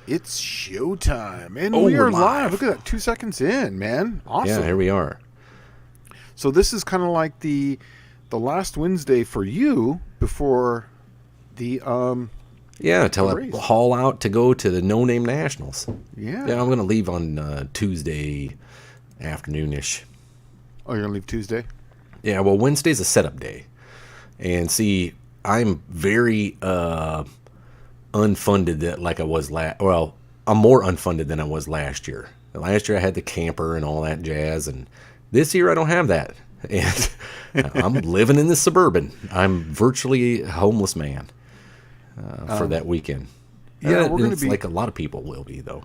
It's showtime, and Oh, we we're are live. live. Look at that, 2 seconds in, man. Awesome. Yeah, here we are. So this is kind of like the last Wednesday for you before the Yeah, till I race. haul out to go to the No Name Nationals. Yeah. Yeah, I'm gonna leave on Tuesday afternoonish. Oh, you're gonna leave Tuesday. Yeah, well, Wednesday's a setup day, and see, I'm very unfunded that like I was Well, I'm more unfunded than I was last year. Last year I had the camper and all that jazz, and this year I don't have that, and I'm living in the suburban. I'm virtually a homeless man for that weekend. Yeah, we're gonna it's be- like a lot of people will be though.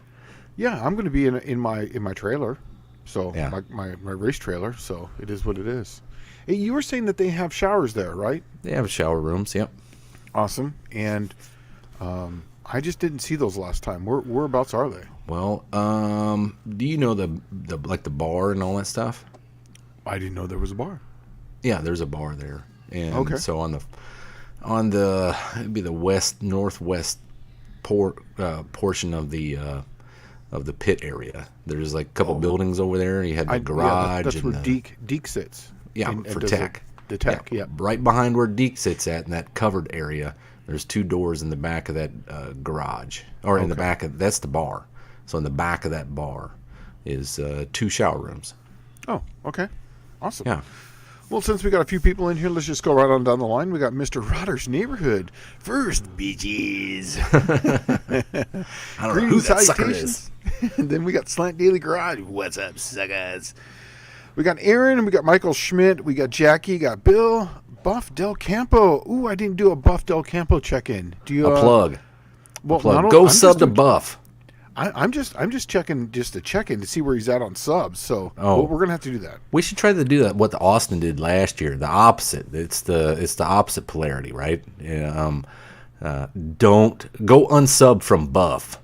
Yeah, I'm gonna be in my trailer, so Yeah. my race trailer. So it is what it is. Hey, you were saying that they have showers there, right? They have shower rooms. Yep. Awesome. And I just didn't see those last time. Whereabouts are they? Well, do you know the like the bar and all that stuff? I didn't know there was a bar. Yeah, there's a bar there, and Okay. so on the it'd be the northwest portion of the pit area. There's like a couple buildings over there. You had the garage. That's and where the, Deke sits. yeah, and for does tech. The tech, yeah. Right behind where Deke sits at in that covered area. There's two doors in the back of that garage, or in the back of that's the bar. So in the back of that bar is two shower rooms. Oh, okay. Awesome. Yeah. Well, since we got a few people in here, let's just go right on down the line. We got Mr. Rodder's Neighborhood. First, bitches. I don't know who that sucker is. And then we got Slant Daily Garage. What's up, suckers? We got Aaron, and we got Michael Schmidt. We got Jackie, got Bill, Buff Del Campo. Ooh, I didn't do a Buff Del Campo check-in. Do you A plug. Well, Plug. not Go only- I'm sub just to doing- Buff. I'm just checking just to check in to see where he's at on subs. So Oh. we're gonna have to do that. We should try to do that. What the Austin did last year, the opposite. It's the opposite polarity, right? Yeah, don't go unsub from Buff.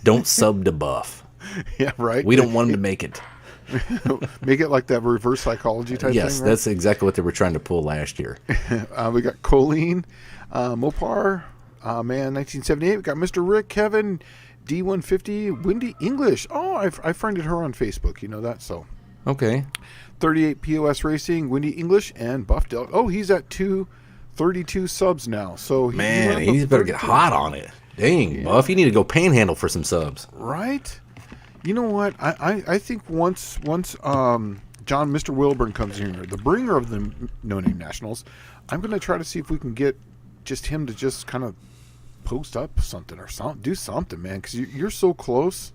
Don't sub to Buff. Yeah, right. We don't want him to make it. Make it like that reverse psychology type Yes, thing. Right? that's exactly what they were trying to pull last year. We got Colleen, Mopar, man, 1978. We got Mr. Rick, Kevin, D150, Wendy English. Oh, I friended her on Facebook. You know that. So Okay. 38 POS Racing, Wendy English, and Buff Del. Oh, he's at 232 subs now. So Man, went up he's to better get 32. hot on it. Dang, Buff, you need to go panhandle for some subs. Right? You know what? I think once John Mr. Wilburn comes in here, the bringer of the No Name Nationals, I'm going to try to see if we can get just him to just kind of post up something or something, do something, man, because you're so close.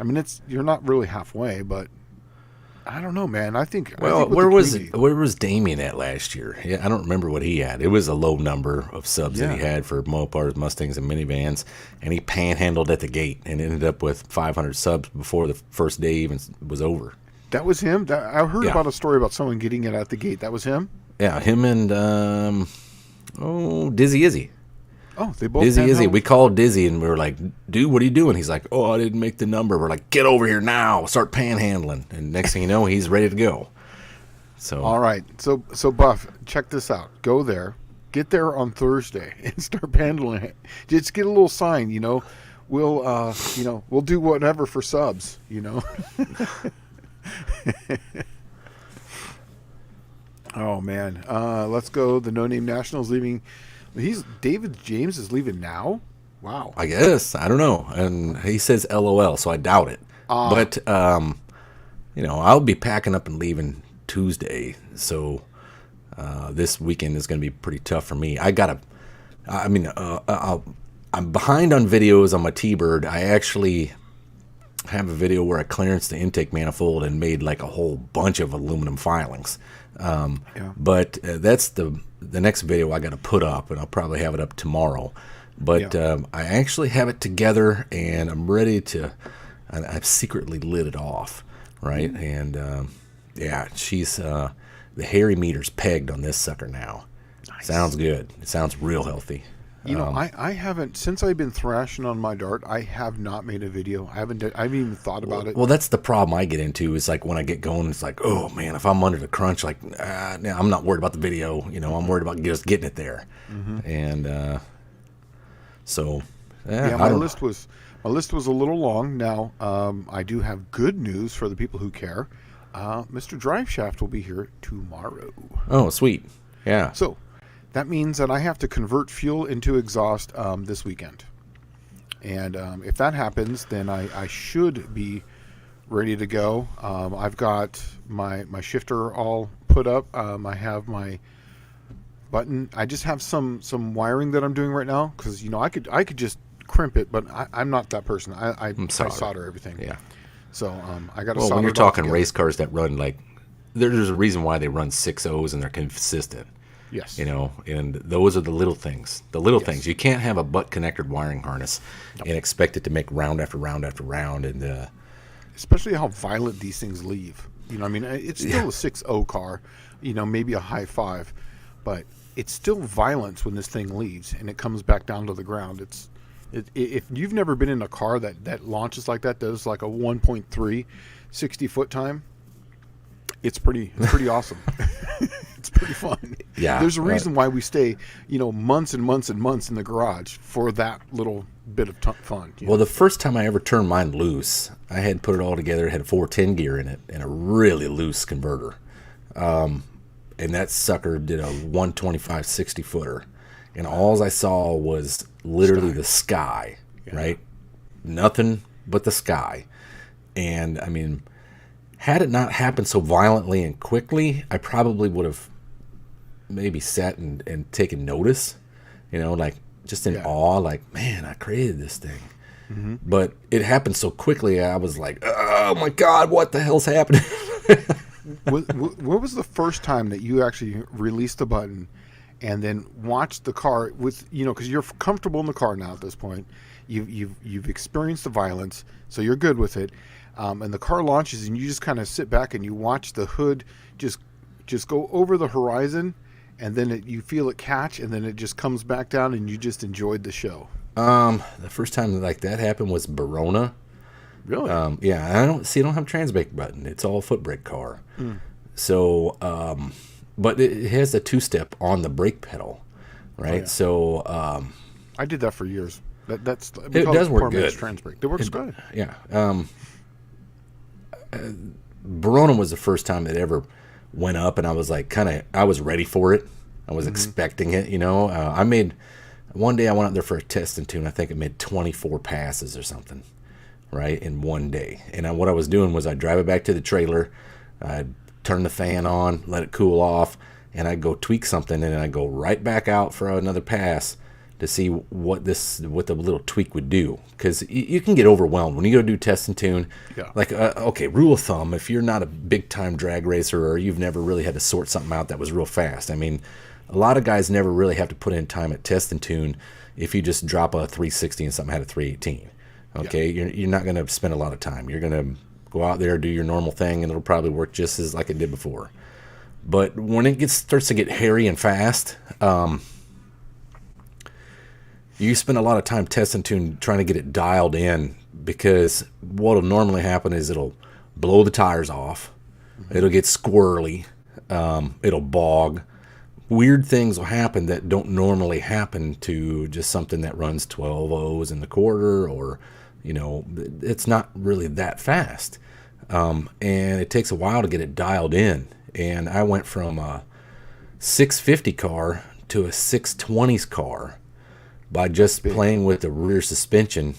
I mean, you're not really halfway, but I don't know, man. I think Well, with where the was community- where was Damien at last year? Yeah, I don't remember what he had. It was a low number of subs that he Yeah. had for Mopars, Mustangs, and minivans, and he panhandled at the gate and ended up with 500 subs before the first day even was over. That was him. I heard Yeah. about a story about someone getting it at the gate. That was him. Yeah, him and Dizzy Izzy. Oh, they both. Dizzy Izzy. handheld? We called Dizzy and we were like, "Dude, what are you doing?" He's like, "Oh, I didn't make the number." We're like, "Get over here now! Start panhandling!" And next thing you know, he's ready to go. So All right, so Buff, check this out. Go there, get there on Thursday, and start handling it. Just get a little sign, you know. We'll do whatever for subs, you know. Oh man, let's go. The No Name Nationals leaving. David James is leaving now. Wow. I guess I don't know, and he says LOL, so I doubt it. But I'll be packing up and leaving Tuesday, so this weekend is going to be pretty tough for me. I'm behind on videos on my T-Bird. I actually have a video where I clearanced the intake manifold and made like a whole bunch of aluminum filings. But that's the next video I got to put up, and I'll probably have it up tomorrow. But I actually have it together, and I'm ready to. I've secretly lit it off, right? And she's the Harry meter's pegged on this sucker now. Nice. Sounds good. It sounds real healthy. You know, I haven't, since I've been thrashing on my Dart, I have not made a video. I haven't even thought about it. Well, that's the problem I get into is like when I get going, it's like, oh man, if I'm under the crunch, like, I'm not worried about the video. You know, I'm worried about just getting it there. Mm-hmm. And so Yeah, my list was a little long. Now, I do have good news for the people who care. Mr. Driveshaft will be here tomorrow. Oh, sweet. Yeah. So that means that I have to convert fuel into exhaust this weekend. And if that happens, then I should be ready to go. I've got my shifter all put up. I have my button. I just have some wiring that I'm doing right now because I could just crimp it, but I'm not that person. I solder everything. Yeah. So I got to solder. Well, when you're it all talking together. race cars that run like, there's a reason why they run 6 O's and they're consistent. Yes. And those are the little things. The little things. You can't have a butt connected wiring harness and expect it to make round after round after round. And especially how violent these things leave. I mean, it's still a 6.0 car, maybe a high 5, but it's still violence when this thing leaves and it comes back down to the ground. If you've never been in a car that launches like that, does like a 1.3 60-foot time, it's pretty awesome. It's pretty fun. Yeah. There's a reason why we stay, months and months and months in the garage for that little bit of fun. Well, the first time I ever turned mine loose, I had put it all together. It had a 410 gear in it and a really loose converter. And that sucker did a 125 60-footer. And all I saw was literally the sky, right? Nothing but the sky. And, I mean, had it not happened so violently and quickly, I probably would have maybe sat and taken notice, like just in awe, like, man, I created this thing. Mm-hmm. But it happened so quickly, I was like, oh my God, what the hell's happening? What was the first time that you actually released the button and then watched the car with, because you're comfortable in the car now at this point, you've experienced the violence, so you're good with it. And the car launches, and you just kind of sit back and you watch the hood just go over the horizon, and then you feel it catch, and then it just comes back down, and you just enjoyed the show. The first time like that happened was Verona. Really? Yeah, I don't have a transbrake button. It's all foot brake car. So, but it has a 2-step on the brake pedal, right? Oh, yeah. So, I did that for years. It does work good. Transbrake. It works good. Yeah. Verona was the first time it ever went up, and I was like, I was ready for it. I was expecting it, I made, one day I went out there for a test and tune. I think it made 24 passes or something, right, in one day. And what I was doing was I'd drive it back to the trailer, I'd turn the fan on, let it cool off, and I'd go tweak something, and then I'd go right back out for another pass to see what the little tweak would do, because you can get overwhelmed when you go do test and tune. Yeah. Like, okay, rule of thumb: if you're not a big time drag racer or you've never really had to sort something out that was real fast, I mean, a lot of guys never really have to put in time at test and tune. If you just drop a 360 and something had a 318, okay, you're not going to spend a lot of time. You're going to go out there, do your normal thing, and it'll probably work just as like it did before. But when it starts to get hairy and fast, you spend a lot of time test and tune trying to get it dialed in, because what'll normally happen is it'll blow the tires off, it'll get squirrely, it'll bog. Weird things will happen that don't normally happen to just something that runs 12 O's in the quarter, or it's not really that fast. And it takes a while to get it dialed in. And I went from a 650 car to a 620s car by just playing with the rear suspension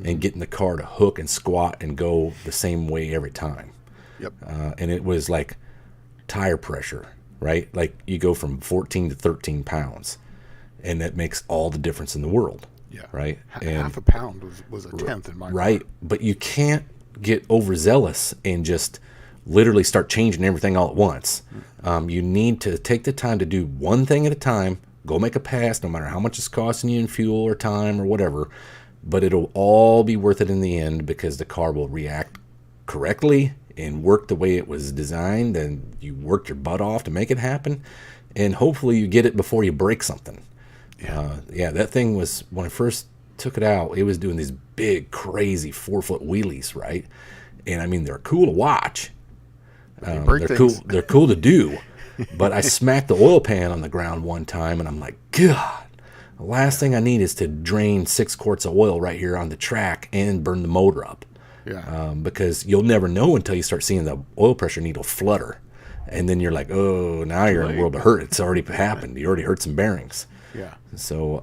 and getting the car to hook and squat and go the same way every time. Yep. And it was like tire pressure, right? Like you go from 14 to 13 pounds, and that makes all the difference in the world. Yeah. Right. Half a pound was a tenth in my car. Right. But you can't get overzealous and just literally start changing everything all at once. You need to take the time to do one thing at a time. Go make a pass, no matter how much it's costing you in fuel or time or whatever. But it'll all be worth it in the end, because the car will react correctly and work the way it was designed, and you worked your butt off to make it happen. And hopefully you get it before you break something. Yeah, that thing was, when I first took it out, it was doing these big, crazy 4-foot wheelies, right? And I mean, they're cool to watch. They're cool to do. But I smacked the oil pan on the ground one time, and I'm like, God, The last thing I need is to drain 6 quarts of oil right here on the track and burn the motor up. Yeah. Because you'll never know until you start seeing the oil pressure needle flutter. And then you're like, oh, now you're in a world of hurt. It's already happened. You already hurt some bearings. Yeah. So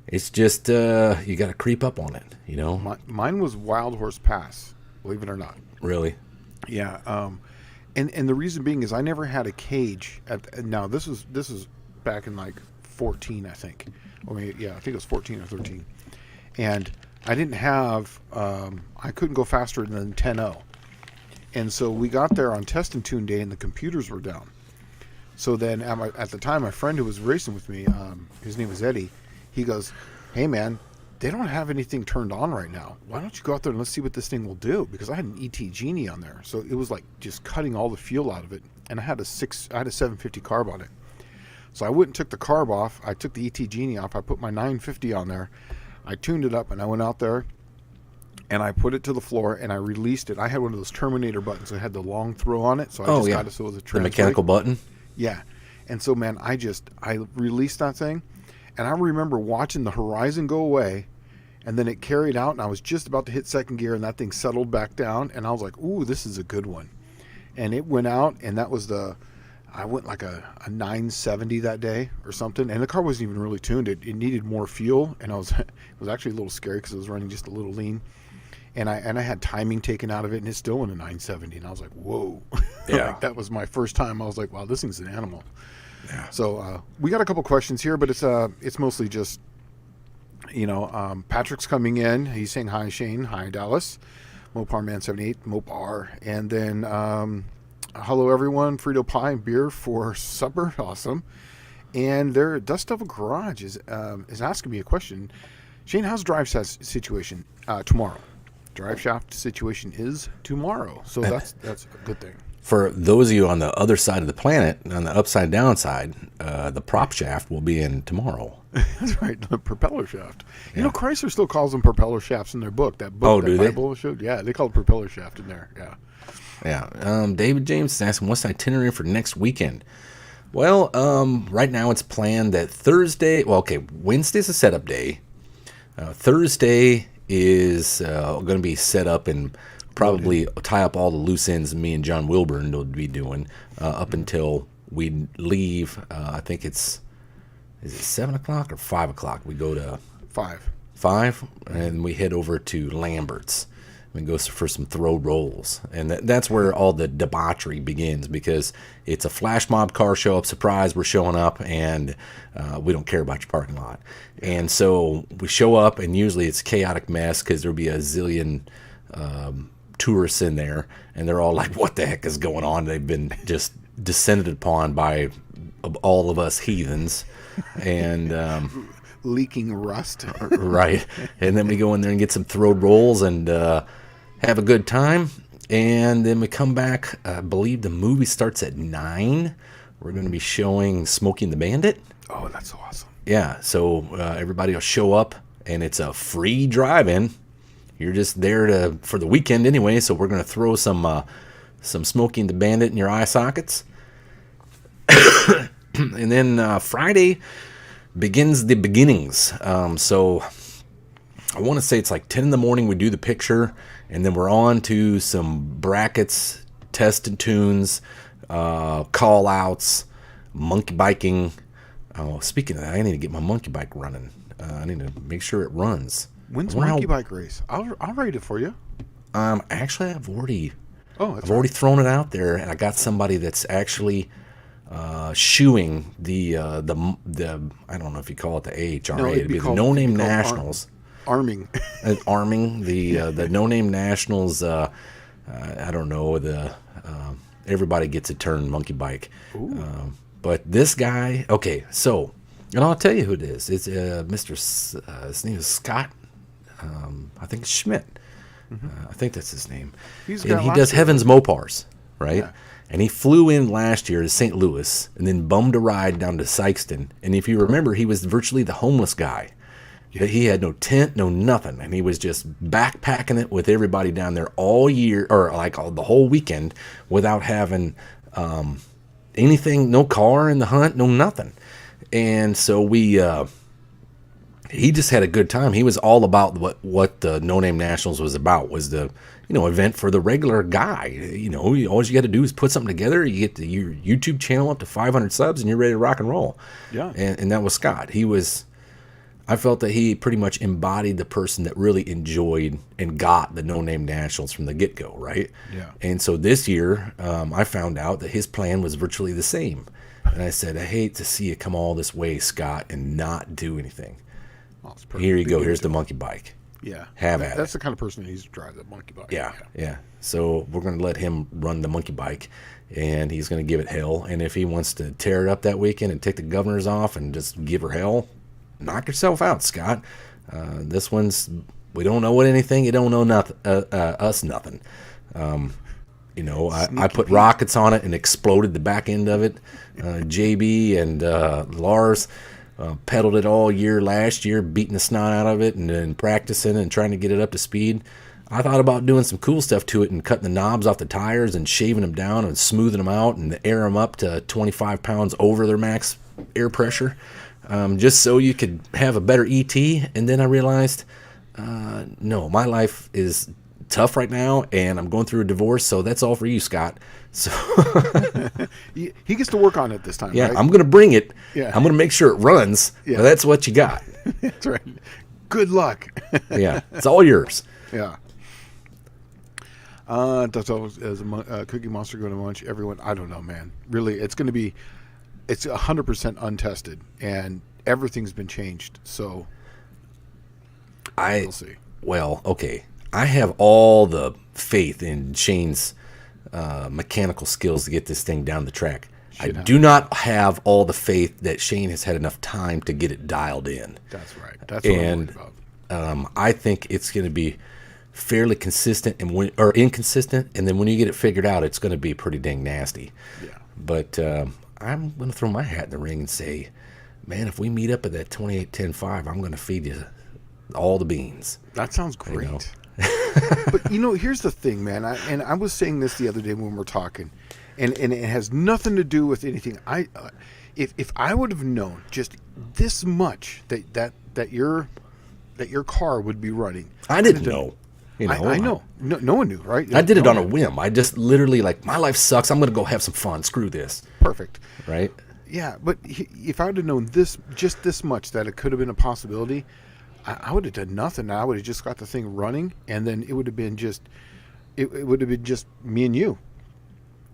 it's just, you got to creep up on it, you know? Mine was Wild Horse Pass, believe it or not. Really? Yeah. And the reason being is I never had a cage. Now, this was back in like 14, I think. I think it was 14 or 13. And I didn't have, I couldn't go faster than 10.0. And so we got there on test and tune day and the computers were down. So then at the time, my friend who was racing with me, his name was Eddie, he goes, hey man, they don't have anything turned on right now. Why don't you go out there and let's see what this thing will do? Because I had an ET Genie on there. So it was like just cutting all the fuel out of it. And I had a 750 carb on it. So I went and took the carb off. I took the ET Genie off. I put my 950 on there. I tuned it up and I went out there and I put it to the floor and I released it. I had one of those Terminator buttons that had the long throw on it. So I got it so it was a the mechanical button? Yeah. And so, man, I released that thing and I remember watching the horizon go away and then it carried out and I was just about to hit second gear and that thing settled back down and I was like, ooh, this is a good one. And it went out and that was I went like a 970 that day or something, and the car wasn't even really tuned. It needed more fuel, and it was actually a little scary because it was running just a little lean, and I had timing taken out of it, and it's still in a 970, and I was like, whoa, yeah, like, that was my first time. I was like, wow, this thing's an animal. Yeah. So we got a couple questions here, but it's mostly just, Patrick's coming in. He's saying hi, Shane. Hi, Dallas. Mopar Man 78, Mopar, and then. Hello, everyone. Frito pie and beer for supper. Awesome. And their Dust Devil Garage is asking me a question. Shane, how's drive shaft situation tomorrow? Drive shaft situation is tomorrow. So that's a good thing. For those of you on the other side of the planet, on the upside down side, the prop shaft will be in tomorrow. That's right, the propeller shaft. You know, Chrysler still calls them propeller shafts in their book. That book, do they? Bible showed. Yeah, they call it propeller shaft in there. Yeah. Yeah. David James is asking, what's the itinerary for next weekend? Well, right now it's planned that Wednesday's a setup day. Thursday is going to be set up and probably tie up all the loose ends me and John Wilburn will be doing up until we leave. I think is it 7 o'clock or 5 o'clock? We go to 5, and we head over to Lambert's. And goes for some throw rolls, and that's where all the debauchery begins, because it's a flash mob car show up, surprise, we're showing up, and we don't care about your parking lot. And so we show up, and usually it's a chaotic mess because there'll be a zillion tourists in there, and they're all like, what the heck is going on? They've been just descended upon by all of us heathens, and leaking rust. Right. And then we go in there and get some throw rolls and have a good time. And then we come back. I believe the movie starts at 9. We're going to be showing Smokey and the Bandit. Oh, that's awesome. Yeah. So everybody will show up, and it's a free drive-in. You're just there for the weekend anyway, so we're going to throw some Smokey and the Bandit in your eye sockets. And then Friday begins the beginnings. So I want to say it's like 10 in the morning we do the picture, and then we're on to some brackets, test and tunes, call outs, monkey biking. Oh, speaking of that, I need to get my monkey bike running. I need to make sure it runs. When's monkey bike race? I'll rate it for you. Actually, I've already thrown it out there, and I got somebody that's actually shoeing the I don't know if you call it the AHRA. No, it'd be the No Name Nationals. Arming. Arming the No Name Nationals. I don't know everybody gets a turn monkey bike. But this guy, okay, so, and I'll tell you who it is. It's his name is Scott. I think it's Schmidt. I think that's his name. He does Heaven's Mopars, right? Yeah. And he flew in last year to St. Louis and then bummed a ride down to Sikeston. And if you remember, he was virtually the homeless guy. Yeah. He had no tent, no nothing. And he was just backpacking it with everybody down there all year, or like the whole weekend, without having anything, no car in the hunt, no nothing. And so he just had a good time. He was all about what the No Name Nationals was about, was the, event for the regular guy. All you got to do is put something together. You get your YouTube channel up to 500 subs and you're ready to rock and roll. Yeah. And that was Scott. I felt that he pretty much embodied the person that really enjoyed and got the No Name Nationals from the get-go, right? Yeah. And so this year, I found out that his plan was virtually the same. And I said, I hate to see you come all this way, Scott, and not do anything. Well, it's perfect. Here you go. Here's the monkey bike. Yeah. Have at it. That's the kind of person that needs to drive that monkey bike. Yeah. So we're going to let him run the monkey bike, and he's going to give it hell. And if he wants to tear it up that weekend and take the governors off and just give her hell, knock yourself out, Scott. This one's, we don't know anything. You don't know nothing. Us nothing. I put rockets on it and exploded the back end of it. JB and Lars pedaled it all year last year, beating the snot out of it and then practicing and trying to get it up to speed. I thought about doing some cool stuff to it and cutting the knobs off the tires and shaving them down and smoothing them out and air them up to 25 pounds over their max air pressure, just so you could have a better ET. And then I realized, no, my life is tough right now and I'm going through a divorce, so that's all for you, Scott. So he gets to work on it this time. yeah, right? I'm going to bring it. Yeah. I'm going to make sure it runs. Yeah. But that's what you got. That's right. Good luck. Yeah, it's all yours. Yeah. That's always, as a Cookie Monster going to munch everyone. I don't know, man. Really, it's 100% untested, and everything's been changed. So we'll see. Well, okay. I have all the faith in Shane's mechanical skills to get this thing down the track. I do not have all the faith that Shane has had enough time to get it dialed in. That's right. That's what I'm worried about. I think it's going to be fairly consistent or inconsistent, and then when you get it figured out, it's going to be pretty dang nasty. Yeah. But I'm going to throw my hat in the ring and say, man, if we meet up at that 28-10-5, I'm going to feed you all the beans. That sounds great. But here's the thing, man. I was saying this the other day when we were talking, and it has nothing to do with anything. If I would have known just this much that your car would be running, I didn't know. I know. No one knew, right? I did it on a whim. I just literally my life sucks. I'm going to go have some fun. Screw this. Perfect. Right? Yeah, but if I would have known just this much, that it could have been a possibility, I would have done nothing. I would have just got the thing running, and then it would have been just me and you,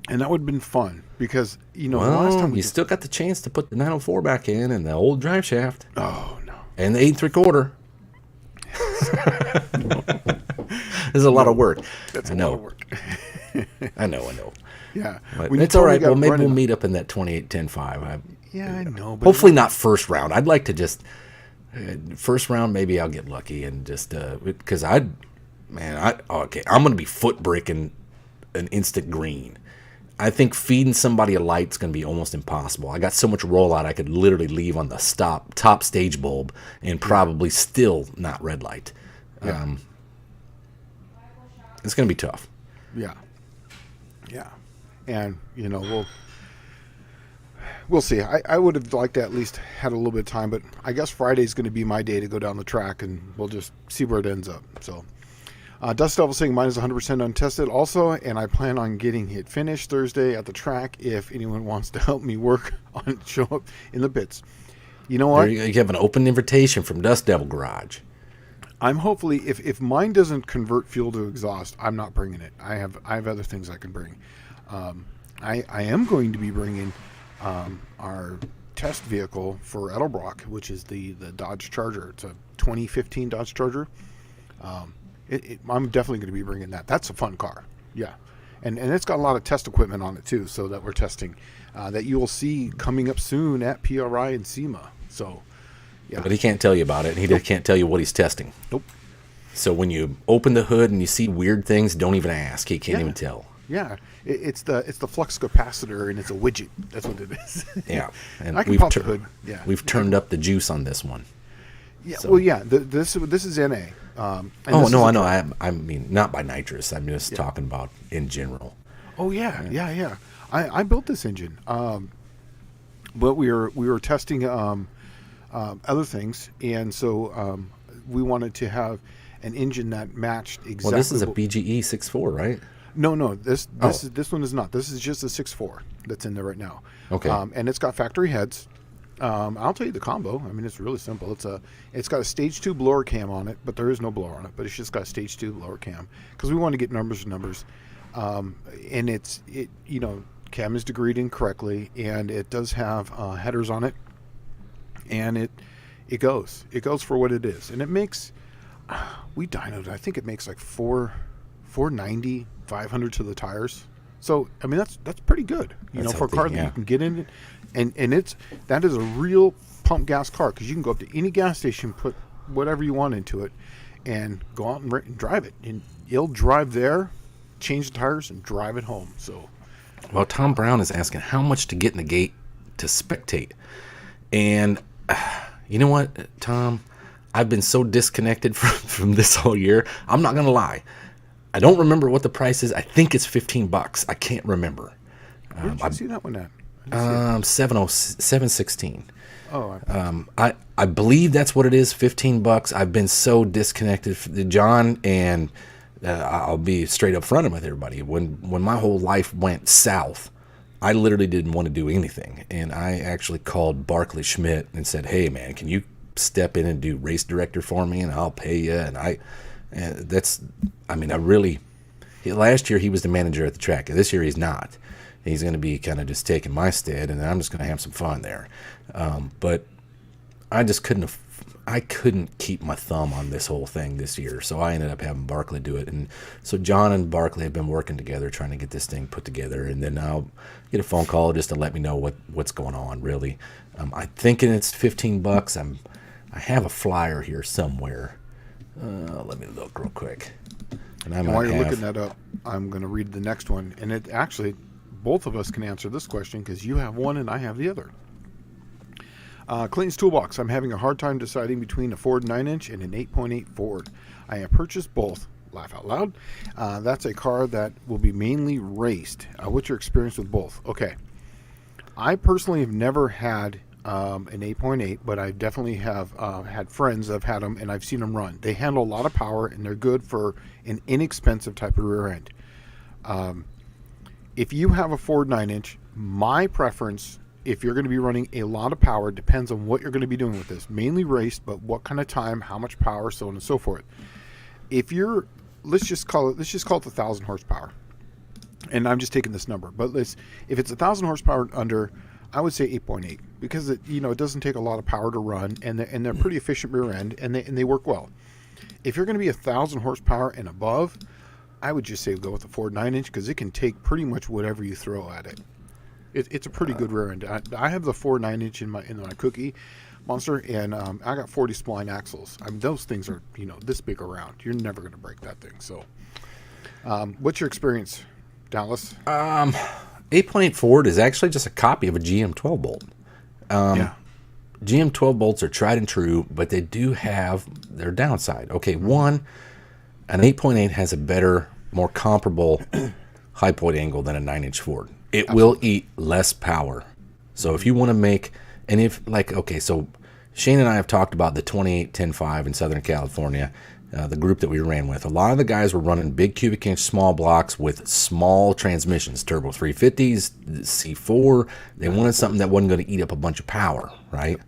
and that would have been fun because last time you still got the chance to put the 904 back in and the old drive shaft. Oh no! And the 8 3/4. This is a lot of work. That's a lot of work. I know. Yeah, but it's all right. Well, maybe we'll meet up in that 28-10-5. I know. But hopefully not first round. I'd like to just first round. Maybe I'll get lucky and just because I'm going to be foot breaking an instant green. I think feeding somebody a light's going to be almost impossible. I got so much rollout I could literally leave on the top stage bulb and probably still not red light. Yeah. It's going to be tough. Yeah. And we'll see. I would have liked to at least had a little bit of time, but I guess Friday's going to be my day to go down the track, and we'll just see where it ends up. So, Dust Devil saying mine is 100% untested also, and I plan on getting it finished Thursday at the track if anyone wants to help me work on it, show up in the pits. You know what? You have an open invitation from Dust Devil Garage. I'm hopefully, if mine doesn't convert fuel to exhaust, I'm not bringing it. I have other things I can bring. I am going to be bringing our test vehicle for Edelbrock, which is the Dodge Charger. It's a 2015 Dodge Charger. I'm definitely going to be bringing that. That's a fun car. Yeah. And it's got a lot of test equipment on it too, so that we're testing that you will see coming up soon at PRI and SEMA. So, yeah. But he can't tell you about it, and he can't tell you what he's testing. Nope. So when you open the hood and you see weird things, don't even ask. He can't even tell. Yeah, it's the flux capacitor, and it's a widget. That's what it is. Yeah, and I can pop the hood. Yeah, we've turned up the juice on this one. Yeah, so. Well, yeah. This is NA. I know. I mean, not by nitrous. I'm just talking about in general. Oh yeah. I built this engine. but we were testing other things, and so we wanted to have an engine that matched exactly. Well, this is a BGE 6.4, right? No. This one is not. This is just a 6.4 that's in there right now. Okay. And it's got factory heads. I'll tell you the combo. I mean, it's really simple. It's got a stage 2 blower cam on it, but there is no blower on it. But it's just got a stage 2 blower cam because we want to get numbers. And cam is degreed incorrectly, and it does have headers on it, and it goes for what it is, and it makes. We dynoed. I think it makes like 490, 500 to the tires. So I mean that's pretty good, That's for a car healthy, that yeah. you can get in it, and that is a real pump gas car because you can go up to any gas station, put whatever you want into it, and go out and drive it, and you'll drive there, change the tires, and drive it home. So, Well, Tom Brown is asking how much to get in the gate to spectate, and you know what, Tom, I've been so disconnected from this whole year. I'm not gonna lie. I don't remember what the price is. I think it's $15. I can't remember. where did you see that one at? I didn't see it. 716. Oh, I believe that's what it is. $15. I've been so disconnected, John, and I'll be straight up front with everybody. When my whole life went south, I literally didn't want to do anything, and I actually called Barkley Schmidt and said, "Hey, man, can you step in and do race director for me, and I'll pay you." Last year he was the manager at the track. This year he's not. He's going to be kind of just taking my stead, and I'm just going to have some fun there. But I just couldn't keep my thumb on this whole thing this year, so I ended up having Barkley do it. And so John and Barkley have been working together trying to get this thing put together, and then I'll get a phone call just to let me know what's going on, really. I'm thinking it's $15. I have a flyer here somewhere. Let me look real quick. And while you're looking that up, I'm going to read the next one. And it actually, both of us can answer this question because you have one and I have the other. Clayton's Toolbox. I'm having a hard time deciding between a Ford 9-inch and an 8.8 Ford. I have purchased both. Laugh out loud. That's a car that will be mainly raced. What's your experience with both? Okay. I personally have never had an 8.8, but I definitely have had friends that have had them, and I've seen them run. They handle a lot of power, and they're good for an inexpensive type of rear end. If you have a Ford 9-inch, my preference, if you're going to be running a lot of power, depends on what you're going to be doing with this. Mainly raced, but what kind of time, how much power, so on and so forth. If you're, let's just call it 1,000 horsepower. And I'm just taking this number, but if it's 1,000 horsepower under, I would say 8.8 because it doesn't take a lot of power to run, and they're pretty efficient rear end, and they work well. If you're going to be 1,000 horsepower and above, I would just say go with the Ford 9-inch because it can take pretty much whatever you throw at it. It's a pretty good rear end. I have the Ford 9-inch in my Cookie Monster, and I got 40 spline axles. I mean, those things are this big around. You're never going to break that thing. So, what's your experience, Dallas? 8.8 Ford is actually just a copy of a GM 12 bolt. Yeah. GM 12 bolts are tried and true, but they do have their downside. Okay, one, an 8.8 has a better, more comparable high point angle than a 9-inch Ford. It will eat less power. So if you want to make, so Shane and I have talked about the 28-10-5 in Southern California, the group that we ran with. A lot of the guys were running big cubic inch small blocks with small transmissions, turbo 350s, C4. They wanted something that wasn't going to eat up a bunch of power, right?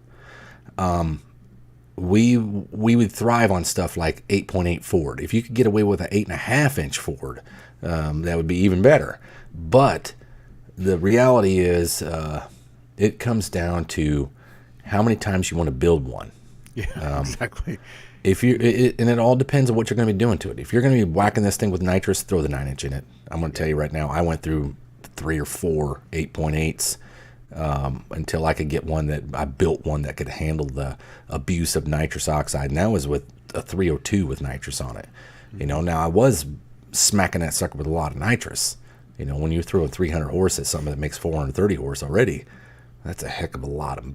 We would thrive on stuff like 8.8 Ford. If you could get away with an 8.5-inch Ford, that would be even better. But the reality is, it comes down to how many times you want to build one. Yeah, exactly. And it all depends on what you're going to be doing to it. If you're going to be whacking this thing with nitrous, throw the 9-inch in it. I'm going to tell you right now, I went through 3 or 4 8.8s until I could get I built one that could handle the abuse of nitrous oxide. And that was with a 302 with nitrous on it. Now I was smacking that sucker with a lot of nitrous. When you throw a 300 horse at something that makes 430 horse already, that's a heck of a lot of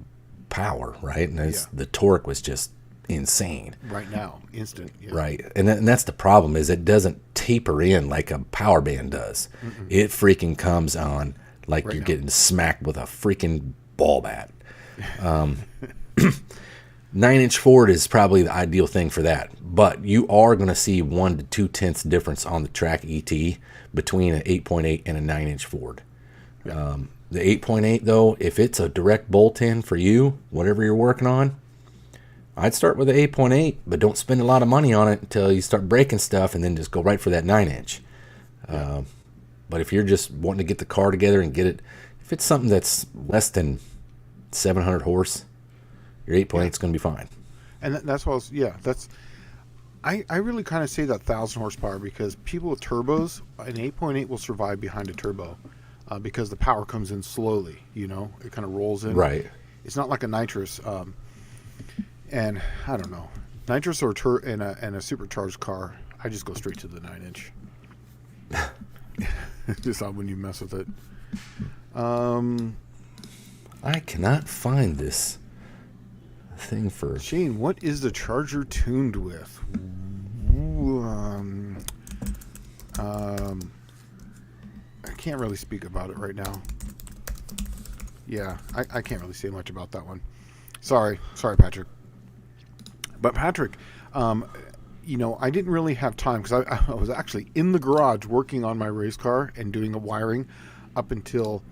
power, right? And the torque was just insane. Right now, instant. Yeah. Right, and that's the problem is it doesn't taper in like a power band does. Mm-mm. It freaking comes on like you're getting smacked with a freaking ball bat. 9-inch Ford is probably the ideal thing for that, but you are going to see 1 to 2/10 difference on the track ET between an 8.8 and a 9-inch Ford. The 8.8 though, if it's a direct bolt-in for you, whatever you're working on, I'd start with the 8.8, but don't spend a lot of money on it until you start breaking stuff, and then just go right for that 9-inch. But if you're just wanting to get the car together and get it, if it's something that's less than 700 horse, your 8.8 is going to be fine. And that's what I really kind of say that 1,000 horsepower, because people with turbos, an 8.8 will survive behind a turbo because the power comes in slowly, it kind of rolls in. Right. It's not like a nitrous. And I don't know, nitrous or in a supercharged car, I just go straight to the 9-inch. Just not when you mess with it. I cannot find this thing for Shane, what is the Charger tuned with? I can't really speak about it right now. Yeah, I can't really say much about that one. Sorry, Patrick. But Patrick, I didn't really have time because I was actually in the garage working on my race car and doing a wiring up until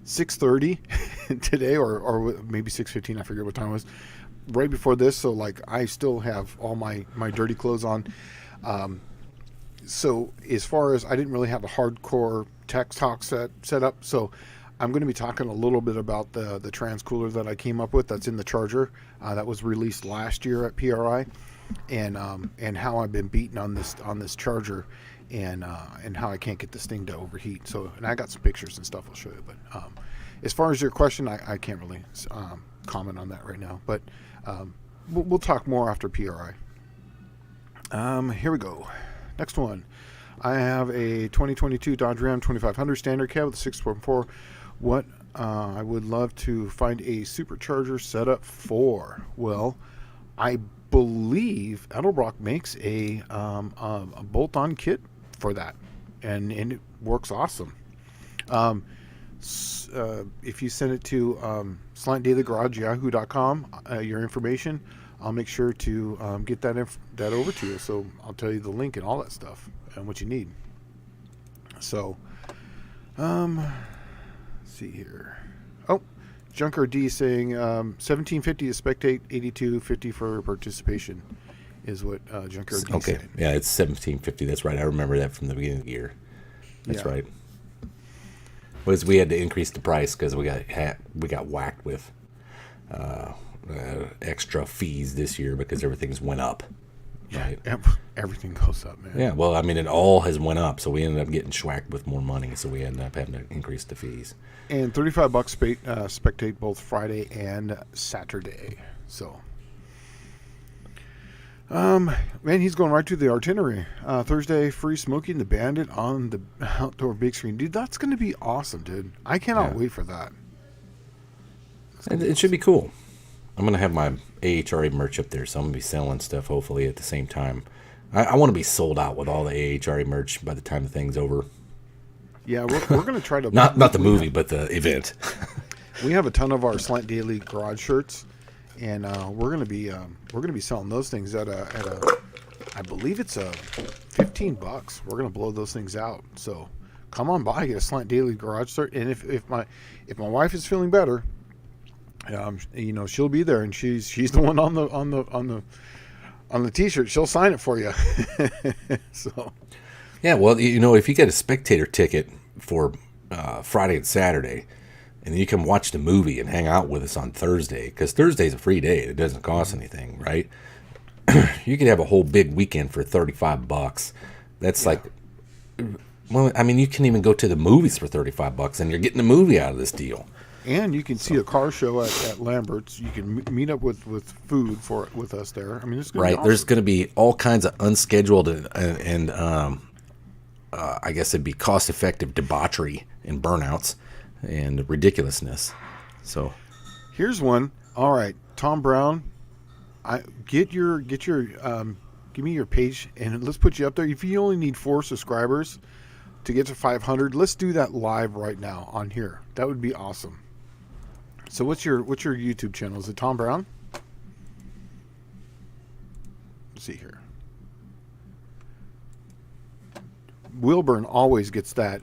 6:30 today, or maybe 6:15. I forget what time it was. Right before this, so I still have all my dirty clothes on. So as far as I didn't really have a hardcore tech talk set up, so I'm going to be talking a little bit about the trans cooler that I came up with that's in the Charger that was released last year at PRI, and how I've been beaten on this Charger, and how I can't get this thing to overheat. So, and I got some pictures and stuff I'll show you. But as far as your question, I can't really comment on that right now. But we'll talk more after PRI. Here we go. Next one. I have a 2022 Dodge Ram 2500 standard cab with a 6.4. What I would love to find a supercharger setup for. Well, I believe Edelbrock makes a bolt-on kit for that, and it works awesome. If you send it to slantdailygarage@yahoo.com, your information, I'll make sure to get that over to you. So I'll tell you the link and all that stuff and what you need. So, see here. Oh, Junker D saying $17.50 to spectate, $82.50 for participation is what Junker D saying. Yeah, it's $17.50. That's right. I remember that from the beginning of the year. That's right. Was we had to increase the price because we got whacked with extra fees this year because everything's went up. Right. Everything goes up, man. Yeah, well, I mean, it all has went up, so we ended up getting schwacked with more money, so we ended up having to increase the fees. And $35 spectate both Friday and Saturday. So, man, he's going right to the itinerary. Thursday, free smoking the Bandit on the outdoor big screen. Dude, that's going to be awesome, dude. I cannot wait for that. It should be cool. I'm going to have my AHRA merch up there, so I'm going to be selling stuff hopefully at the same time. I want to be sold out with all the AHRA merch by the time the thing's over. Yeah, we're going to try to... not the movie, but the event. We have a ton of our Slant Daily garage shirts, and we're going to be selling those things at a I believe it's $15. We're going to blow those things out. So come on by, get a Slant Daily garage shirt, and if my wife is feeling better, she'll be there, and she's the one on the t-shirt. She'll sign it for you. So, yeah. Well, if you get a spectator ticket for Friday and Saturday, and you can watch the movie and hang out with us on Thursday, because Thursday's a free day. It doesn't cost anything, right? You could have a whole big weekend for $35. That's well, I mean, you can even go to the movies for $35, and you're getting the movie out of this deal. And you can see a car show at Lambert's. You can meet up with food with us there. I mean, it's going to be awesome. There's going to be all kinds of unscheduled and I guess it'd be cost-effective debauchery and burnouts and ridiculousness. So here's one. All right, Tom Brown, give me your page and let's put you up there. If you only need 4 subscribers to get to 500, let's do that live right now on here. That would be awesome. So what's your YouTube channel? Is it Tom Brown? Let's see here. Wilburn always gets that.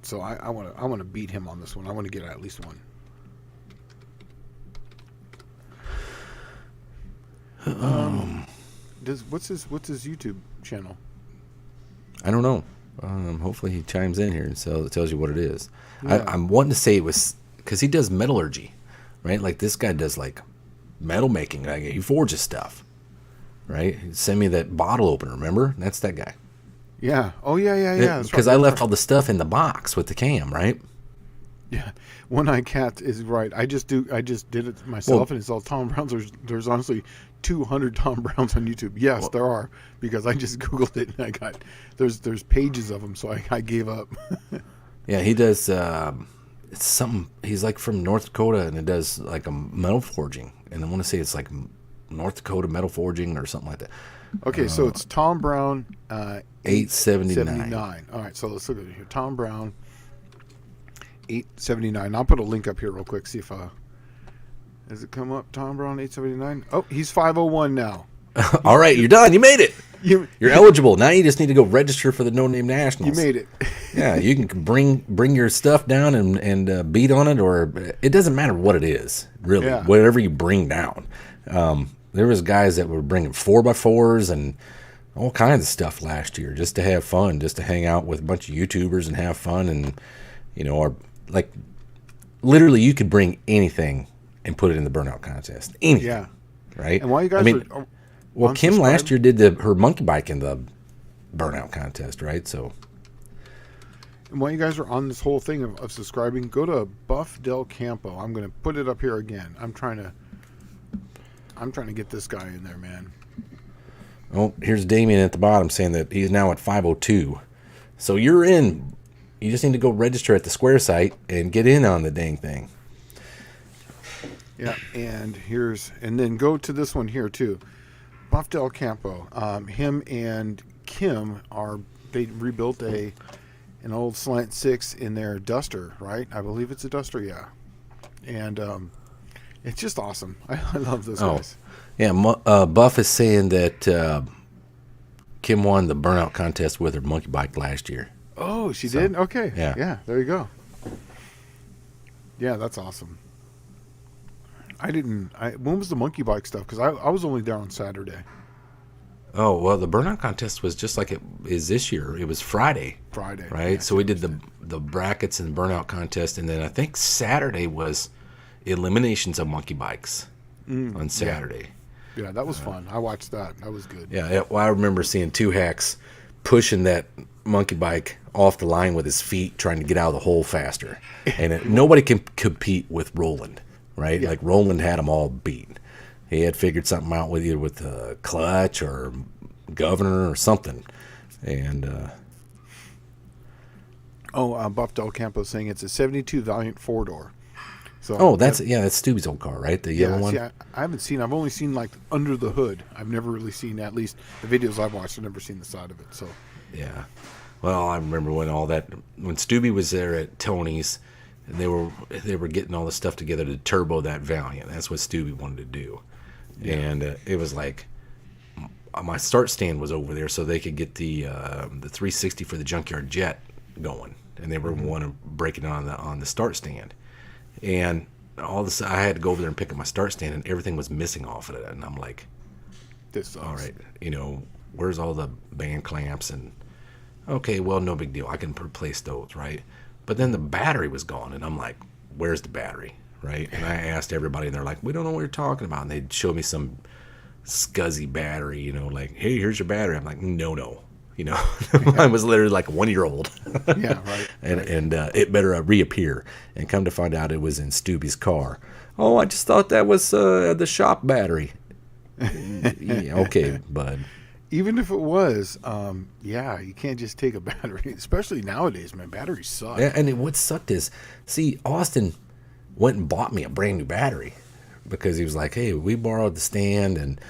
So I want to beat him on this one. I want to get at least one. What's his YouTube channel? I don't know. Hopefully he chimes in here and it tells you what it is. Yeah. I'm wanting to say it was because he does metallurgy, right? Like this guy does like metal making. Like he forges stuff, right? He sent me that bottle opener. Remember? That's that guy. Yeah. Oh yeah. Because I left all the stuff in the box with the cam, right? Yeah. One Eye Cat is right. I just did it myself, and it's all Tom Browns. There's honestly 200 Tom Browns on YouTube. Yes, there are, because I just Googled it and I got there's pages of them, so I gave up. Yeah, he does. It's something. He's like from North Dakota, and it does like a metal forging. And I want to say it's like North Dakota metal forging or something like that. Okay, so it's Tom Brown 879. All right, so let's look at it here. Tom Brown 879. I'll put a link up here real quick. See if does it come up? Tom Brown 879. Oh, he's 501 now. All right, you're done. You made it. You're eligible. Now you just need to go register for the No Name Nationals. You made it. Yeah, you can bring your stuff down and beat on it, or it doesn't matter what it is, really. Yeah. Whatever you bring down. There was guys that were bringing 4x4s and all kinds of stuff last year just to have fun, just to hang out with a bunch of YouTubers and have fun, and or like literally you could bring anything and put it in the burnout contest. Anything. Yeah. Right. And while you guys are well, Kim last year did her monkey bike in the burnout contest, right? So. And while you guys are on this whole thing of subscribing, go to Buff Del Campo. I'm going to put it up here again. I'm trying to get this guy in there, man. Oh, here's Damien at the bottom saying that he's now at 502. So you're in. You just need to go register at the Square site and get in on the dang thing. Yeah, and then go to this one here too. Buff Del Campo. Him and Kim they rebuilt an old Slant 6 in their Duster, right? I believe it's a Duster, yeah. And it's just awesome. I love those guys. Yeah, Buff is saying that Kim won the burnout contest with her monkey bike last year. Oh, she did? Okay. Yeah. There you go. Yeah, that's awesome. When was the monkey bike stuff? Because I was only there on Saturday. Oh, well, the burnout contest was just like it is this year. It was Friday. Right? Yeah, so we did the brackets and burnout contest, and then I think Saturday was eliminations of monkey bikes on Saturday. Yeah, that was fun. I watched that. That was good. Yeah, well, I remember seeing two hacks pushing that monkey bike off the line with his feet, trying to get out of the hole faster. And nobody can compete with Roland, right? Yeah. Like Roland had them all beat. He had figured something out with either with clutch or governor or something. And Buff Del Campo saying it's a 72 Valiant 4-door. So that's Stubby's old car, right? The yellow one. Yeah, I haven't seen. I've only seen like under the hood. I've never really seen, at least the videos I've watched, I've never seen the side of it. So yeah, well, I remember when Stubby was there at Tony's, and they were getting all the stuff together to turbo that Valiant. That's what Stubby wanted to do, and it was like my start stand was over there, so they could get the 360 for the Junkyard Jet going, and they were want to break it on the start stand. And all this, I had to go over there and pick up my start stand, and everything was missing off of it. And I'm like, this sucks. All right, where's all the band clamps? And okay, well, no big deal. I can replace those, right? But then the battery was gone, and I'm like, where's the battery, right? And I asked everybody, and they're like, we don't know what you're talking about. And they'd show me some scuzzy battery, like, hey, here's your battery. I'm like, no. Mine was literally like a 1-year-old. Yeah, right. And it better reappear. And come to find out it was in Stubby's car. Oh, I just thought that was the shop battery. Yeah, okay, bud. Even if it was, you can't just take a battery. Especially nowadays, man, batteries suck. Yeah, and what sucked is, Austin went and bought me a brand new battery because he was like, hey, we borrowed the stand, and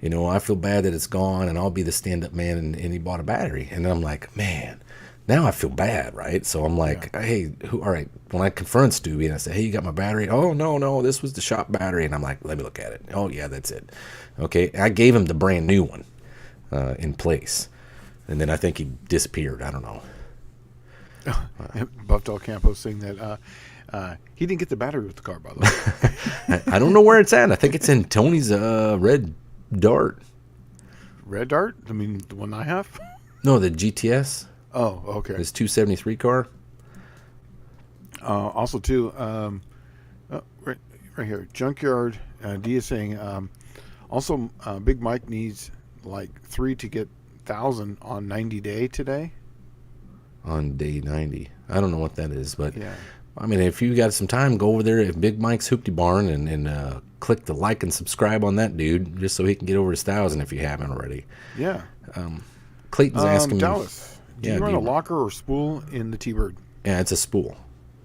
I feel bad that it's gone, and I'll be the stand-up man, and he bought a battery. And I'm like, man, Now I feel bad, right? So I'm like, hey, all right. When I confront Stewie and I say, hey, you got my battery? Oh, no, this was the shop battery. And I'm like, let me look at it. Oh, yeah, that's it. Okay. I gave him the brand new one in place. And then I think he disappeared. I don't know. Buff Del Campo saying that he didn't get the battery with the car, by the way. I don't know where it's at. I think it's in Tony's red Dart. Red Dart? I mean, the one I have? No, the GTS. Oh, okay. This 273 car. Also, too, right here, Junkyard D is saying, also, Big Mike needs like 3 to get 1,000 on 90 day today. On day 90. I don't know what that is, but Yeah. I mean, if you got some time, go over there at Big Mike's Hoopty Barn and click the like and subscribe on that dude, just so he can get over his 1,000 if you haven't already. Yeah. Clayton's asking me. Dallas, do Yeah, you run do a you- locker or spool in the T-Bird? Yeah, it's a spool.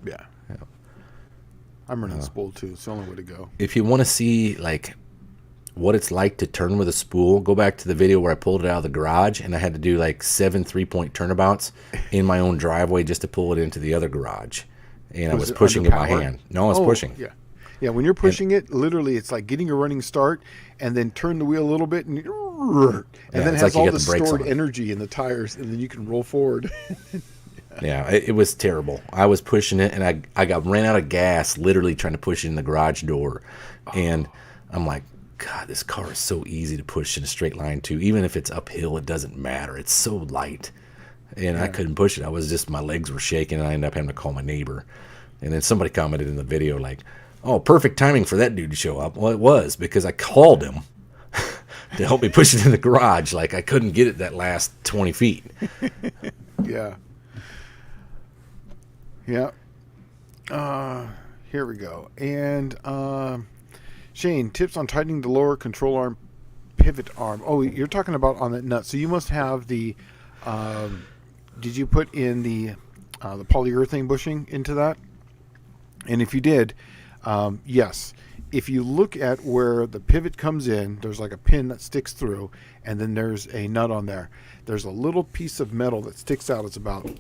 Yeah. I'm running a spool too. It's the only way to go. If you want to see like what it's like to turn with a spool, go back to the video where I pulled it out of the garage and I had to do like 7 3-point turnabouts in my own driveway just to pull it into the other garage. And I was it pushing it by underpowered? hand. No, I was pushing. Yeah. Yeah, when you're pushing it, literally it's like getting a running start and then turn the wheel a little bit and then it it's has like you all got the the brakes stored on. energy in the tires and then you can roll forward. Yeah, it was terrible. I was pushing it, and I ran out of gas literally trying to push it in the garage door. And I'm like, God, this car is so easy to push in a straight line, too. Even if it's uphill, it doesn't matter. It's so light. And I couldn't push it. I was just, my legs were shaking, and I ended up having to call my neighbor. And then somebody commented in the video, like, oh, perfect timing for that dude to show up. Well, it was, because I called him to help me push it in the garage. Like, I couldn't get it that last 20 feet. Yeah. Yeah. Here we go. And Shane, tips on tightening the lower control arm pivot arm. Oh, you're talking about on that nut. So you must have the. Did you put in the polyurethane bushing into that? And if you did, yes. If you look at where the pivot comes in, there's like a pin that sticks through, and then there's a nut on there. There's a little piece of metal that sticks out. It's about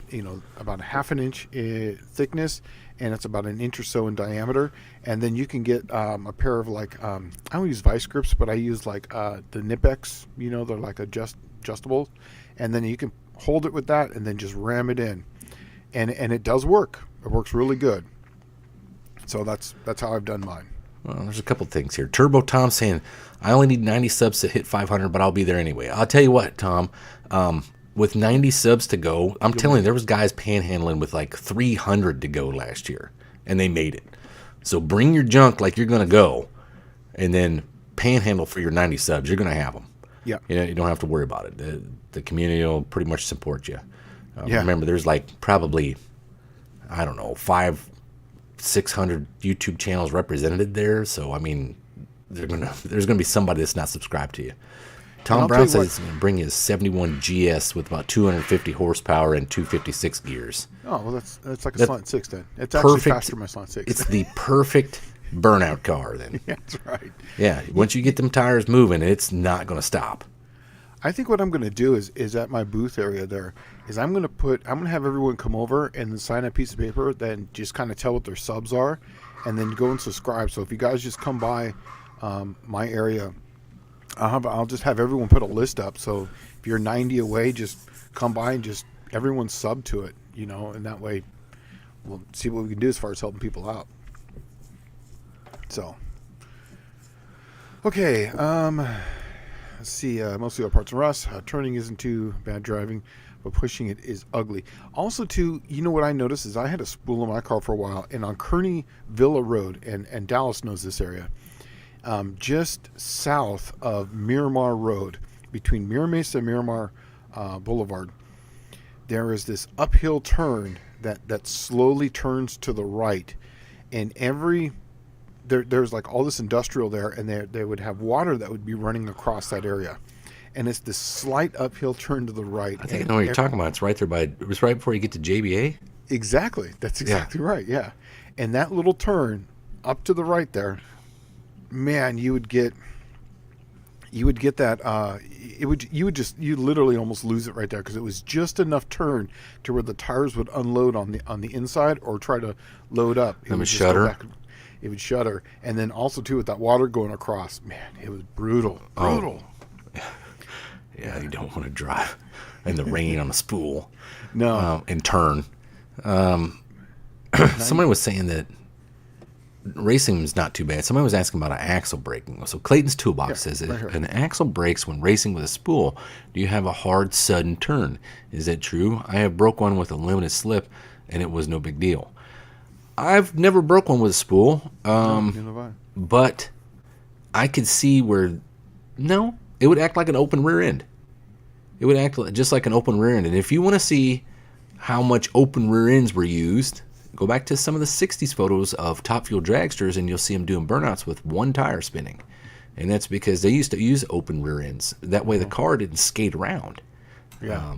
about 1/2 inch thickness, and it's about 1 inch or so in diameter. And then you can get a pair of like I don't use vice grips, but I use like the Nipex. They're like adjustable, and then you can hold it with that, and then just ram it in, and it does work. It works really good. So that's how I've done mine. Well, there's a couple things here. Turbo Tom saying, I only need 90 subs to hit 500, but I'll be there anyway. I'll tell you what, Tom, with 90 subs to go, I'm telling you, there was guys panhandling with like 300 to go last year, and they made it. So bring your junk like you're going to go, and then panhandle for your 90 subs. You're going to have them. Yeah. You don't have to worry about it. The community will pretty much support you. Yeah. Remember, there's like probably, I don't know, 500-600 YouTube channels represented there. So, I mean, there's gonna be somebody that's not subscribed to you. Tom I'll Brown tell you says he's going to bring his 71 GS with about 250 horsepower and 256 gears. Oh, well, that's like a That's Slant 6 then. It's actually perfect. faster than my Slant 6. It's the perfect burnout car then. Yeah, that's right. Yeah, once you get them tires moving, it's not going to stop. I think what I'm going to do is at my booth area there is I'm going to have everyone come over and then sign a piece of paper, then just kind of tell what their subs are, and then go and subscribe. So if you guys just come by my area, I'll just have everyone put a list up. So if you're 90 away, just come by and just everyone sub to it, and that way we'll see what we can do as far as helping people out. So, okay, let's see. Mostly all parts of rust. Turning isn't too bad driving, but pushing it is ugly. Also, too, what I noticed is I had a spool in my car for a while, and on Kearney Villa Road, and Dallas knows this area, just south of Miramar Road, between Mira Mesa and Miramar Boulevard, there is this uphill turn that slowly turns to the right, and there's like all this industrial there, and they would have water that would be running across that area, and it's this slight uphill turn to the right. I think I know what you're talking about. It's right there it was right before you get to JBA. Exactly. That's exactly right. Yeah. And that little turn up to the right there, man, you would get you would get that. You literally almost lose it right there because it was just enough turn to where the tires would unload on the inside or try to load up. It would just go shudder. back. It would shudder, and then also too with that water going across. Man, it was brutal. Brutal. Yeah, you don't want to drive in the rain on a spool. No. And turn. Somebody was saying that racing is not too bad. Somebody was asking about an axle braking. So Clayton's Toolbox says that right here. if an axle breaks when racing with a spool, do you have a hard, sudden turn? Is that true? I have broke one with a limited slip, and it was no big deal. I've never broke one with a spool, Neither have I. but I could see where, no, it would act like an open rear end. It would act just like an open rear end. And if you want to see how much open rear ends were used, go back to some of the 60s photos of Top Fuel dragsters, and you'll see them doing burnouts with one tire spinning. And that's because they used to use open rear ends. That way the car didn't skate around. Yeah.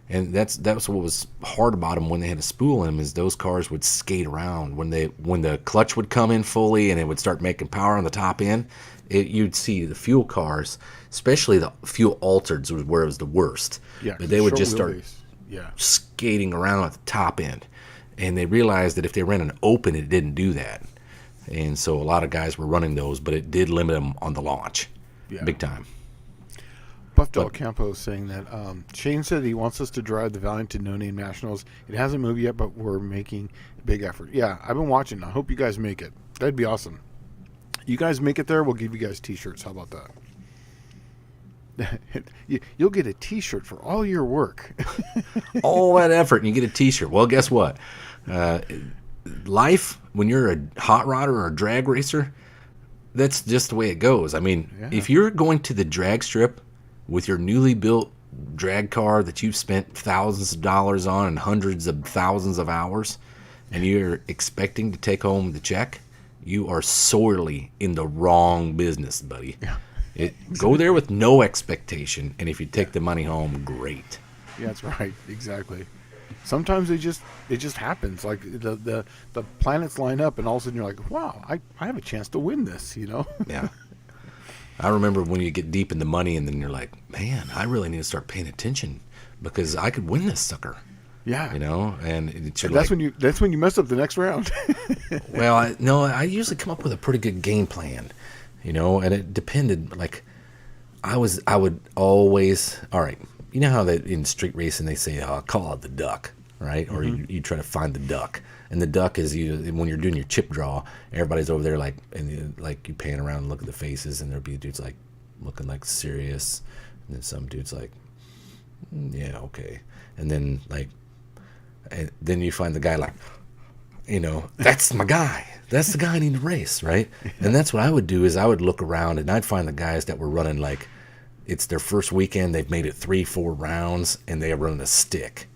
And that's what was hard about them when they had a spool in them, is those cars would skate around when the clutch would come in fully and it would start making power on the top end. You'd see the fuel cars, especially the fuel altereds, was where it was the worst. Yeah. But they would short just start wheelbase. Yeah. skating around at the top end, and they realized that if they ran an open, it didn't do that. And so a lot of guys were running those, but it did limit them on the launch, big time. Buff Del Campo is saying that Shane said he wants us to drive the Valiant to No Name Nationals. It hasn't moved yet, but we're making a big effort. Yeah, I've been watching. I hope you guys make it. That'd be awesome. You guys make it there, we'll give you guys T-shirts. How about that? You'll get a T-shirt for all your work. All that effort, and you get a T-shirt. Well, guess what? Life, when you're a hot rodder or a drag racer, that's just the way it goes. I mean, if you're going to the drag strip with your newly built drag car that you've spent thousands of dollars on and hundreds of thousands of hours, and you're expecting to take home the check, you are sorely in the wrong business, buddy. Yeah. Go there with no expectation, and if you take the money home, great. Yeah, that's right. Exactly. Sometimes it just happens. Like the planets line up, and all of a sudden you're like, wow, I have a chance to win this. Yeah. I remember when you get deep in the money, and then you're like, man, I really need to start paying attention because I could win this sucker. Yeah. And that's when you mess up the next round. Well, I usually come up with a pretty good game plan, and it depended. Like, I would always, all right, you know how that in street racing they say, call out the duck, right? Or you try to find the duck. And the duck is when you're doing your chip draw, everybody's over there like you pan around and look at the faces, and there'll be dudes like looking like serious, and then some dudes like, yeah, okay, and then then you find the guy like, that's my guy. That's the guy I need to race, right? And that's what I would do is I would look around and I'd find the guys that were running like it's their first weekend, they've made it 3-4 rounds, and they are running a stick.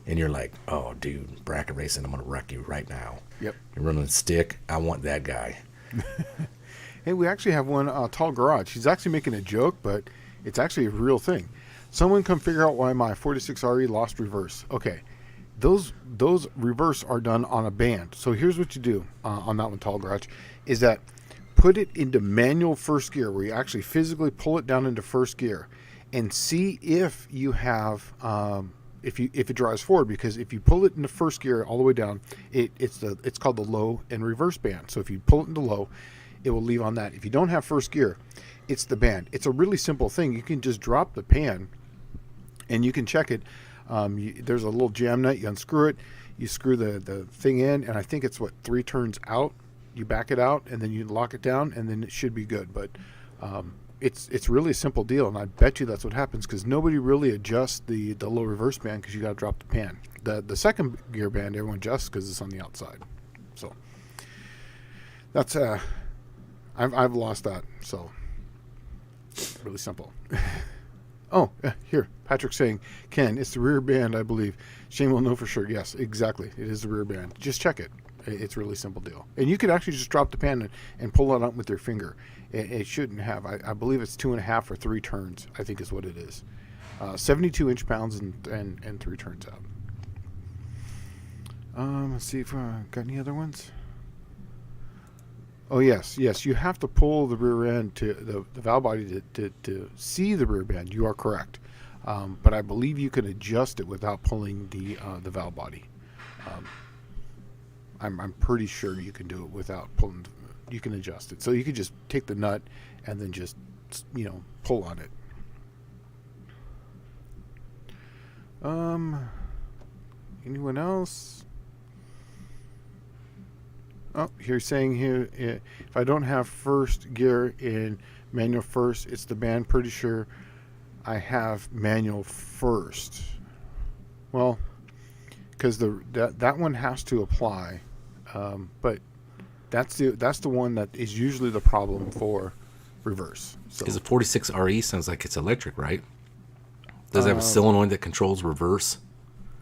And you're like, oh, dude, bracket racing, I'm going to wreck you right now. Yep. You're running a stick. I want that guy. Hey, we actually have one, Tall Garage. He's actually making a joke, but it's actually a real thing. Someone come figure out why my 46RE lost reverse. Okay. Those reverse are done on a band. So here's what you do on that one, Tall Garage, is that put it into manual first gear, where you actually physically pull it down into first gear and see if you have... if it drives forward, because if you pull it into first gear all the way down, it's called the low and reverse band. So if you pull it into low, it will leave on that. If you don't have first gear, it's the band. It's a really simple thing. You can just drop the pan and you can check it. There's a little jam nut. You unscrew it, you screw the thing in, and I think it's 3 turns out. You back it out and then you lock it down, and then it should be good. But it's really a simple deal, and I bet you that's what happens, because nobody really adjusts the low reverse band, because you got to drop the pan. The second gear band everyone adjusts because it's on the outside. So that's I've lost that. So really simple. Oh, here Patrick's saying, Ken, it's the rear band, I believe. Shane will know for sure. Yes, exactly. It is the rear band. Just check it. It's a really simple deal. And you could actually just drop the pan and pull it out with your finger. It shouldn't have. I believe it's 2.5 or 3 turns, I think is what it is. 72 inch-pounds and 3 turns out. Let's see if I got any other ones. Oh yes, yes. You have to pull the rear end to the valve body to see the rear bend. You are correct, but I believe you can adjust it without pulling the valve body. Um, I'm pretty sure you can do it without pulling. You can adjust it, so you can just take the nut and then just pull on it. Anyone else? Oh, here's saying here, if I don't have first gear in manual first, it's the band. Pretty sure I have manual first. Well, because that one has to apply, but that's the one that is usually the problem for reverse. So, Is the 46RE sounds like it's electric, right? Does it have a solenoid that controls reverse?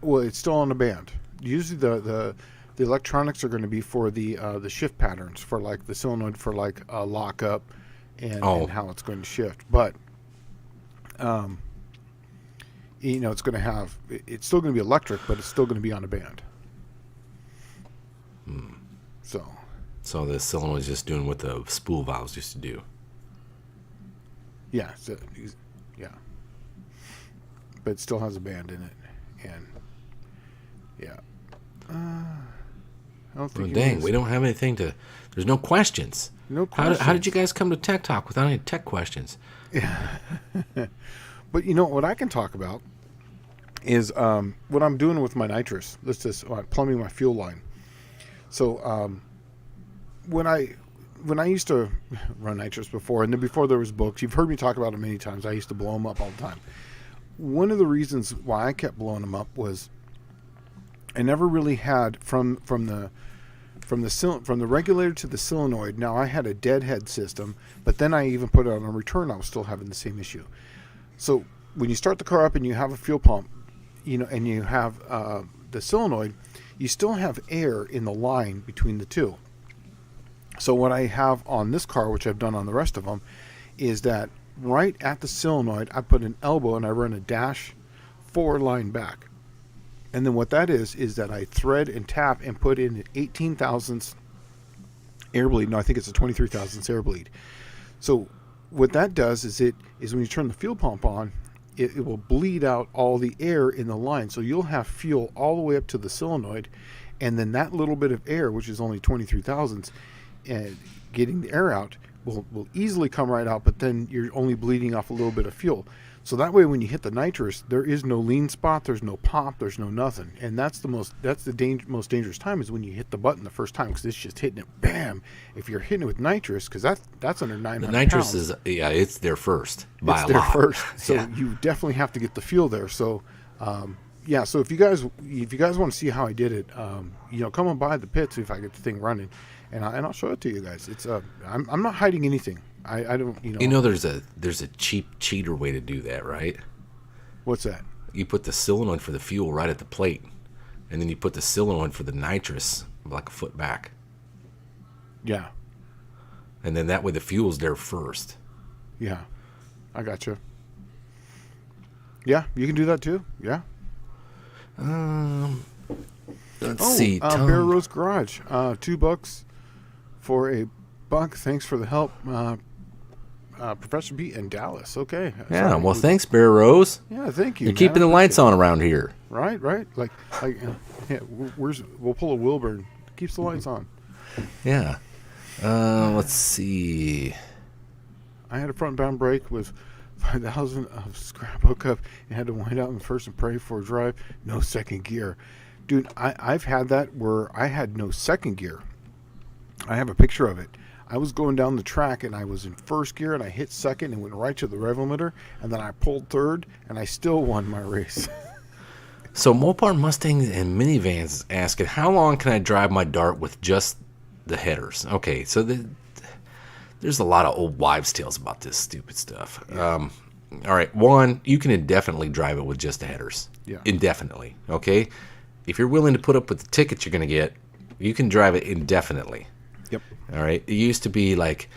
well, it's still on the band. Usually the electronics are going to be for the shift patterns, for like the solenoid for like lock up and how it's going to shift. But it's going to have, it's still going to be electric, but it's still going to be on a band. So the solenoid is just doing what the spool valves used to do. yeah, yeah, but it still has a band in it, and yeah. I don't think Dang, we don't have anything to. There's no questions. No questions. How did you guys come to Tech Talk without any tech questions? But what I can talk about is what I'm doing with my nitrous. This is plumbing my fuel line. So when I used to run nitrous before, and then before there was books, you've heard me talk about it many times. I used to blow them up all the time. One of the reasons why I kept blowing them up was I never really had from the regulator to the solenoid. Now I had a deadhead system, but then I even put it on a return. I was still having the same issue. So when you start the car up and you have a fuel pump, and you have the solenoid, you still have air in the line between the two. So what I have on this car, which I've done on the rest of them, is that right at the solenoid, I put an elbow and I run a dash forward line back. And then what that is that I thread and tap and put in an 18 thousandths air bleed. No, I think it's a 23 thousandths air bleed. So what that does is when you turn the fuel pump on, it will bleed out all the air in the line. So you'll have fuel all the way up to the solenoid, and then that little bit of air, which is only 23 thousandths, and getting the air out will easily come right out, but then you're only bleeding off a little bit of fuel. So that way, when you hit the nitrous, there is no lean spot, there's no pop, there's no nothing, and that's the most dangerous time is when you hit the button the first time, because it's just hitting it, bam. If you're hitting it with nitrous, because that's under 900 The nitrous pounds, it's there first by it's a there lot. first. So Yeah. you definitely have to get the fuel there. So so if you guys want to see how I did it, come on by the pits if I get the thing running, and I'll show it to you guys. It's I'm not hiding anything. I don't There's a cheater way to do that, right? What's that? You put the solenoid for the fuel right at the plate, and then you put the solenoid for the nitrous like a foot back, Yeah, and then that way the fuel's there first. yeah, I got you. Yeah, you can do that too. Yeah. Let's see. Bear Rose Garage, $2 for a buck. Thanks for the help, Professor Pete in Dallas. Okay. Yeah, well, thanks, Bear Rose. Yeah, thank you. You're keeping the lights on around here. Right. Like we'll pull a Wilbur and keeps the lights on. Yeah. Let's see. I had a front bound brake with 5,000 of scrap hookup and had to wind out in first and pray for a drive. No second gear. Dude, I've had that where I had no second gear. I have a picture of it. I was going down the track and I was in first gear and I hit second and went right to the rev limiter, and then I pulled third and I still won my race. So Mopar Mustangs and minivans asking, how long can I drive my Dart with just the headers? Okay, so there's a lot of old wives' tales about this stupid stuff. Yeah. All right, one, you can indefinitely drive it with just the headers. Yeah. Indefinitely, okay? If you're willing to put up with the tickets you're going to get, you can drive it indefinitely. Yep. All right? It used to be like,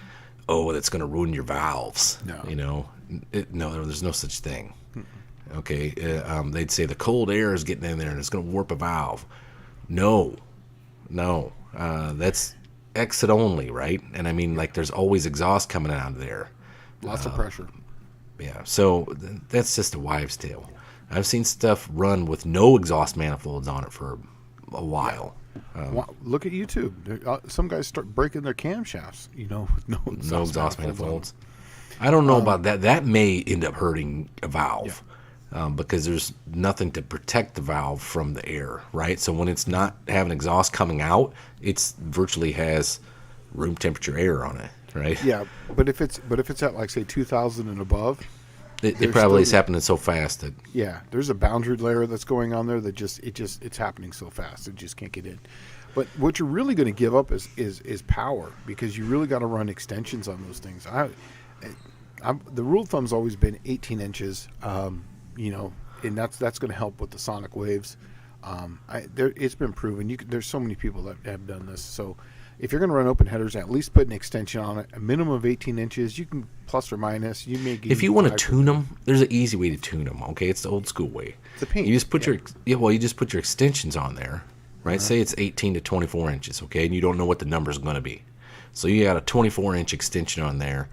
oh, that's going to ruin your valves. No. No, there's no such thing. Okay? They'd say the cold air is getting in there and it's going to warp a valve. No. That's exit only, right? And I mean, like, there's always exhaust coming out of there. Lots of pressure. Yeah, so that's just a wives' tale. I've seen stuff run with no exhaust manifolds on it for a while. Look at YouTube. Some guys start breaking their camshafts, with no Exhaust on them. manifolds. I don't know about that. That may end up hurting a valve because there's nothing to protect the valve from the air, right? So when it's not having exhaust coming out, it's virtually has room temperature air on it, right? Yeah, but if it's at like say 2,000 and above, It probably is happening so fast that there's a boundary layer that's going on there that it's happening so fast it just can't get in. But what you're really going to give up is power, because you really got to run extensions on those things. The rule of thumb's always been 18 inches, and that's going to help with the sonic waves. It's been proven. There's so many people that have done this. So if you're going to run open headers, at least put an extension on it, a minimum of 18 inches. You can plus or minus. You may. If you want to tune them, there's an easy way to tune them. Okay, it's the old school way. It's a paint. You just put you just put your extensions on there, right? Say it's 18 to 24 inches, okay, and you don't know what the number is going to be, so you got a 24-inch extension on there,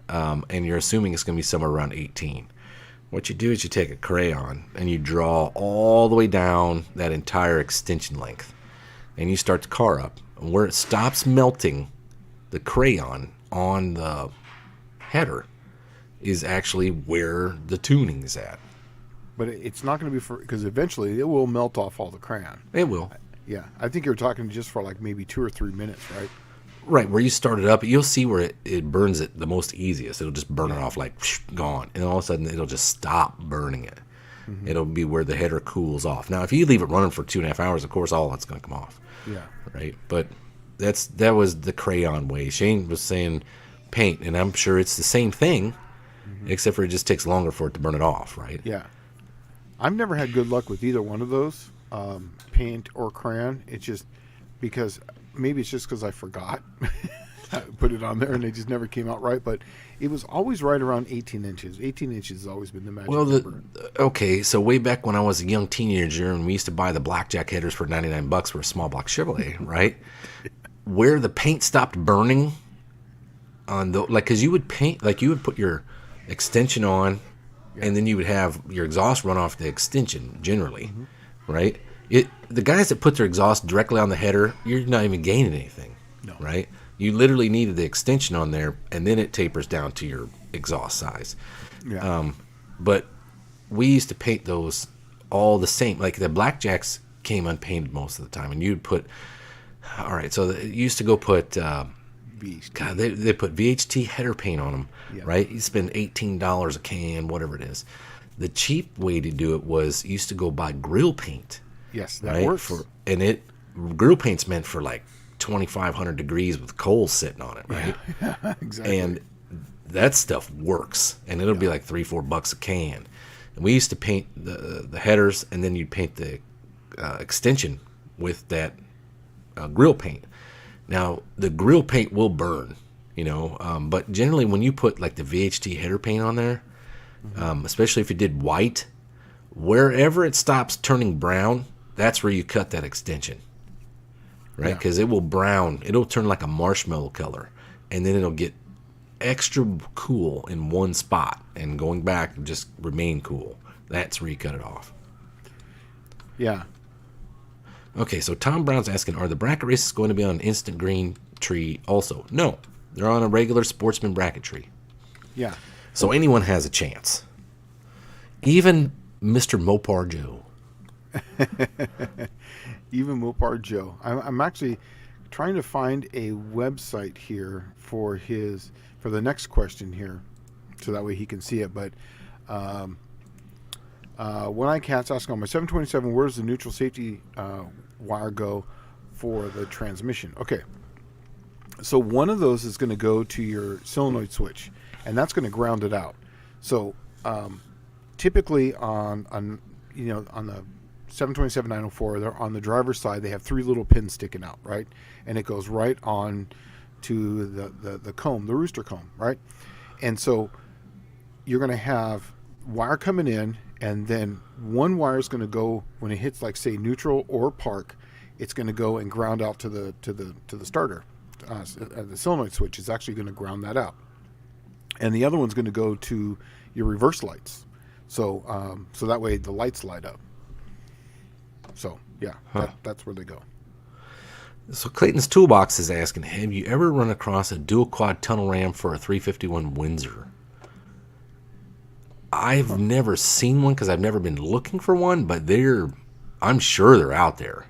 and you're assuming it's going to be somewhere around 18. What you do is you take a crayon and you draw all the way down that entire extension length, and you start the car up. And where it stops melting, the crayon on the header is actually where the tuning is at. But it's not going to be because eventually it will melt off all the crayon. It will. Yeah, I think you're talking just for like maybe 2 or 3 minutes, right? Right, where you start it up, you'll see where it burns it the most easiest. It'll just burn it off like gone, and all of a sudden it'll just stop burning it. Mm-hmm. It'll be where the header cools off. Now, if you leave it running for 2.5 hours, of course, all that's going to come off. Yeah. Right, but that was the crayon way. Shane was saying paint, and I'm sure it's the same thing, except for it just takes longer for it to burn it off, right? Yeah. I've never had good luck with either one of those, paint or crayon. It's just because maybe it's just because I forgot. I put it on there and they just never came out right. But it was always right around 18 inches. 18 inches has always been the magic number. Okay, so way back when I was a young teenager and we used to buy the blackjack headers for $99 for a small block Chevrolet, right? Where the paint stopped burning on because you would paint, like you would put your extension on, and then you would have your exhaust run off the extension generally, right? The guys that put their exhaust directly on the header, you're not even gaining anything, right? You literally needed the extension on there, and then it tapers down to your exhaust size. Yeah. But we used to paint those all the same. Like the blackjacks came unpainted most of the time, and you'd put. All right, so you used to go put. God, they put VHT header paint on them, right? You spend $18 a can, whatever it is. The cheap way to do it was you used to go buy grill paint. Yes, that works. Grill paint's meant for like 2,500 degrees with coals sitting on it, right? Yeah, exactly. And that stuff works, and it'll be like $3-4 a can. And we used to paint the headers, and then you'd paint the extension with that grill paint. Now the grill paint will burn, but generally when you put like the VHT header paint on there, especially if you did white, wherever it stops turning brown, that's where you cut that extension. Right, because it will brown. It'll turn like a marshmallow color, and then it'll get extra cool in one spot, and going back just remain cool. That's where you cut it off. Yeah. Okay, so Tom Brown's asking, are the bracket races going to be on an instant green tree also? No, they're on a regular sportsman bracket tree. Yeah. So anyone has a chance. Even Mr. Mopar Joe. Even Mopar Joe. I'm actually trying to find a website here for the next question here, so that way he can see it. But One Eye Cat's asking on my 727, where does the neutral safety wire go for the transmission? Okay, so one of those is going to go to your solenoid switch, and that's going to ground it out. So typically on the 727-904, they're on the driver's side, they have 3 little pins sticking out, right? And it goes right on to the comb, the rooster comb, right? And so you're going to have wire coming in, and then one wire is going to go when it hits, like, say, neutral or park. It's going to go and ground out to the starter, the solenoid switch is actually going to ground that out, and the other one's going to go to your reverse lights. So so that way the lights light up. So yeah, that's where they go. So Clayton's Toolbox is asking, have you ever run across a dual quad tunnel ram for a 351 Windsor? I've never seen one because I've never been looking for one, but I'm sure they're out there.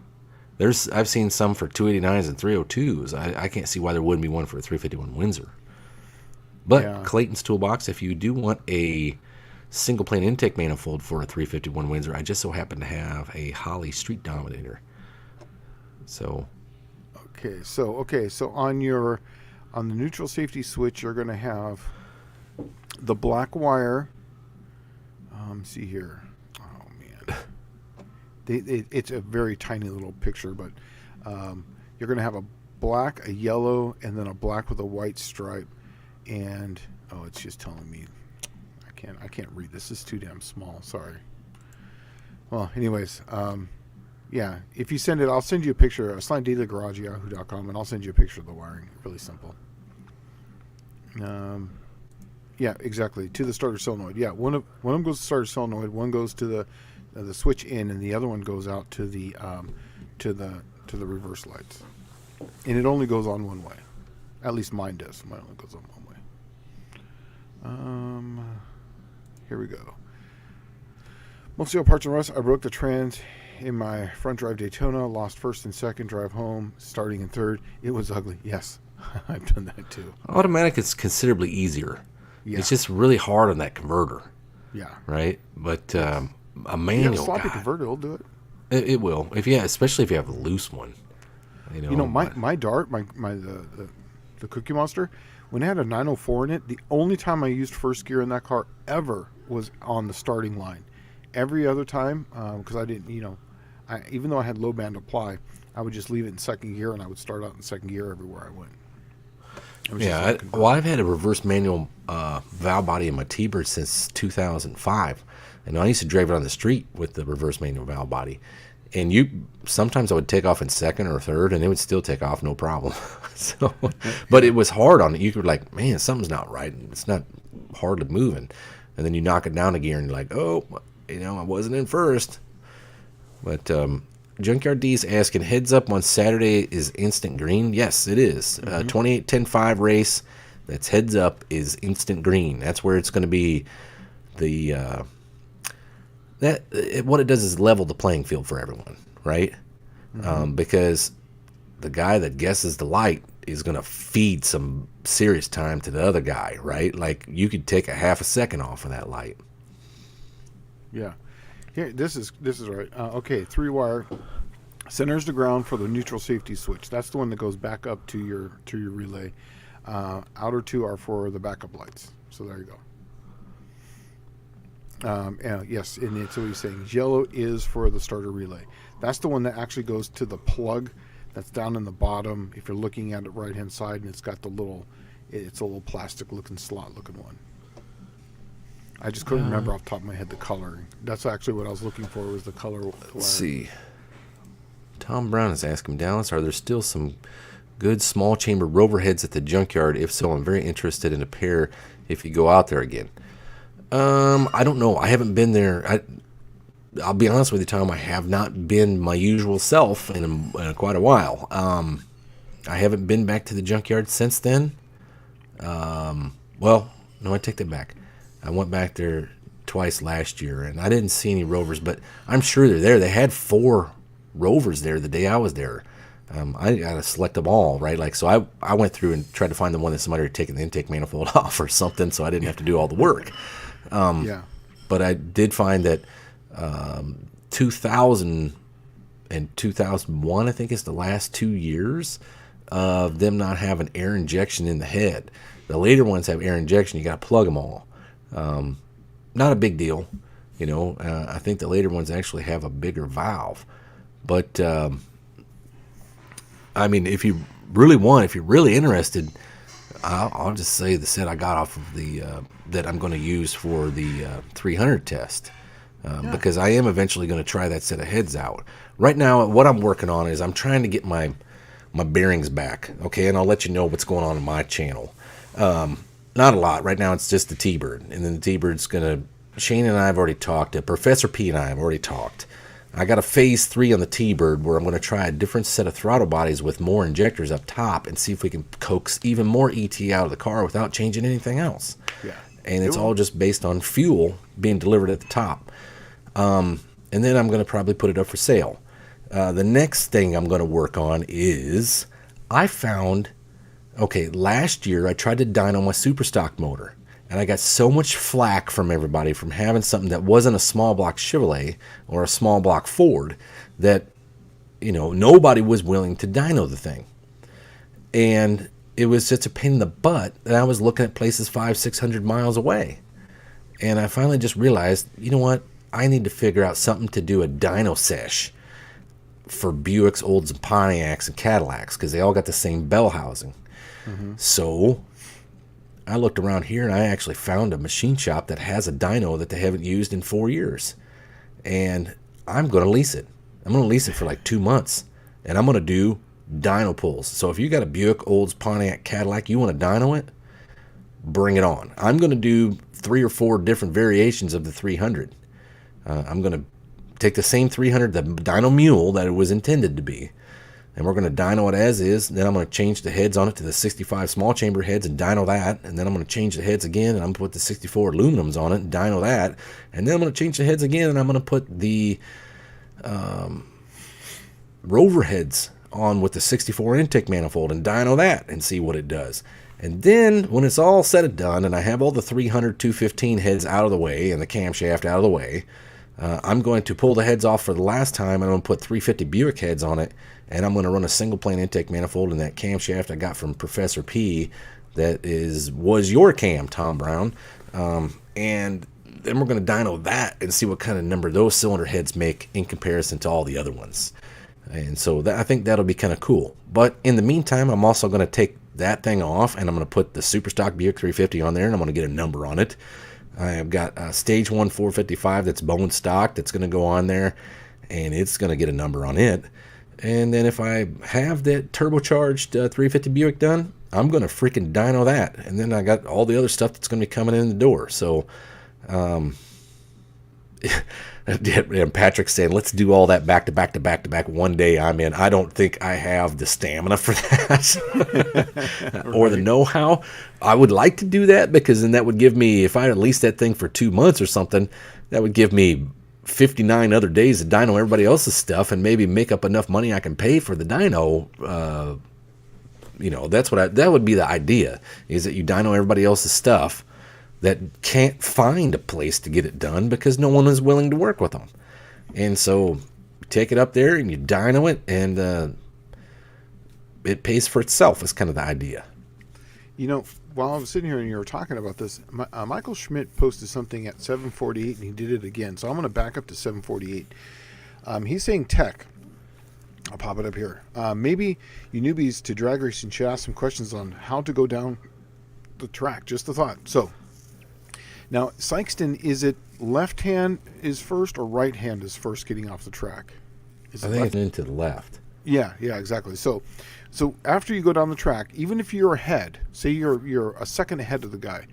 I've seen some for 289s and 302s. I can't see why there wouldn't be one for a 351 Windsor. But Clayton's Toolbox, if you do want a single plane intake manifold for a 351 Windsor, I just so happen to have a Holley Street Dominator. So so on the neutral safety switch, you're going to have the black wire. See here. Oh man, it's a very tiny little picture, but you're going to have a black, a yellow, and then a black with a white stripe. And it's just telling me I can't read this. It's too damn small. Sorry. Well, anyways, yeah. If you send it, I'll send you a picture. SlineDailyGarage@yahoo.com, and I'll send you a picture of the wiring. Really simple. Yeah, exactly. To the starter solenoid. Yeah, one of them goes to the starter solenoid. One goes to the switch in, and the other one goes out to the reverse lights. And it only goes on one way. At least mine does. Mine only goes on one way. Here we go. Mostly all parts and rust. I broke the trans in my front drive Daytona. Lost first and second drive home. Starting in third. It was ugly. Yes, I've done that too. Automatic is considerably easier. Yeah. It's just really hard on that converter. Yeah. Right? But a manual. Yeah, sloppy converter will do it. It will. Especially if you have a loose one. My Dart, the Cookie Monster, when it had a 904 in it, the only time I used first gear in that car ever was on the starting line. Every other time, because I didn't, even though I had low band apply, I would just leave it in second gear, and I would start out in second gear everywhere I went. Yeah, I've had a reverse manual valve body in my T-Bird since 2005, and I used to drive it on the street with the reverse manual valve body. And sometimes I would take off in second or third, and it would still take off no problem. But it was hard on it. You were like, man, something's not right. It's not hardly moving. And then you knock it down a gear, and you're like, I wasn't in first. But Junkyard D's asking, heads up on Saturday is instant green? Yes, it is. 28-10-5 race. That's heads up is instant green. That's where it's going to be what it does is level the playing field for everyone, right? Because the guy that guesses the light is going to feed some serious time to the other guy, right? Like you could take a half a second off of that light. Yeah. Here, this is right. Okay, 3-wire centers to ground for the neutral safety switch. That's the one that goes back up to your relay. Outer 2 are for the backup lights. So there you go. Yes, and it's what he's saying. Yellow is for the starter relay. That's the one that actually goes to the plug that's down in the bottom. If you're looking at it right hand side, and it's got it's a little plastic looking slot looking one. I just couldn't remember off the top of my head the coloring. That's actually what I was looking for, was the color. Let's see. Tom Brown is asking, Dallas, are there still some good small chamber rover heads at the junkyard? If so, I'm very interested in a pair if you go out there again. I don't know. I haven't been there. I'll be honest with you, Tom. I have not been my usual self in quite a while. I haven't been back to the junkyard since then. Well, no, I take that back. I went back there twice last year, and I didn't see any rovers, but I'm sure they're there. They had 4 rovers there the day I was there. I got to select them all, right? Like, so I went through and tried to find the one that somebody had taken the intake manifold off or something, so I didn't have to do all the work. But I did find that 2000 and 2001, I think, is the last 2 years of them not having air injection in the head. The later ones have air injection. You got to plug them all. Not a big deal, I think the later ones actually have a bigger valve. But I mean, if you're really interested, I'll just say the set I got off of the that I'm going to use for the 300 test, because I am eventually going to try that set of heads out. Right now, what I'm working on is I'm trying to get my my bearings back, okay, and I'll let you know what's going on in my channel. Not a lot right now. It's just the T-Bird, and then the T-Bird's gonna. Shane and I have already talked. Professor P and I have already talked. I got a phase 3 on the T-Bird where I'm going to try a different set of throttle bodies with more injectors up top and see if we can coax even more ET out of the car without changing anything else. Yeah. And it's all just based on fuel being delivered at the top. And then I'm going to probably put it up for sale. The next thing I'm going to work on is I found, last year I tried to dyno my super stock motor. And I got so much flack from everybody from having something that wasn't a small block Chevrolet or a small block Ford that, nobody was willing to dyno the thing. And it was just a pain in the butt that I was looking at places 500-600 miles away. And I finally just realized, you know what? I need to figure out something to do a dyno sesh for Buicks, Olds, and Pontiacs and Cadillacs because they all got the same bell housing. Mm-hmm. So I looked around here and I actually found a machine shop that has a dyno that they haven't used in 4 years. And I'm going to lease it. I'm going to lease it for like 2 months. And I'm going to do dyno pulls. So if you got a Buick, Olds, Pontiac, Cadillac, you want to dyno it, bring it on. I'm going to do 3 or 4 different variations of the 300. I'm going to take the same 300, the dyno mule that it was intended to be. And we're going to dyno it as is. Then I'm going to change the heads on it to the 65 small chamber heads and dyno that. And then I'm going to change the heads again and I'm going to put the 64 aluminums on it and dyno that. And then I'm going to change the heads again and I'm going to put the Rover heads on with the 64 intake manifold and dyno that and see what it does. And then when it's all said and done and I have all the 300, 215 heads out of the way and the camshaft out of the way, I'm going to pull the heads off for the last time and I'm going to put 350 Buick heads on it. And I'm going to run a single plane intake manifold in that camshaft I got from Professor P that was your cam, Tom Brown. And then we're going to dyno that and see what kind of number those cylinder heads make in comparison to all the other ones. And so I think that'll be kind of cool. But in the meantime, I'm also going to take that thing off and I'm going to put the super stock Buick 350 on there and I'm going to get a number on it. I've got a stage 1 455 that's bone stock that's going to go on there and it's going to get a number on it. And then if I have that turbocharged 350 Buick done, I'm going to freaking dyno that. And then I got all the other stuff that's going to be coming in the door. So, and Patrick's saying, let's do all that back to back to back to back one day. I'm in. I don't think I have the stamina for that or the know-how. I would like to do that because then that would give me, if I leased that thing for 2 months or something, that would give me 59 other days to dyno everybody else's stuff and maybe make up enough money I can pay for the dyno. That would be the idea, is that you dyno everybody else's stuff that can't find a place to get it done because no one is willing to work with them. And so you take it up there and you dyno it and it pays for itself is kind of the idea. While I was sitting here and you were talking about this, Michael Schmidt posted something at 7:48 and he did it again. So I'm going to back up to 7:48. He's saying tech. I'll pop it up here. Maybe you newbies to drag racing should ask some questions on how to go down the track. Just a thought. So now, Sykeston, is it left hand is first or right hand is first getting off the track? I think it's into the left. Yeah, exactly. So after you go down the track, even if you're ahead, say you're a second ahead of the guy,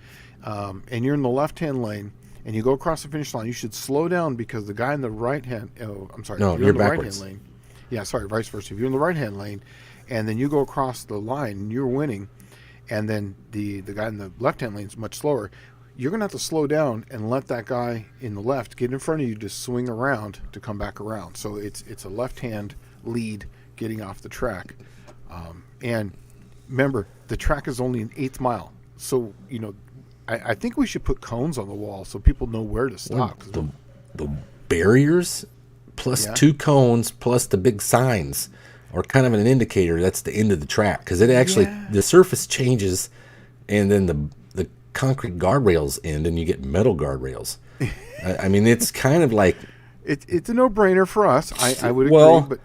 and you're in the left-hand lane, and you go across the finish line, you should slow down because the guy in the right-hand. Oh, I'm sorry. No, if you're in the backwards. Right-hand lane. Yeah, sorry, vice versa. If you're in the right-hand lane, and then you go across the line, and you're winning, and then the guy in the left-hand lane is much slower. You're going to have to slow down and let that guy in the left get in front of you to swing around to come back around. So it's a left-hand lead getting off the track. And remember, the track is only an 1/8 mile. So, I think we should put cones on the wall so people know where to stop. The barriers plus 2 cones plus the big signs are kind of an indicator that's the end of the track because it actually, the surface changes and then the concrete guardrails end and you get metal guardrails. I mean, it's kind of like... It's a no-brainer for us. I would agree. But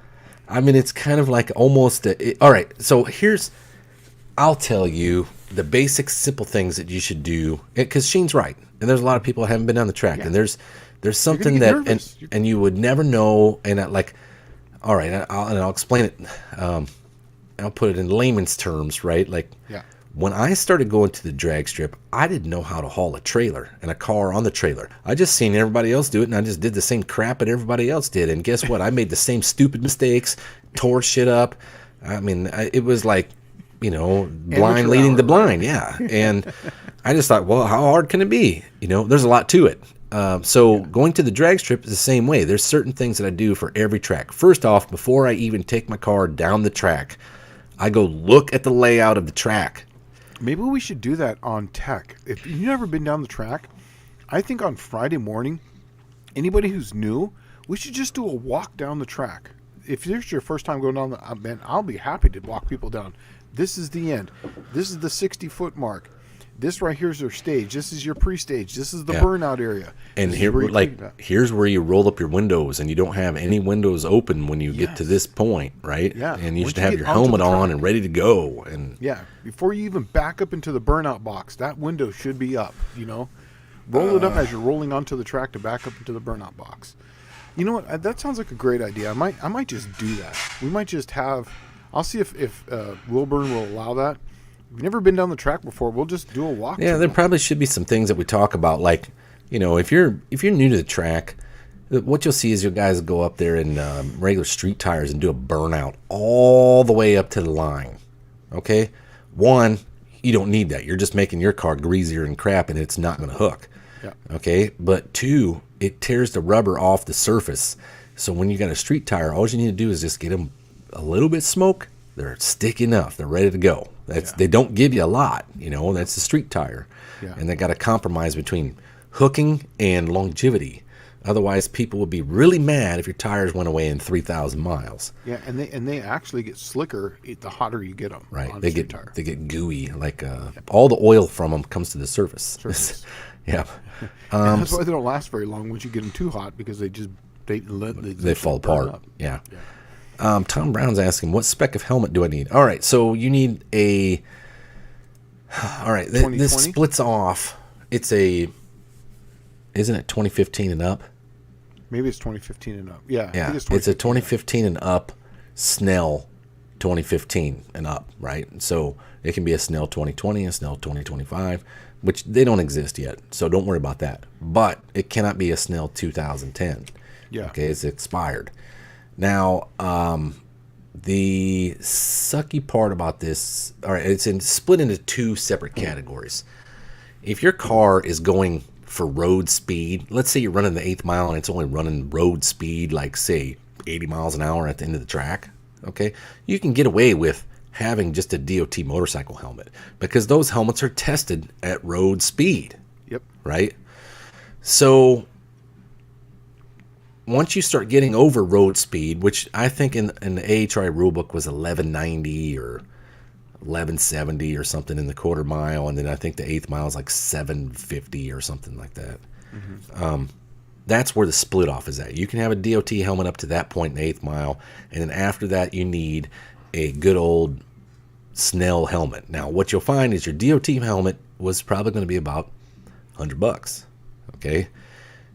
I mean, it's kind of like almost... all right, so I'll tell you the basic simple things that you should do, because Shane's right, and there's a lot of people that haven't been down the track, and there's something that... And you would never know, and all right, I'll explain it. I'll put it in layman's terms, right? Like, Yeah. when I started going to the drag strip, I didn't know how to haul a trailer and a car on the trailer. I just seen everybody else do it, and I just did the same crap that everybody else did. And guess what? I made the same stupid mistakes, tore shit up. I mean, it was like, blind leading the blind. Yeah. And I just thought, well, how hard can it be? There's a lot to it. So going to the drag strip is the same way. There's certain things that I do for every track. First off, before I even take my car down the track, I go look at the layout of the track. Maybe we should do that on tech. If you've never been down the track, I think on Friday morning, anybody who's new, we should just do a walk down the track. If this is your first time going down man, I'll be happy to walk people down. This is the end. This is the 60-foot mark. This right here is your stage. This is your pre-stage. This is the burnout area. And here's where you roll up your windows, and you don't have any windows open when you get to this point, right? Yeah. And you should have your helmet on and ready to go. And yeah, before you even back up into the burnout box, that window should be up. Roll it up as you're rolling onto the track to back up into the burnout box. You know what? That sounds like a great idea. I might just do that. We might just have. I'll see if Wilburn will allow that. We've never been down the track before. We'll just do a walk. Yeah, there probably should be some things that we talk about, like, if you're new to the track, what you'll see is your guys go up there in regular street tires and do a burnout all the way up to the line. Okay, one, you don't need that. You're just making your car greasier and crap, and it's not going to hook. Yeah. Okay, but two, it tears the rubber off the surface. So when you got a street tire, all you need to do is just get them a little bit smoke. They're sticky enough. They're ready to go. They don't give you a lot. That's the street tire. Yeah. And they got a compromise between hooking and longevity. Otherwise, people would be really mad if your tires went away in 3,000 miles. Yeah, and they actually get slicker the hotter you get them. Right. On They street get tire. they get gooey. Like all the oil from them comes to the surface. Yeah. And that's why they don't last very long once you get them too hot, because they fall burn apart. up. Yeah. Tom Brown's asking, what spec of helmet do I need? All right, so you need a... All right, this splits off. It's a... Isn't it 2015 and up? Maybe it's 2015 and up. Yeah, Yeah, I think it's a 2015 and up Snell 2015 and up, right? So it can be a Snell 2020, a Snell 2025, which they don't exist yet, so don't worry about that. But it cannot be a Snell 2010. Yeah. Okay, it's expired. Now, the sucky part about this, all right, it's split into two separate categories. If your car is going for road speed, let's say you're running the 8th mile and it's only running road speed, like say 80 miles an hour at the end of the track, okay, you can get away with having just a DOT motorcycle helmet, because those helmets are tested at road speed. Yep. Right? So once you start getting over road speed, which I think in the AHRI rulebook was 1190 or 1170 or something in the quarter mile, and then I think the 8th mile is like 750 or something like that. Mm-hmm. That's where the split off is at. You can have a DOT helmet up to that point in the 8th mile, and then after that you need a good old Snell helmet. Now what you'll find is your DOT helmet was probably going to be about $100. Okay.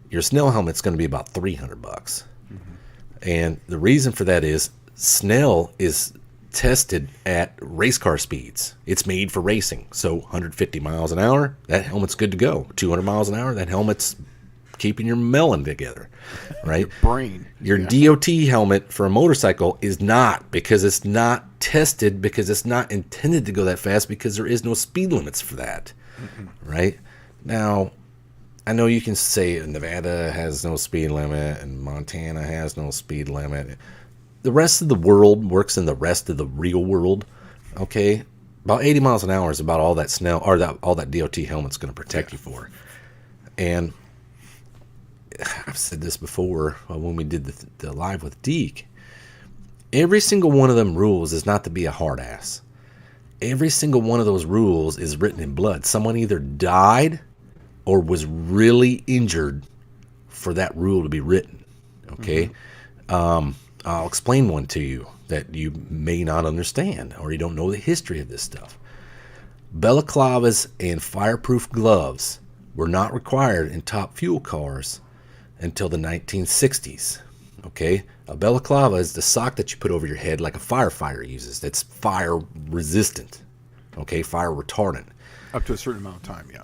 Your Snell helmet's going to be about $300. Mm-hmm. And the reason for that is Snell is tested at race car speeds. It's made for racing. So 150 miles an hour, that helmet's good to go. 200 miles an hour, that helmet's keeping your melon together, right? Your brain. Your DOT helmet for a motorcycle is not, because it's not tested, because it's not intended to go that fast, because there is no speed limits for that, right? Now, I know you can say Nevada has no speed limit and Montana has no speed limit. The rest of the world works in the rest of the real world. Okay, about 80 miles an hour is about all that Snell or all that DOT helmet's going to protect you for. And I've said this before when we did the live with Deke. Every single one of them rules is not to be a hard ass. Every single one of those rules is written in blood. Someone either died or was really injured for that rule to be written. Okay? Mm-hmm. I'll explain one to you that you may not understand, or you don't know the history of this stuff. Balaclavas and fireproof gloves were not required in top fuel cars until the 1960s. Okay, a balaclava is the sock that you put over your head like a firefighter uses. That's fire resistant. Okay, fire retardant. Up to a certain amount of time, yeah.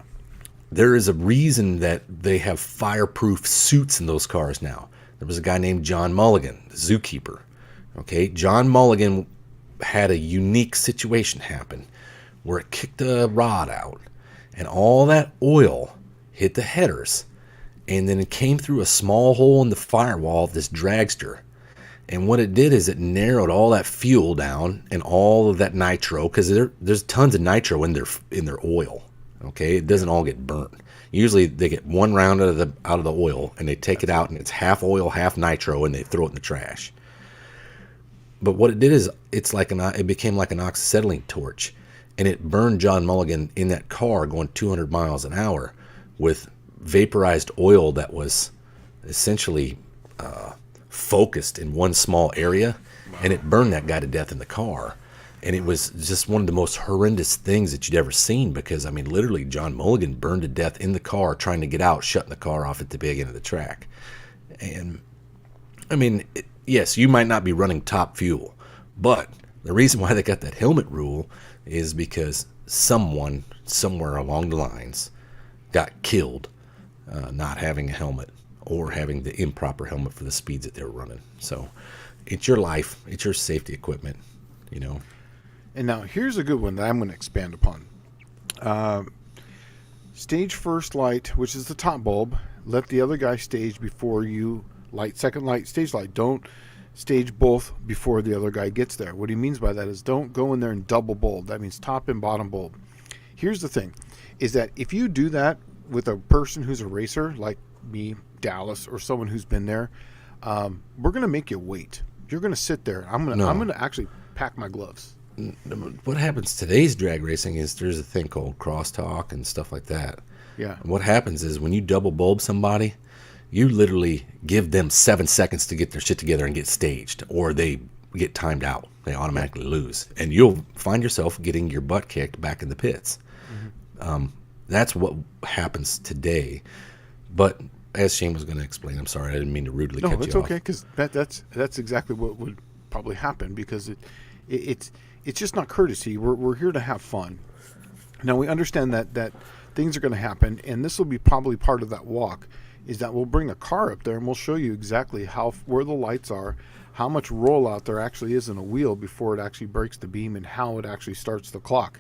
There is a reason that they have fireproof suits in those cars now. There was a guy named John Mulligan, the zookeeper. Okay, John Mulligan had a unique situation happen where it kicked a rod out and all that oil hit the headers, and then it came through a small hole in the firewall of this dragster. And what it did is it narrowed all that fuel down and all of that nitro, because there's tons of nitro in their oil. Okay, it doesn't all get burnt. Usually they get one round out of the oil and they take it out and it's half oil, half nitro, and they throw it in the trash. But what it did is it became like an oxyacetylene torch, and it burned John Mulligan in that car going 200 miles an hour with vaporized oil that was essentially focused in one small area, and it burned that guy to death in the car. And it was just one of the most horrendous things that you'd ever seen, because I mean, literally John Mulligan burned to death in the car trying to get out, shutting the car off at the big end of the track. And I mean, yes, you might not be running top fuel, but the reason why they got that helmet rule is because someone somewhere along the lines got killed not having a helmet or having the improper helmet for the speeds that they were running. So it's your life, it's your safety equipment, you know. And now here's a good one that I'm going to expand upon. Stage first light, which is the top bulb. Let the other guy stage before you light second light, stage light. Don't stage both before the other guy gets there. What he means by that is don't go in there and double bulb. That means top and bottom bulb. Here's the thing, is that if you do that with a person who's a racer like me, Dallas, or someone who's been there, we're going to make you wait. You're going to sit there. I'm going to actually pack my gloves. What happens today's drag racing is there's a thing called crosstalk and stuff like that. Yeah. And what happens is when you double bulb somebody, you literally give them 7 seconds to get their shit together and get staged, or they get timed out. They automatically lose. And you'll find yourself getting your butt kicked back in the pits. Mm-hmm. That's what happens today. But as Shane was going to explain, I'm sorry, I didn't mean to rudely cut you off. No, it's okay, because that's exactly what would probably happen, because it's just not courtesy. We're here to have fun. Now, we understand that things are going to happen, and this will be probably part of that walk, is that we'll bring a car up there and we'll show you exactly where the lights are, how much rollout there actually is in a wheel before it actually breaks the beam, and how it actually starts the clock,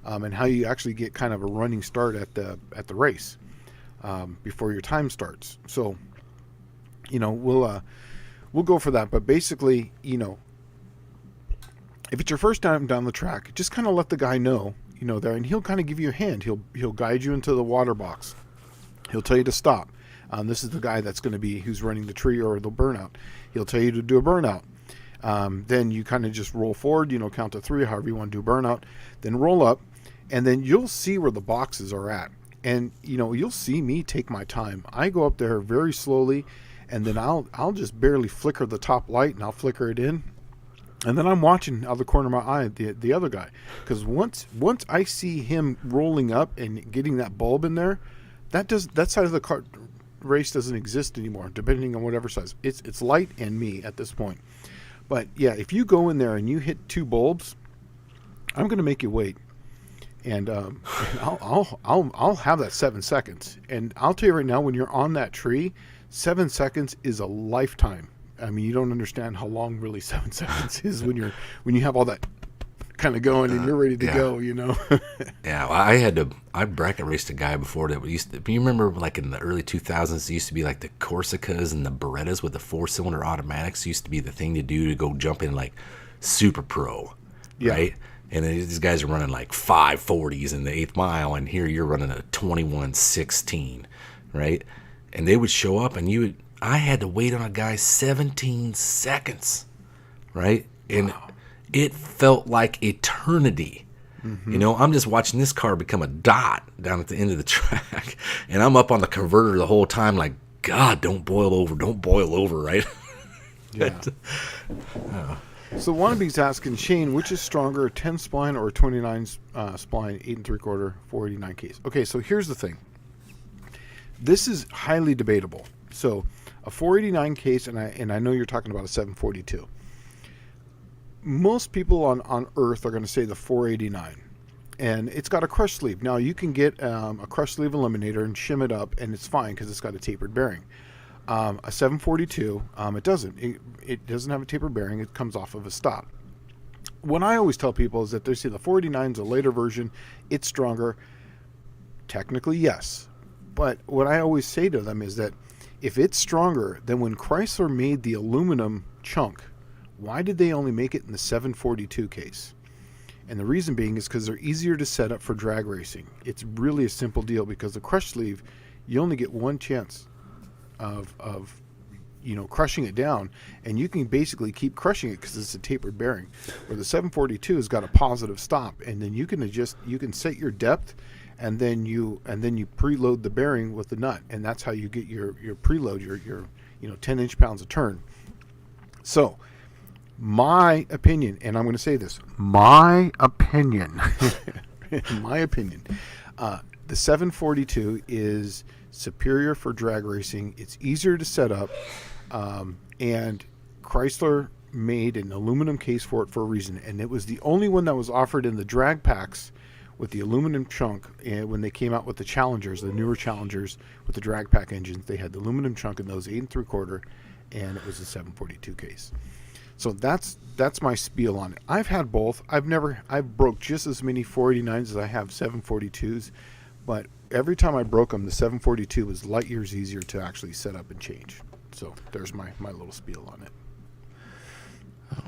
and how you actually get kind of a running start at the race before your time starts. So, you know, we'll go for that. But basically, you know, if it's your first time down the track, just kind of let the guy know, you know, there, and he'll kind of give you a hand. He'll guide you into the water box. He'll tell you to stop. This is the guy that's going to be who's running the tree or the burnout. He'll tell you to do a burnout. Then you kind of just roll forward, you know, count to 3, however you want to do burnout. Then roll up, and then you'll see where the boxes are at. And, you know, you'll see me take my time. I go up there very slowly, and then I'll just barely flicker the top light, and I'll flicker it in. And then I'm watching out of the corner of my eye the other guy. Because once I see him rolling up and getting that bulb in there, that side of the car race doesn't exist anymore, depending on whatever size. It's light and me at this point. But yeah, if you go in there and you hit 2 bulbs, I'm going to make you wait. And I'll have that 7 seconds. And I'll tell you right now, when you're on that tree, 7 seconds is a lifetime. I mean, you don't understand how long really 7 seconds is when you have all that kind of going and you're ready to go, you know. Yeah, well, I bracket raced a guy before that used to. You remember, like in the early 2000s, it used to be like the Corsicas and the Berettas with the 4-cylinder automatics used to be the thing to do to go jump in like super pro, right? And these guys are running like 540s in the 8th mile, and here you're running a 21:16, right? And they would show up, and I had to wait on a guy 17 seconds, right? And it felt like eternity. Mm-hmm. You know, I'm just watching this car become a dot down at the end of the track, and I'm up on the converter the whole time like, God, don't boil over, right? Yeah. So Wannabe's asking, Shane, which is stronger, a 10 spline or a 29 spline, 8 3/4, 489 case? Okay, so here's the thing. This is highly debatable. So a 489 case, and I know you're talking about a 742. Most people on Earth are going to say the 489, and it's got a crush sleeve. Now you can get a crush sleeve eliminator and shim it up, and it's fine because it's got a tapered bearing. A 742, it doesn't. It doesn't have a tapered bearing. It comes off of a stop. What I always tell people is that they say the 489 is a later version. It's stronger. Technically, yes. But what I always say to them is that if it's stronger, then when Chrysler made the aluminum chunk, why did they only make it in the 742 case? And the reason being is because they're easier to set up for drag racing. It's really a simple deal because the crush sleeve, you only get one chance of crushing it down, and you can basically keep crushing it because it's a tapered bearing. Where the 742 has got a positive stop, and then you can set your depth, and then you preload the bearing with the nut, and that's how you get your preload, your 10 inch-pounds of turn. So, my opinion, and I'm going to say this, my opinion, the 742 is superior for drag racing. It's easier to set up, and Chrysler made an aluminum case for it for a reason, and it was the only one that was offered in the drag packs with the aluminum chunk. And when they came out with the Challengers, the newer Challengers with the drag pack engines, they had the aluminum chunk in those 8 3/4, and it was a 742 case. So that's my spiel on it. I've had both. I've broke just as many 489s as I have 742s, but every time I broke them, the 742 was light years easier to actually set up and change. So there's my little spiel on it.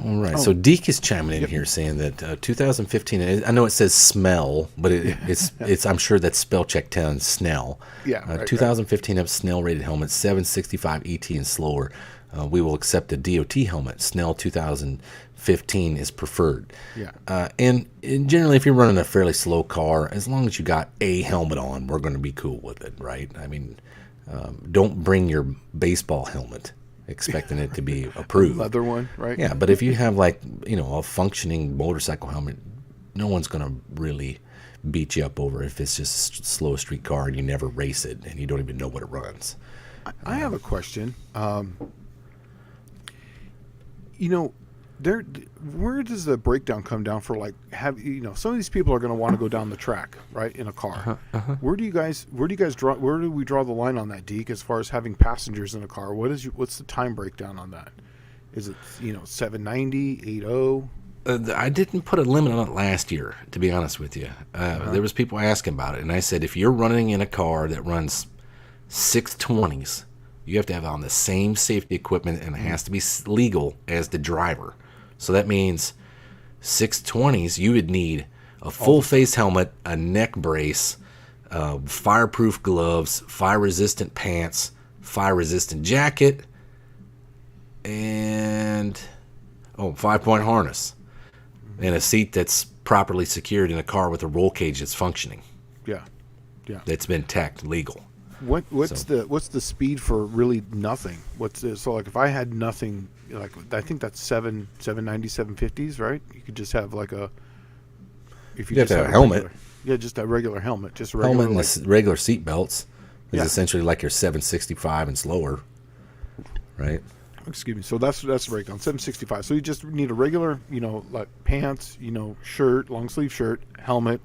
All right. So Deke is chiming in here saying that 2015. I know it says smell, but it's I'm sure that's spell check 10 Snell. Yeah. Right, 2015 up Snell rated helmet 765 ET and slower. We will accept a DOT helmet. Snell 2015 is preferred. Yeah. And generally, if you're running a fairly slow car, as long as you got a helmet on, we're going to be cool with it, right? I mean, don't bring your baseball helmet expecting it to be approved. Leather one, right? Yeah, but if you have a functioning motorcycle helmet, no one's going to really beat you up over if it's just a slow street car and you never race it and you don't even know what it runs. I have a question. Where does the breakdown come down for some of these people are going to want to go down the track, right, in a car. Where do we draw the line on that, Deke, as far as having passengers in a car? What's the time breakdown on that? Is it 790, 80? I didn't put a limit on it last year, to be honest with you. There was people asking about it, and I said if you're running in a car that runs 620s, you have to have on the same safety equipment, and it has to be legal as the driver. So that means 620s, you would need a full face helmet, a neck brace, fireproof gloves, fire-resistant pants, fire-resistant jacket, and 5-point harness, and a seat that's properly secured in a car with a roll cage that's functioning. Yeah. That's been tacked legal. What's the speed for really nothing? So if I had nothing, I think that's 790, 750s, right? You could just have if you have just to have have a helmet. Just a regular helmet, just a regular helmet and regular seat belts is essentially like your 765 and slower, right? Excuse me. So that's the breakdown. 765. So you just need a regular, like pants, shirt, long sleeve shirt, helmet.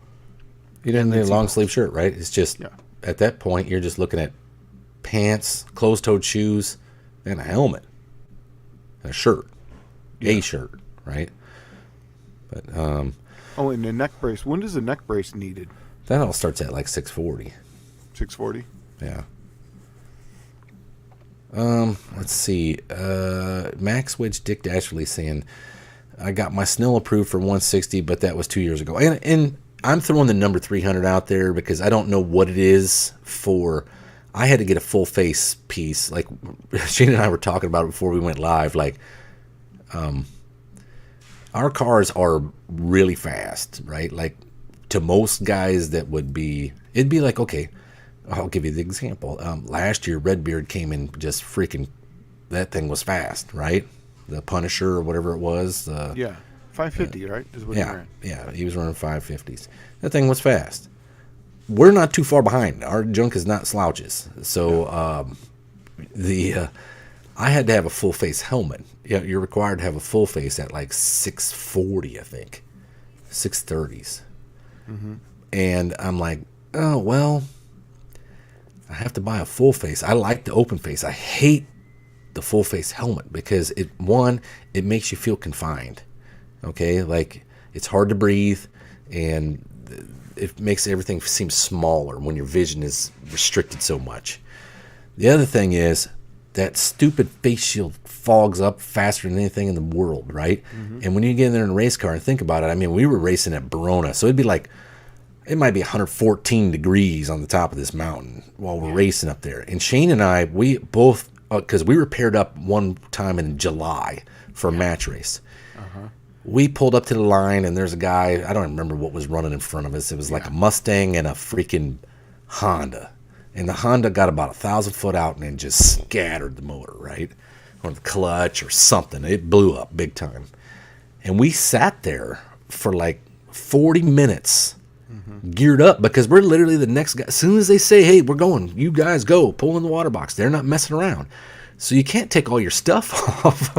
You didn't need a long sleeve shirt, right? It's just at that point you're just looking at pants, closed-toed shoes, and a helmet, and a shirt, a shirt, right? But and the neck brace. When does the neck brace needed? That all starts at like 640. 640. Yeah. Let's see. Max Wedge Dick Dashley saying, I got my Snell approved for 160, but that was 2 years ago. And I'm throwing the number 300 out there because I don't know what it is for. I had to get a full face piece. Like Shane and I were talking about it before we went live. Our cars are really fast, right? Like to most guys it'd be like, okay, I'll give you the example. Last year, Redbeard came in just freaking, that thing was fast, right? The Punisher or whatever it was. 550, right? Is what he ran. Yeah, he was running 550s. That thing was fast. We're not too far behind. Our junk is not slouches. So I had to have a full face helmet. Yeah, you're required to have a full face at like 640, I think, 630s. And I'm like, oh well, I have to buy a full face. I like the open face. I hate the full face helmet because it makes you feel confined. Okay, like it's hard to breathe, and it makes everything seem smaller when your vision is restricted so much. The other thing is that stupid face shield fogs up faster than anything in the world, right? And when you get in there in a race car and think about it, I mean, we were racing at Verona, so it'd be like, it might be 114 degrees on the top of this mountain while we're racing up there. And Shane and I, we both, because we were paired up one time in July for a match race. We pulled up to the line, and there's a guy, I don't remember what was running in front of us. It was like a Mustang and a freaking Honda. And the Honda got about 1,000 foot out and then just scattered the motor, right? Or the clutch or something. It blew up big time. And we sat there for like 40 minutes geared up because we're literally the next guy. As soon as they say, hey, we're going, you guys go, pull in the water box. They're not messing around. So you can't take all your stuff off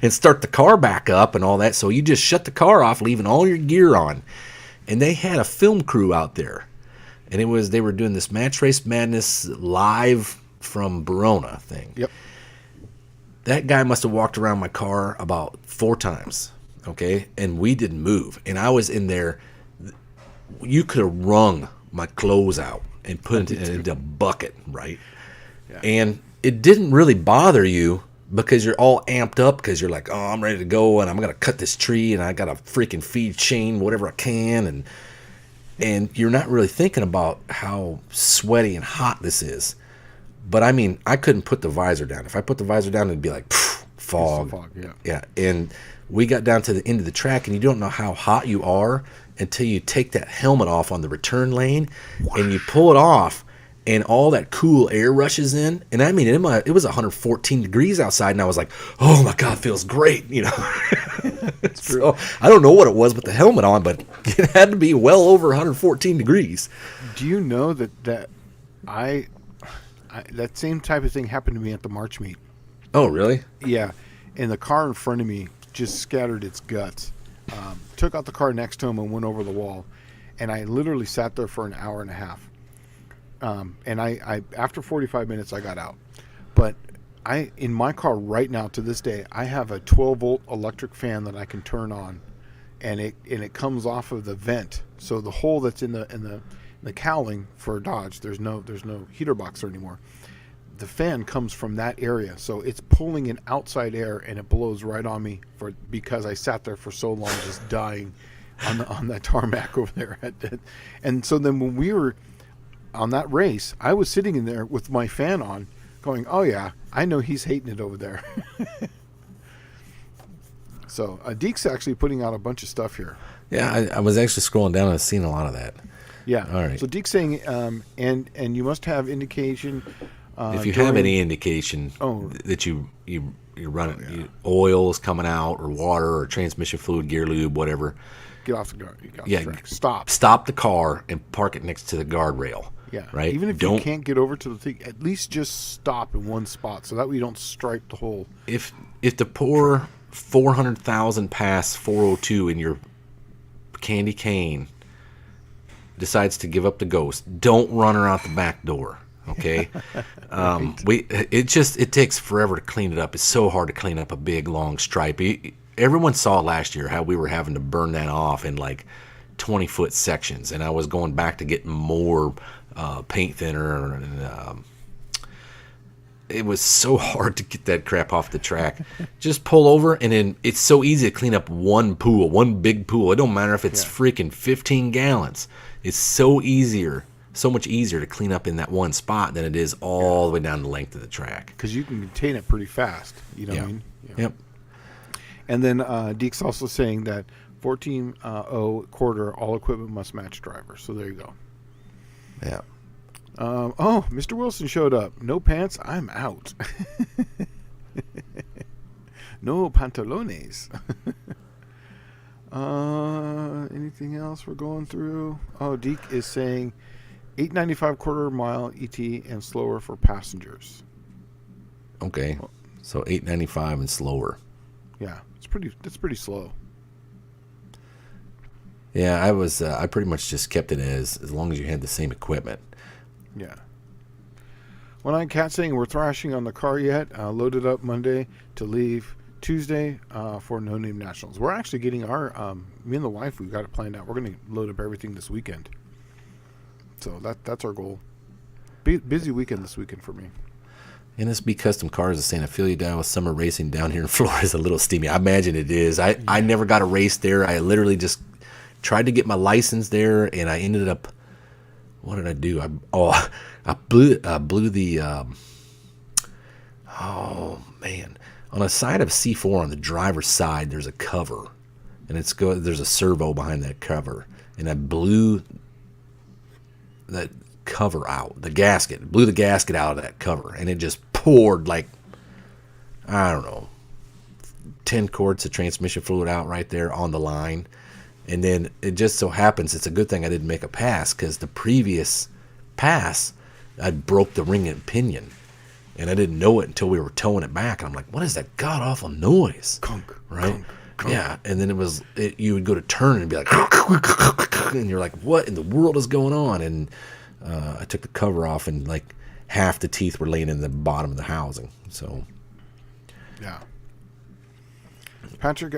and start the car back up and all that. So you just shut the car off, leaving all your gear on. And they had a film crew out there. And they were doing this Match Race Madness live from Verona thing. Yep. That guy must have walked around my car about 4 times, okay? And we didn't move. And I was in there. You could have wrung my clothes out and put it into a bucket, right? Yeah. And it didn't really bother you because you're all amped up because you're like, oh, I'm ready to go, and I'm going to cut this tree, and I got to freaking feed Shane whatever I can, and you're not really thinking about how sweaty and hot this is. But, I mean, I couldn't put the visor down. If I put the visor down, it'd be like, fog. Yeah. And we got down to the end of the track, and you don't know how hot you are until you take that helmet off on the return lane, and you pull it off, and all that cool air rushes in. And, I mean, it was 114 degrees outside, and I was like, oh, my God, feels great, you know. It's true. So, I don't know what it was with the helmet on, but it had to be well over 114 degrees. Do you know that that same type of thing happened to me at the March meet? Oh, really? Yeah. And the car in front of me just scattered its guts. Took out the car next to him and went over the wall. And I literally sat there for an hour and a half. And I after 45 minutes, I got out. But in my car right now to this day, I have a 12-volt electric fan that I can turn on, and it comes off of the vent. So the hole that's in the cowling for Dodge, there's no heater box there anymore. The fan comes from that area, so it's pulling in outside air, and it blows right on me because I sat there for so long just dying on that tarmac over there. And so then when we were on that race, I was sitting in there with my fan on going, oh yeah, I know he's hating it over there. So Deke's actually putting out a bunch of stuff here. Yeah, I was actually scrolling down and I've seen a lot of that. Yeah. All right. So Deke's saying, and you must have indication. If you have any indication that you're running oil is coming out, or water, or transmission fluid, gear lube, whatever, get off the track. Stop the car and park it next to the guardrail. Yeah. Right. Even if you can't get over to the thing, at least just stop in one spot so that way you don't stripe the whole. If the poor 400,000 pass 402 in your candy cane decides to give up the ghost, don't run her out the back door. Okay. It takes forever to clean it up. It's so hard to clean up a big long stripe. Everyone saw last year how we were having to burn that off in like 20-foot sections, and I was going back to get more paint thinner, and it was so hard to get that crap off the track. Just pull over, and then it's so easy to clean up one big pool. It don't matter if it's freaking 15 gallons. It's so much easier to clean up in that one spot than it is all the way down the length of the track. Because you can contain it pretty fast. You know what I mean? Yeah. Yep. And then Deke's also saying that 14.0 quarter, all equipment must match driver. So there you go. Yeah. Mr. Wilson showed up. No pants, I'm out. No pantalones. Anything else we're going through? Oh, Deke is saying 895 quarter mile ET and slower for passengers. Okay. So 895 and slower. Yeah, that's pretty slow. Yeah, I pretty much just kept it as long as you had the same equipment. Yeah. When I'm cat sitting, we're thrashing on the car yet. Loaded up Monday to leave Tuesday for No Name Nationals. We're actually getting our me and the wife. We've got it planned out. We're going to load up everything this weekend. So that's our goal. Busy weekend this weekend for me. NSB Custom Cars is saying, I feel you down with summer racing down here in Florida is a little steamy. I imagine it is. I never got a race there. I literally just tried to get my license there, and I ended up. What did I do? I blew the. Oh man! On the side of C4 on the driver's side, there's a cover, and there's a servo behind that cover, and I blew that cover out, blew the gasket out of that cover, and it just poured like, I don't know, 10 quarts of transmission fluid out right there on the line. And then it just so happens it's a good thing I didn't make a pass, because the previous pass I broke the ring and pinion, and I didn't know it until we were towing it back, and I'm like, what is that god awful noise? Kunk, right? kunk, kunk. Yeah. And then you would go to turn and be like, and you're like, what in the world is going on? And I took the cover off, and like half the teeth were laying in the bottom of the housing. So yeah. Patrick,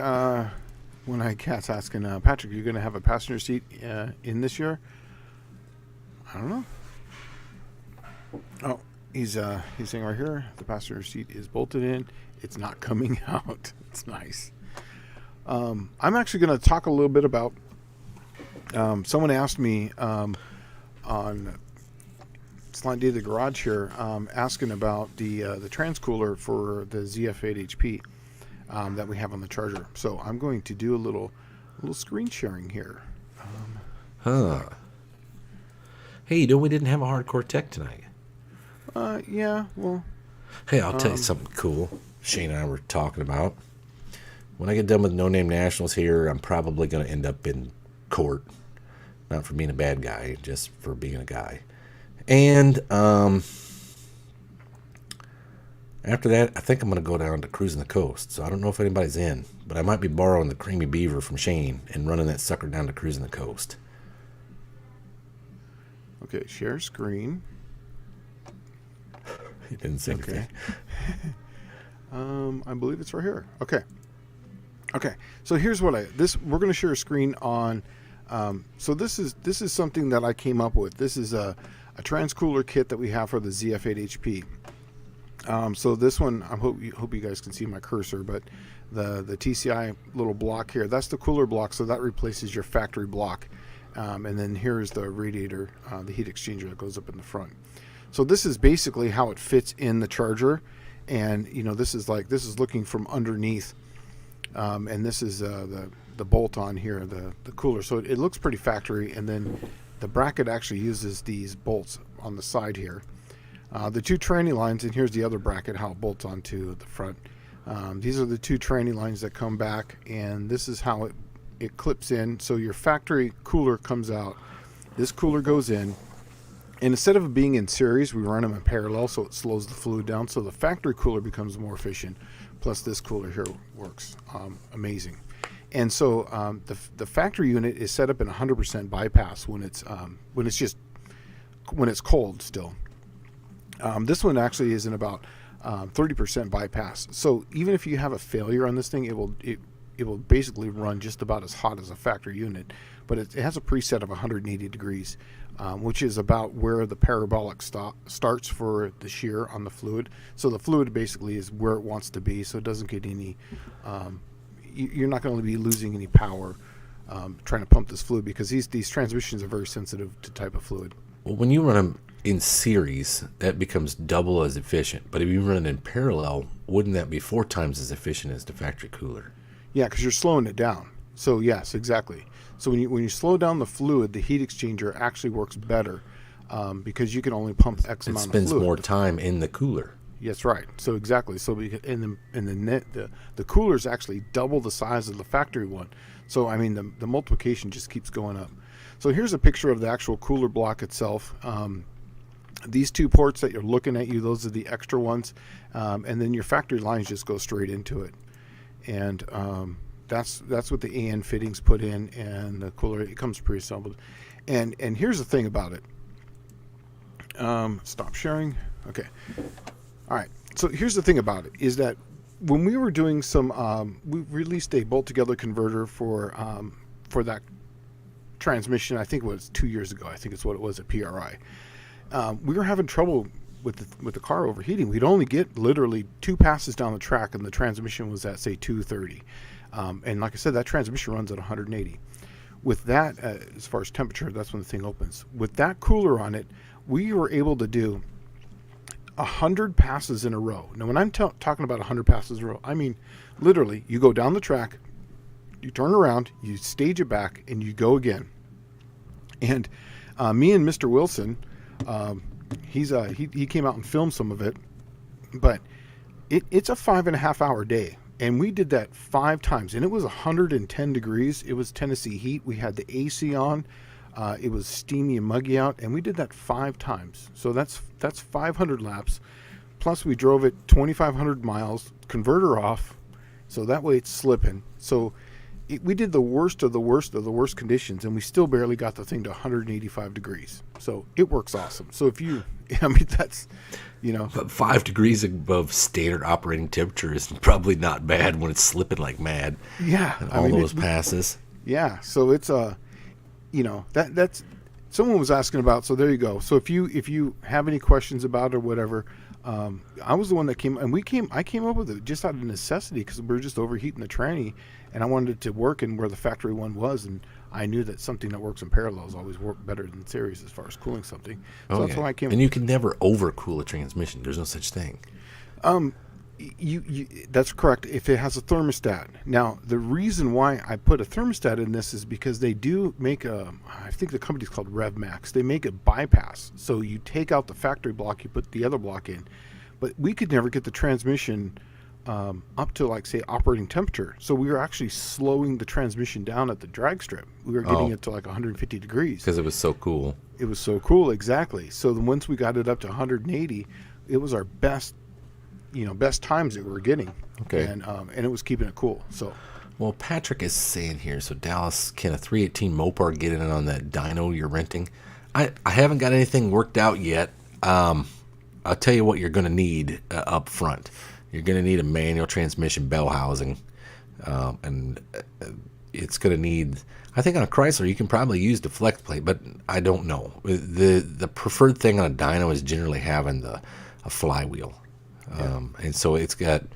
when I cat's asking, Patrick, are you going to have a passenger seat in this year? I don't know. Oh, he's saying right here, the passenger seat is bolted in. It's not coming out. It's nice. I'm actually going to talk a little bit about. Someone asked me on Slant Day of the Garage here, asking about the transcooler for the ZF8 HP. That we have on the Charger. So I'm going to do a little screen sharing here. Hey, you know we didn't have a hardcore tech tonight. Yeah, well. Hey, I'll tell you something cool Shane and I were talking about. When I get done with No Name Nationals here, I'm probably going to end up in court. Not for being a bad guy, just for being a guy. And after that, I think I'm going to go down to Cruising the Coast. So I don't know if anybody's in, but I might be borrowing the Creamy Beaver from Shane and running that sucker down to Cruising the Coast. Okay, share screen. He didn't say anything. I believe it's right here. Okay. So here's what we're going to share a screen on. So this is something that I came up with. This is a transcooler kit that we have for the ZF8 HP. So this one, I hope you guys can see my cursor, but the TCI little block here, that's the cooler block, so that replaces your factory block. And then here's the radiator, the heat exchanger that goes up in the front. So this is basically how it fits in the Charger, and this is looking from underneath, and this is the bolt on here, the cooler. So it looks pretty factory, and then the bracket actually uses these bolts on the side here. The two tranny lines, and here's the other bracket, how it bolts onto the front. These are the two tranny lines that come back, and this is how it clips in. So your factory cooler comes out, this cooler goes in, and instead of being in series, we run them in parallel, so it slows the fluid down, so the factory cooler becomes more efficient. Plus this cooler here works amazing. And so the factory unit is set up in 100% bypass when it's cold still. This one actually is in about 30% bypass. So even if you have a failure on this thing, it will basically run just about as hot as a factory unit. But it has a preset of 180 degrees, which is about where the parabolic starts for the shear on the fluid. So the fluid basically is where it wants to be, so it doesn't get any. You're not going to be losing any power trying to pump this fluid, because these transmissions are very sensitive to type of fluid. Well, when you run them in series, that becomes double as efficient. But if you run it in parallel, wouldn't that be 4 times as efficient as the factory cooler? Yeah, because you're slowing it down. So yes, exactly. So when you slow down the fluid, the heat exchanger actually works better because you can only pump X amount of fluid. It spends more time in the cooler. Yes, right. So exactly. So the cooler is actually double the size of the factory one. So I mean the multiplication just keeps going up. So here's a picture of the actual cooler block itself. These two ports that you're looking at, those are the extra ones, and then your factory lines just go straight into it, and that's what the AN fittings put in, and the cooler, it comes pre-assembled. And here's the thing about it. Stop sharing. Okay. All right. So here's the thing about it is that when we were doing some, we released a bolt together converter for that transmission. I think it was 2 years ago. I think it's what it was at PRI. We were having trouble with the car overheating. We'd only get literally 2 passes down the track, and the transmission was at, say, 230. And like I said, that transmission runs at 180. With that, as far as temperature, that's when the thing opens. With that cooler on it, we were able to do 100 passes in a row. Now, when I'm talking about 100 passes in a row, I mean literally, you go down the track, you turn around, you stage it back, and you go again. And me and Mr. Wilson, he came out and filmed some of it, but it's a 5.5 hour day. And we did that 5 times, and it was 110 degrees. It was Tennessee heat. We had the AC on. It was steamy and muggy out, and we did that 5 times. So that's 500 laps. Plus, we drove it 2,500 miles, converter off, so that way it's slipping. So we did the worst of the worst of the worst conditions, and we still barely got the thing to 185 degrees. So it works awesome. So if you, I mean, that's, you know. But 5 degrees above standard operating temperature is probably not bad when it's slipping like mad. Yeah. And all those passes. Yeah. So it's you know, that's someone was asking about. So there you go. So if you have any questions about it or whatever, I was the one that came, and I came up with it just out of necessity because we were just overheating the tranny, and I wanted it to work in where the factory one was, and I knew that something that works in parallels always work better than series as far as cooling something. So that's why I came. And you can never overcool a transmission. There's no such thing. You that's correct if it has a thermostat. Now, the reason why I put a thermostat in this is because they do make I think the company's called RevMax. They make a bypass. So you take out the factory block, you put the other block in. But we could never get the transmission up to, like, say, operating temperature. So we were actually slowing the transmission down at the drag strip. We were getting it to like 150 degrees. Because it was so cool. It was so cool, exactly. So then once we got it up to 180, it was our best times that we were getting. Okay. And it was keeping it cool. So. Well, Patrick is saying here, so Dallas, can a 318 Mopar get in on that dyno you're renting? I haven't got anything worked out yet. I'll tell you what you're going to need up front. You're going to need a manual transmission bell housing. And it's going to need, I think on a Chrysler, you can probably use the flex plate, but I don't know. The preferred thing on a dyno is generally having a flywheel. And so you're going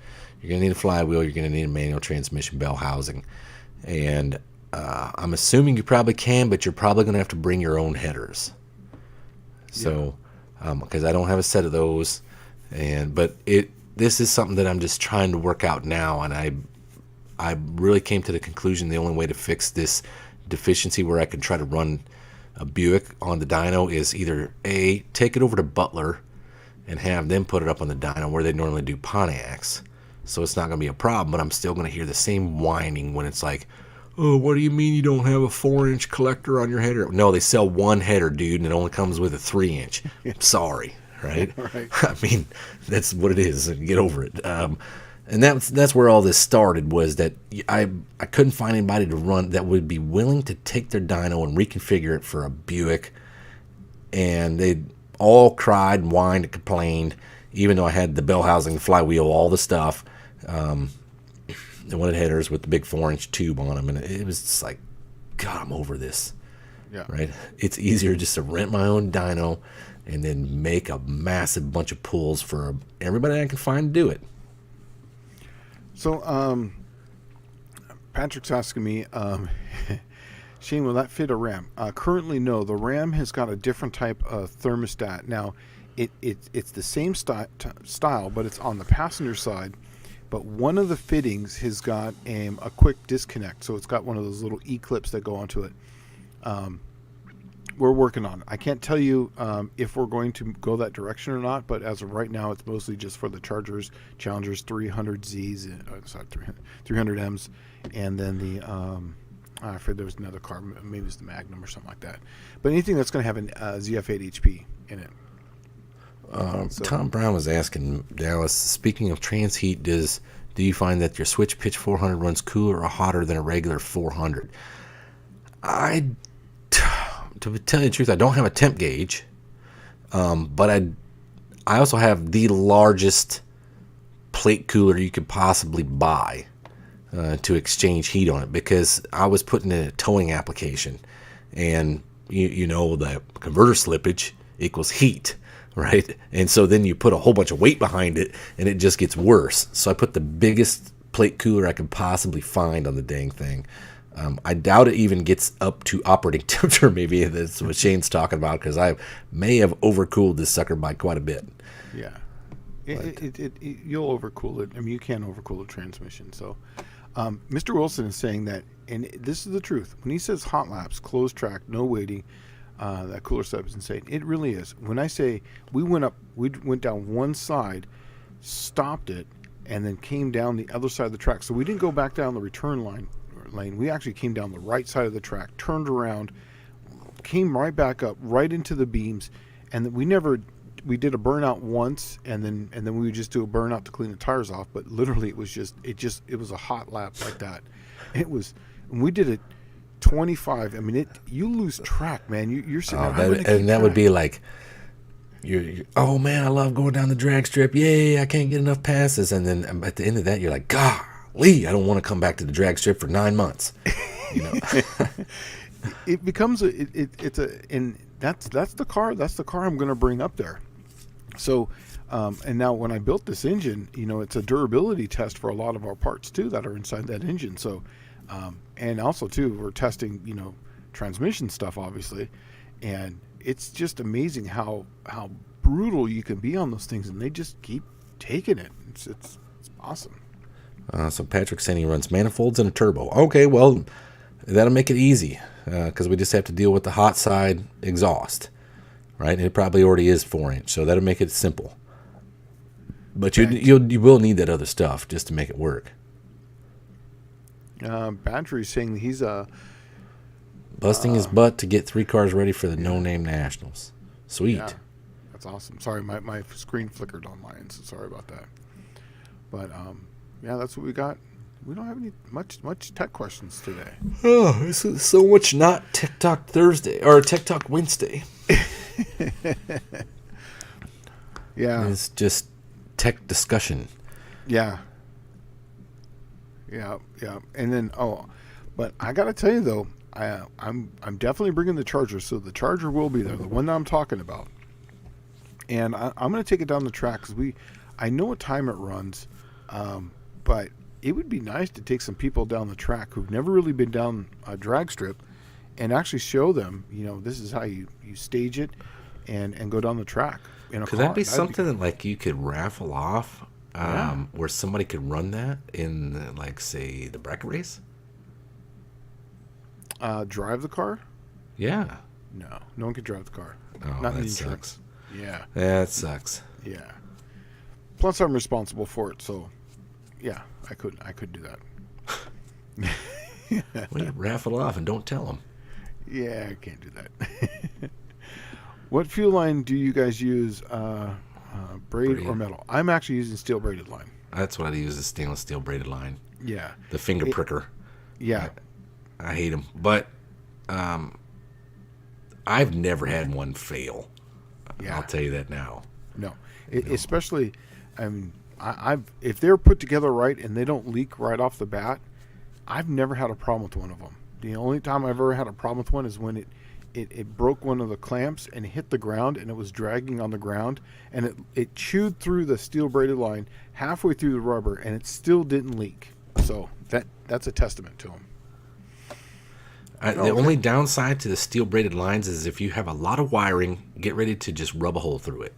to need a flywheel, you're going to need a manual transmission bell housing. And I'm assuming you probably can, but you're probably going to have to bring your own headers. So, because I don't have a set of those. But this is something that I'm just trying to work out now. And I really came to the conclusion the only way to fix this deficiency where I can try to run a Buick on the dyno is either A, take it over to Butler and have them put it up on the dyno where they normally do Pontiacs. So it's not going to be a problem, but I'm still going to hear the same whining when it's like, oh, what do you mean you don't have a 4-inch collector on your header? No, they sell one header, dude, and it only comes with a 3-inch. Sorry, right? Right. I mean, that's what it is. Get over it. And that's where all this started, was that I couldn't find anybody to run that would be willing to take their dyno and reconfigure it for a Buick. And they all cried and whined and complained, even though I had the bell housing, the flywheel, all the stuff. They wanted headers with the big 4-inch tube on them, and it was just like, God, I'm over this. Yeah. Right? It's easier just to rent my own dyno and then make a massive bunch of pulls for everybody I can find to do it. So, Patrick's asking me, Shane, will that fit a Ram? Currently, no. The Ram has got a different type of thermostat. Now, it's the same style, but it's on the passenger side. But one of the fittings has got a quick disconnect. So it's got one of those little E-clips that go onto it. We're working on it. I can't tell you if we're going to go that direction or not, but as of right now, it's mostly just for the Challengers 300Zs, 300Ms, and then the, I forget there was another car, maybe it's the Magnum or something like that. But anything that's going to have an ZF8 HP in it. Tom Brown was asking Dallas, speaking of transheat, do you find that your switch pitch 400 runs cooler or hotter than a regular 400? To tell you the truth, I don't have a temp gauge, but I also have the largest plate cooler you could possibly buy to exchange heat on it, because I was putting in a towing application, and you know the converter slippage equals heat, right? And so then you put a whole bunch of weight behind it, and it just gets worse. So I put the biggest plate cooler I could possibly find on the dang thing. I doubt it even gets up to operating temperature. Maybe that's what Shane's talking about, because I may have overcooled this sucker by quite a bit. Yeah, you'll overcool it. I mean, you can overcool a transmission. So, Mr. Wilson is saying that, and this is the truth. When he says hot laps, closed track, no waiting, that cooler setup is insane. It really is. When I say we went down one side, stopped it, and then came down the other side of the track. So we didn't go back down the return lane. We actually came down the right side of the track, turned around, came right back up, right into the beams, and we did a burnout once, and then we would just do a burnout to clean the tires off. But literally, it was a hot lap like that. It was, and we did it 25. I mean, you lose track, man. You're sitting there, that would be like, you're, oh man, I love going down the drag strip. Yay, I can't get enough passes. And then at the end of that, you're like, golly, I don't want to come back to the drag strip for 9 months. You know, it becomes and that's the car. That's the car I'm going to bring up there. So, and now when I built this engine, it's a durability test for a lot of our parts too that are inside that engine. So, and also too, we're testing, transmission stuff, obviously, and it's just amazing how brutal you can be on those things, and they just keep taking it. It's awesome. So Patrick saying he runs manifolds and a turbo. Okay, well, that'll make it easy, because we just have to deal with the hot side exhaust, right? And it probably already is 4-inch, so that'll make it simple. But you will need that other stuff just to make it work. Badger's saying that he's busting his butt to get 3 cars ready for the No Name Nationals. Sweet. Yeah, that's awesome. Sorry, my screen flickered on mine, so sorry about that. But yeah, that's what we got. We don't have any much tech questions today. Oh, this is so much not Tech Talk Thursday or Tech Talk Wednesday. Yeah, it's just tech discussion. Yeah. And then but I gotta tell you though, I'm definitely bringing the Charger. So the Charger will be there, the one that I'm talking about. And I'm gonna take it down the track because I know what time it runs, but it would be nice to take some people down the track who've never really been down a drag strip and actually show them, this is how you stage it and go down the track in a car. Could that be something that like you could raffle off, where somebody could run that in, like, say, the bracket race? Drive the car? Yeah. No one can drive the car. Oh, Not that insurance. sucks. Yeah. That sucks. Yeah. Plus, I'm responsible for it, so yeah, I could do that. Well, you raffle off and don't tell them. Yeah, I can't do that. What fuel line do you guys use? Braid or metal? I'm actually using steel braided line. That's what I use, is stainless steel braided line. Yeah. The finger pricker. Yeah. I hate them, but I've never had one fail. Yeah. I'll tell you that now. No. Especially, if they're put together right and they don't leak right off the bat, I've never had a problem with one of them. The only time I've ever had a problem with one is when it broke one of the clamps and hit the ground, and it was dragging on the ground, and it chewed through the steel braided line halfway through the rubber, and it still didn't leak. So that's a testament to them. The only downside to the steel braided lines is if you have a lot of wiring, get ready to just rub a hole through it.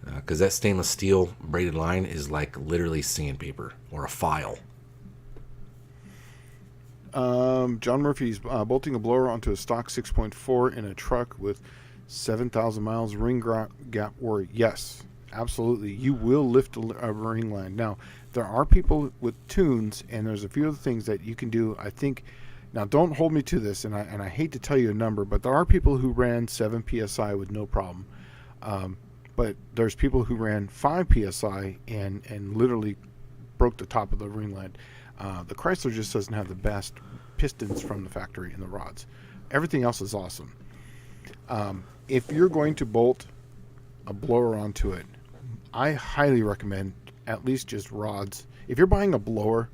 Because that stainless steel braided line is like literally sandpaper or a file. John Murphy's bolting a blower onto a stock 6.4 in a truck with 7,000 miles ring gap worry. Yes, absolutely. You will lift a ring line. Now, there are people with tunes, and there's a few other things that you can do. I think, now don't hold me to this, and I hate to tell you a number, but there are people who ran 7 PSI with no problem. But there's people who ran 5 psi and literally broke the top of the ring lead. The Chrysler just doesn't have the best pistons from the factory in the rods. Everything else is awesome. If you're going to bolt a blower onto it, I highly recommend at least just rods. If you're buying a blower,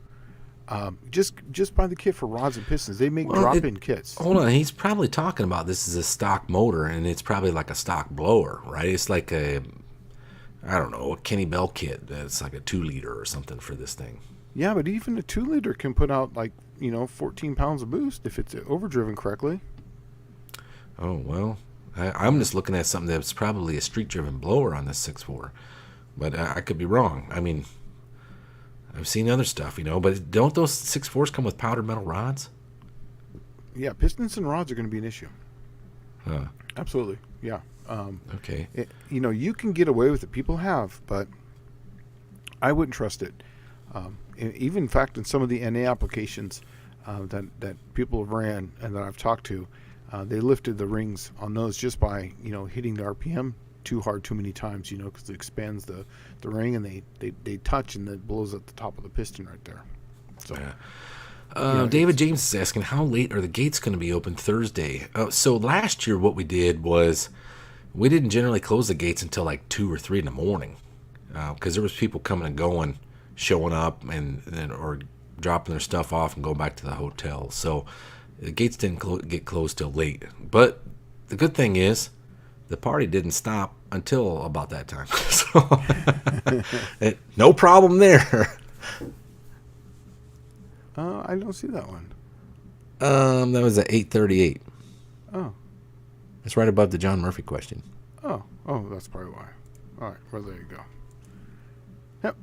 just buy the kit for rods and pistons. They make drop-in kits. Hold on, he's probably talking about this is a stock motor, and it's probably like a stock blower, right? It's like a Kenny Bell kit that's like a 2-liter or something for this thing. Yeah, but even a 2-liter can put out 14 pounds of boost if it's overdriven correctly. Oh, well, I'm just looking at something that's probably a street-driven blower on this 6.4, but I could be wrong. I mean, I've seen other stuff, but don't those 6.4s come with powdered metal rods? Yeah, pistons and rods are going to be an issue. Huh. Absolutely, yeah. Okay. You can get away with it. People have, but I wouldn't trust it. Even in fact, in some of the NA applications that people have ran and that I've talked to, they lifted the rings on those just by hitting the RPM too hard too many times, because it expands the ring, and they touch and it blows at the top of the piston right there. So, David James is asking, how late are the gates going to be open Thursday? So last year what we did was we didn't generally close the gates until like 2 or 3 in the morning, because there was people coming and going, showing up or dropping their stuff off and going back to the hotel. So the gates didn't get closed till late. But the good thing is the party didn't stop until about that time. So no problem there. I don't see that one. That was at 8:38. Oh. It's right above the John Murphy question. Oh, that's probably why. All right, well, there you go. Yep.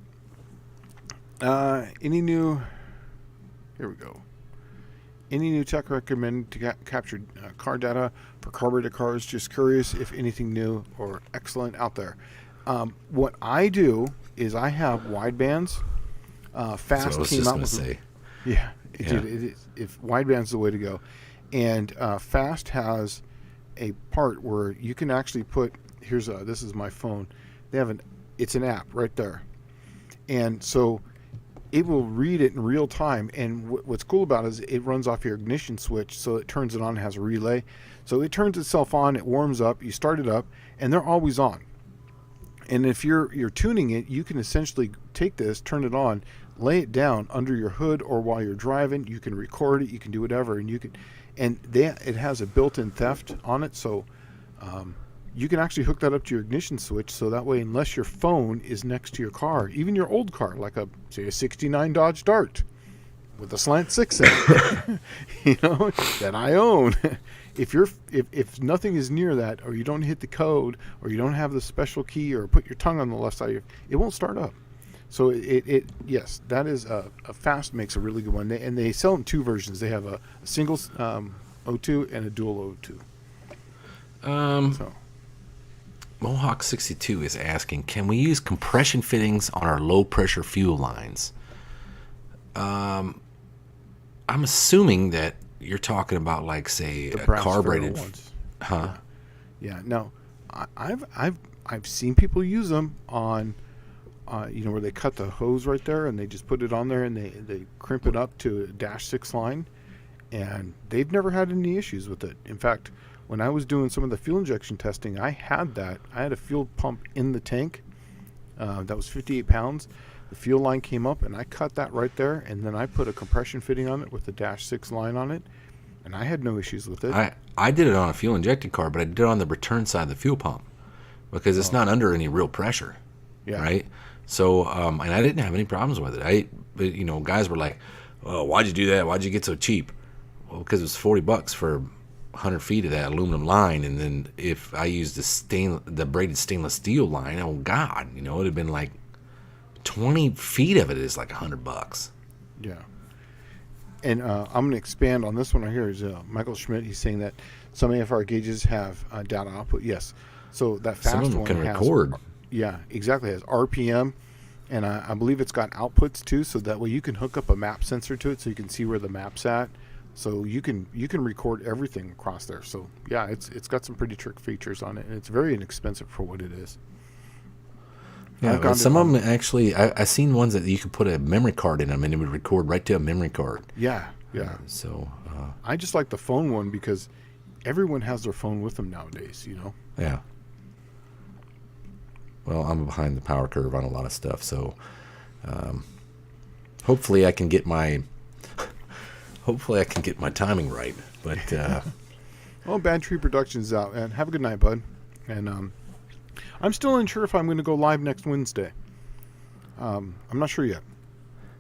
Here we go. Any new tech recommended to capture car data for carbureted cars? Just curious if anything new or excellent out there. What I do is I have widebands. Fast came out with say. Yeah, dude, if wideband's the way to go. And Fast has a part where you can actually put, this is my phone. It's an app right there. And so it will read it in real time. And what's cool about it is it runs off your ignition switch, so it turns it on, it has a relay. So it turns itself on, it warms up, you start it up, and they're always on. And if you're tuning it, you can essentially take this, turn it on, lay it down under your hood, or while you're driving, you can record it, you can do whatever, and it has a built-in theft on it, so you can actually hook that up to your ignition switch, so that way, unless your phone is next to your car, even your old car, like a 69 Dodge Dart with a slant 6 in it, that I own. If nothing is near that, or you don't hit the code, or you don't have the special key, or put your tongue on the left side, it won't start up. So yes, that is a Fast makes a really good one, and they sell in 2 versions. They have a single O2 and a dual O2. Mohawk 62 is asking, can we use compression fittings on our low pressure fuel lines? I'm assuming that you're talking about, like, say, a carbureted ones. Huh? Yeah. No, I've seen people use them on where they cut the hose right there and they just put it on there and they crimp it up to a -6 line, and they've never had any issues with it. In fact, when I was doing some of the fuel injection testing, I had a fuel pump in the tank that was 58 pounds. The fuel line came up and I cut that right there, and then I put a compression fitting on it with the -6 line on it, and I had no issues with it. I did it on a fuel injected car, but I did it on the return side of the fuel pump because it's not under any real pressure. Yeah. Right. So, and I didn't have any problems with it. But guys were like, "Oh, why'd you do that? Why'd you get so cheap?" Well, because it was $40 for 100 feet of that aluminum line, and then if I used the braided stainless steel line, oh God, it'd have been like 20 feet of it is like $100. Yeah. And I'm going to expand on this one right here. Is Michael Schmidt? He's saying that some AFR gauges have data output. Yes. So that Fast some of them one can has, record. Yeah, exactly. It has RPM, and I believe it's got outputs too. So that way you can hook up a map sensor to it, so you can see where the map's at. So you can record everything across there. So yeah, it's got some pretty trick features on it, and it's very inexpensive for what it is. Yeah, I've gone some of them actually, I seen ones that you could put a memory card in them and it would record right to a memory card. Yeah, yeah. So, I just like the phone one because everyone has their phone with them nowadays, you know? yeah. Well, I'm behind the power curve on a lot of stuff, so hopefully I can get my timing right. But Well, Bad Tree Productions is out, and have a good night, bud. And I'm still unsure if I'm going to go live next Wednesday. I'm not sure yet.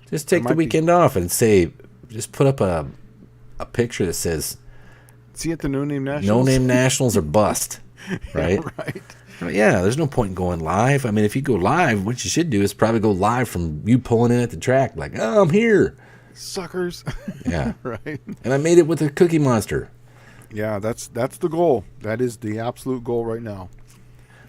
just take the weekend off and just put up a picture that says See you at the No Name Nationals. "No Name Nationals" or "Bust," right? Yeah, right. I mean, yeah, there's no point in going live. I mean, if you go live, what you should do is probably go live from you pulling in at the track, like, "Oh, I'm here." Suckers. Yeah. Right. And I made it with the Cookie Monster. Yeah, that's the goal. That is the absolute goal right now.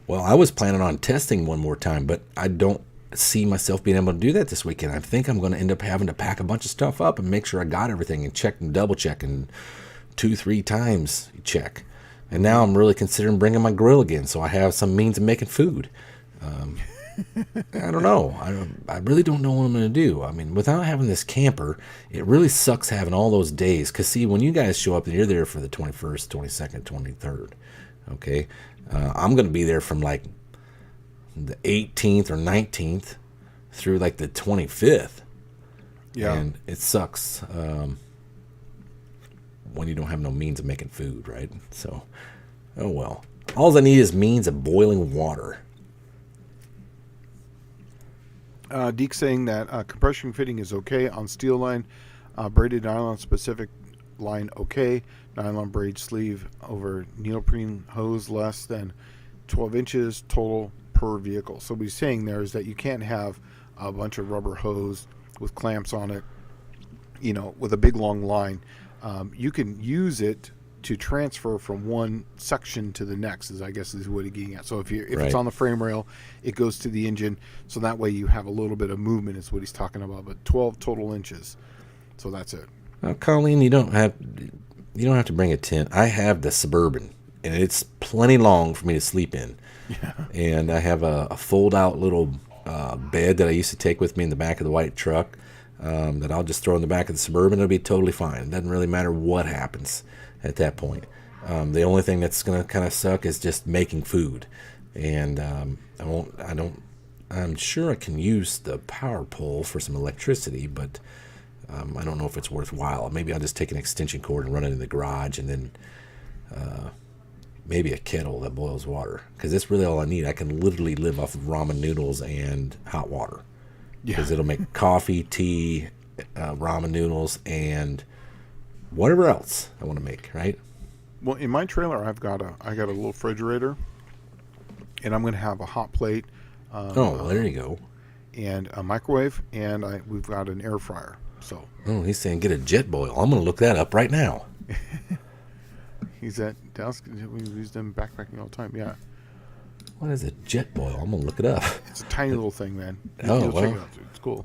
Well, I was planning on testing one more time, but I don't see myself being able to do that this weekend. I think I'm going to end up having to pack a bunch of stuff up and make sure I got everything and check and double check and 2-3 times check. And now I'm really considering bringing my grill again, so I have some means of making food. I don't know. I really don't know what I'm going to do. I mean, without having this camper, it really sucks having all those days. Because, see, when you guys show up and you're there for the 21st, 22nd, 23rd, okay, I'm going to be there from like the 18th or 19th through like the 25th. Yeah. And it sucks when you don't have no means of making food, right? So, oh well. All I need is means of boiling water. Deke saying that compression fitting is okay on steel line, braided nylon specific line okay, nylon braid sleeve over neoprene hose less than 12 inches total per vehicle. So what he's saying there is that you can't have a bunch of rubber hose with clamps on it, you know, with a big long line. You can use it to transfer from one section to the next, is what he's getting at. So if Right. it's on the frame rail, it goes to the engine. So that way you have a little bit of movement is what he's talking about. But 12 total inches. So that's it. Colleen, you don't have to bring a tent. I have the Suburban, and it's plenty long for me to sleep in. Yeah. And I have a fold-out little bed that I used to take with me in the back of the white truck that I'll just throw in the back of the Suburban. It'll be totally fine. It doesn't really matter what happens at that point. The only thing that's going to kind of suck is just making food. And I'm sure I can use the power pole for some electricity, but I don't know if it's worthwhile. Maybe I'll just take an extension cord and run it in the garage, and then maybe a kettle that boils water, because that's really all I need. I can literally live off of ramen noodles and hot water, because it'll make coffee, tea, ramen noodles, and whatever else I want to make, right? Well, in my trailer, I got a little refrigerator, and I'm going to have a hot plate. Well, there you go. And a microwave, and we've got an air fryer. So Oh, he's saying get a jet boil. I'm going to look that up right now. he's at Dallas. We use them backpacking all the time. Yeah, What is a jet boil? I'm going to look it up. it's a tiny little thing, man. Oh, You'll check well. it out. It's cool,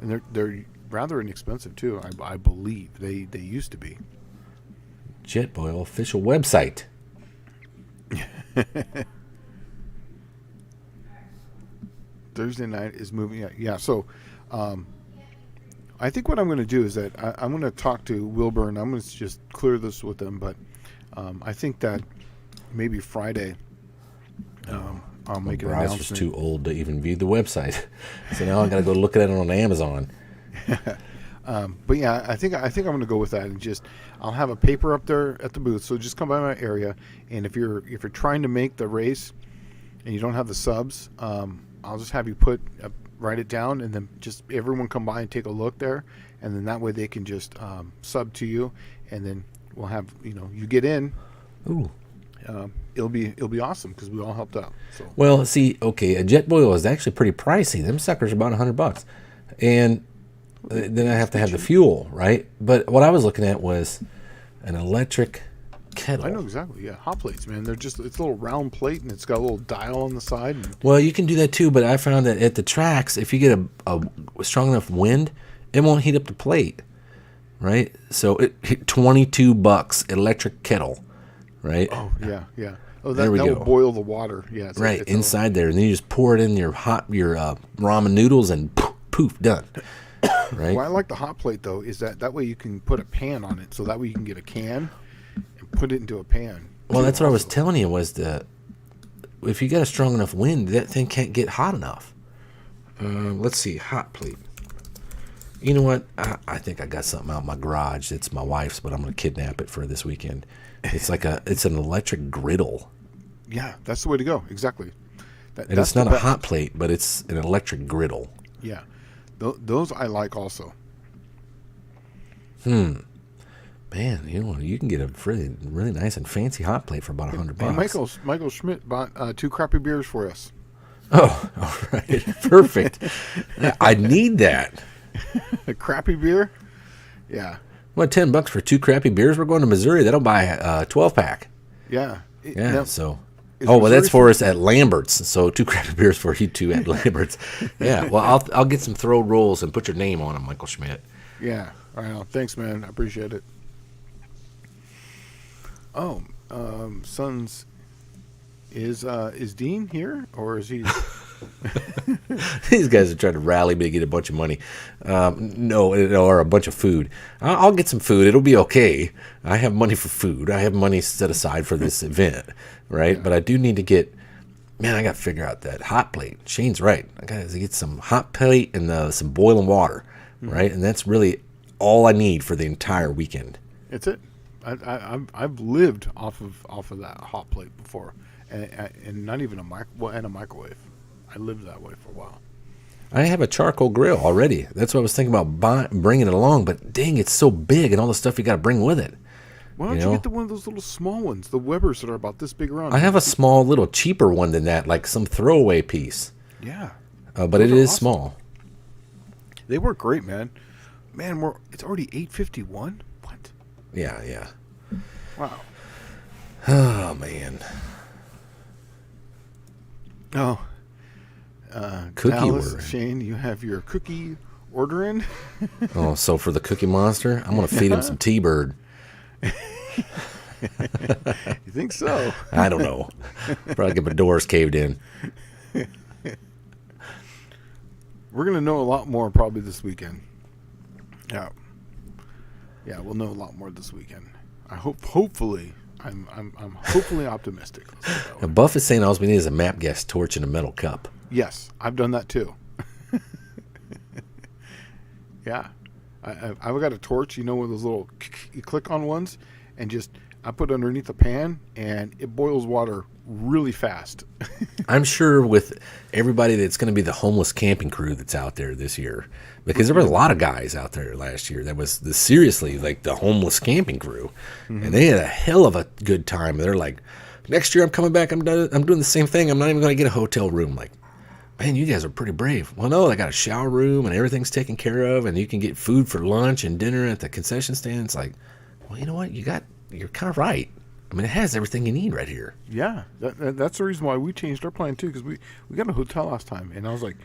and they're rather inexpensive too. I believe they used to be. Jet boil official website. Thursday night is moving. Yeah. So, I think what I'm going to do is that I'm going to talk to Wilburn. I'm going to just clear this with them. But I think that maybe Friday, I'll make an Browser's announcement. too old to even view the website, so now I got to go look at it on Amazon. But yeah, I think I'm going to go with that, and just I'll have a paper up there at the booth. So just come by my area, and if you're trying to make the race and you don't have the subs, I'll just have you write it down, and then just everyone come by and take a look there, and then that way they can just sub to you, and then we'll have you get in. Ooh. It'll be awesome because we all helped out. So Well, see, okay, a jet boil is actually pretty pricey. Them suckers are about $100, and then I have to have the fuel, right? But what I was looking at was an electric kettle. I know exactly. Yeah, hot plates, man. It's a little round plate, and it's got a little dial on the side. And Well, you can do that too, but I found that at the tracks, if you get a strong enough wind, it won't heat up the plate, right? So $22 electric kettle, right? oh yeah. Oh, there we that go. will boil the water. Yeah, Right, inside there. And then you just pour it in your ramen noodles and poof, done. Right? Why I like the hot plate, though, is that way you can put a pan on it. So that way you can get a can and put it into a pan. Well, that's what I was telling you was if you got a strong enough wind, that thing can't get hot enough. Let's see, hot plate. You know what? I think I got something out in my garage. It's my wife's, but I'm going to kidnap it for this weekend. It's it's an electric griddle. Yeah, that's the way to go. Exactly. And it's not a hot plate, but it's an electric griddle. Yeah. Those I like also. Man, you can get a really, really nice and fancy hot plate for about $100. Hey, Michael Schmidt bought 2 crappy beers for us. Oh, all right. Perfect. I need that. A crappy beer? Yeah. What, $10 for 2 crappy beers? We're going to Missouri. That'll buy a 12-pack. Yeah. Yeah, Now, so... is Oh, well, that's Missouri for us at Lambert's. So 2 crappy beers for you two at Lambert's. Yeah, well, I'll get some throw rolls and put your name on them, Michael Schmidt. Yeah. All right. Thanks, man. I appreciate it. Oh, Sons, is Dean here, or is he? These guys are trying to rally me to get a bunch of money. No, or a bunch of food. I'll get some food. It'll be okay. I have money for food. I have money set aside for this event, right? Yeah. But I do need to get, man, I got to figure out that hot plate. Shane's right. I got to get some hot plate and some boiling water, right? And that's really all I need for the entire weekend. It's it. I've lived off of that hot plate before, and not even a microwave. I lived that way for a while. I have a charcoal grill already. That's what I was thinking about bringing it along. But dang, it's so big and all the stuff you got to bring with it. Why don't you get one of those little small ones, the Webers that are about this big around? I have a small, little cheaper one than that, like some throwaway piece. Yeah, but it is awesome. Small. They work great, man. Man, it's already 8:51. What? Yeah. Wow. Oh man. Oh. Cookie Dallas, order. Shane, you have your cookie order in? Oh, so for the Cookie Monster, I'm going to feed him some T-Bird. You think so? I don't know. Probably get my doors caved in. We're going to know a lot more probably this weekend. Yeah, we'll know a lot more this weekend. I hopefully, I'm hopefully optimistic. Now, Buff is saying all we need is a map gas torch and a metal cup. Yes, I've done that too. Yeah, I've got a torch. You know, with those little you click on ones, and just I put it underneath the pan, and it boils water really fast. I'm sure with everybody that's going to be the homeless camping crew that's out there this year, because there were a lot of guys out there last year that was seriously like the homeless camping crew, and they had a hell of a good time. They're like, next year I'm coming back. I'm doing the same thing. I'm not even going to get a hotel room. Like, man, you guys are pretty brave. Well, no, they got a shower room and everything's taken care of, and you can get food for lunch and dinner at the concession stand. It's like, well, you know what? You're kind of right. I mean, it has everything you need right here. Yeah, that's the reason why we changed our plan too, because we got a hotel last time, and I was like,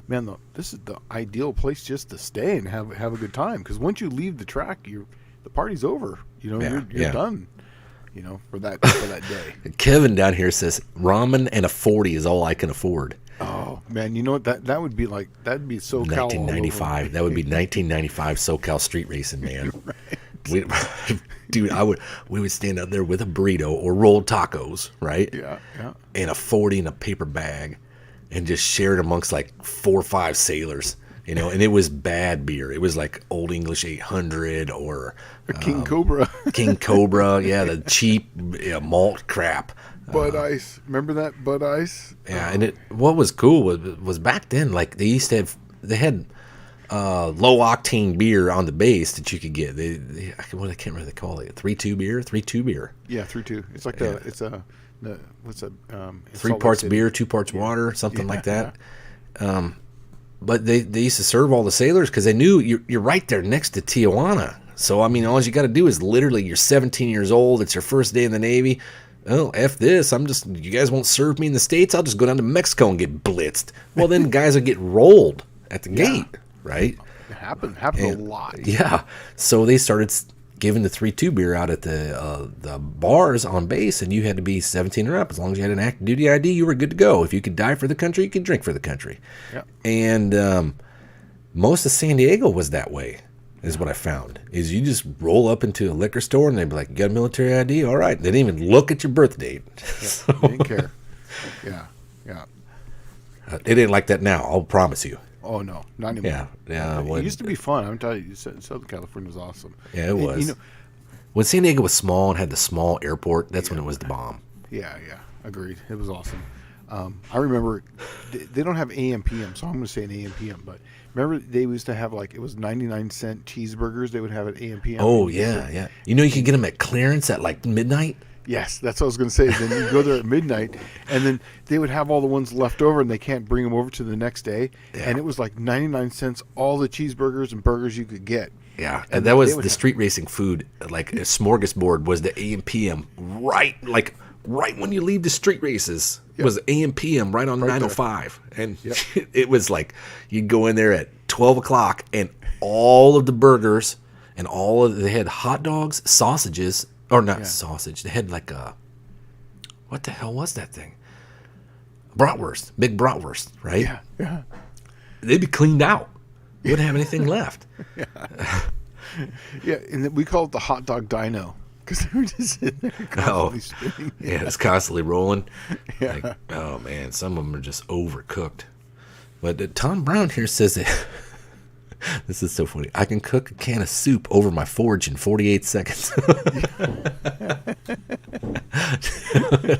man, this is the ideal place just to stay and have a good time. Because once you leave the track, the party's over. You know, you're done. You know, for that day. Kevin down here says ramen and a 40 is all I can afford. Oh man, you know what? That would be like that'd be SoCal. 1995. That would be 1995 SoCal street racing, man. Right. We would stand out there with a burrito or rolled tacos, right? Yeah. And a 40 in a paper bag, and just share it amongst like 4 or 5 sailors, you know. And it was bad beer. It was like Old English 800 or King Cobra. King Cobra, yeah, the cheap malt crap. Bud Ice, remember that Bud Ice? Yeah, and what was cool was back then, like they had low octane beer on the base that you could get. I can't remember what they call it. 3-2 beer. Yeah, 3-2. It's like what's a 3 parts beer, 2 parts water, something like that. Yeah. But they used to serve all the sailors because they knew you're right there next to Tijuana. So I mean, all you got to do is literally you're 17 years old. It's your first day in the Navy. Oh, F this. You guys won't serve me in the States. I'll just go down to Mexico and get blitzed. Well, then guys would get rolled at the gate, right? It happened a lot. Yeah. So they started giving the 3-2 beer out at the bars on base, and you had to be 17 or up. As long as you had an active duty ID, you were good to go. If you could die for the country, you could drink for the country. Yeah. And most of San Diego was that way, is what I found. Is you just roll up into a liquor store, and they'd be like, you got a military ID? All right. They didn't even look at your birth date. Yeah, they didn't care. Yeah. They didn't like that now, I'll promise you. Oh no, not anymore. Yeah. It used to be fun. I'm telling you, Southern California was awesome. Yeah, it was. You know, when San Diego was small and had the small airport, that's when it was the bomb. yeah, agreed. It was awesome. I remember they don't have AM PM, so I'm going to say an AM PM. But remember they used to have like it was 99-cent cheeseburgers. They would have at AM PM. Oh yeah. You know you could get them at clearance at like midnight. Yes, that's what I was going to say. Then you go there at midnight, and then they would have all the ones left over, and they can't bring them over to the next day. Yeah. And it was like 99 cents, all the cheeseburgers and burgers you could get. Yeah, And and that was would the have- street racing food. Like a smorgasbord was the AM PM right when you leave the street races was AM PM right on Right there. 905, and it was like you'd go in there at 12 o'clock, and all of the burgers and they had hot dogs, sausages. Or not sausage. They had like what the hell was that thing? Bratwurst. Big bratwurst, right? Yeah. They'd be cleaned out. You wouldn't have anything left. Yeah, and then we call it the hot dog dyno because they were just sitting there constantly spinning. Yeah, it's constantly rolling. Yeah. Like, oh, man. Some of them are just overcooked. But Tom Brown here says that... This is so funny. I can cook a can of soup over my forge in 48 seconds.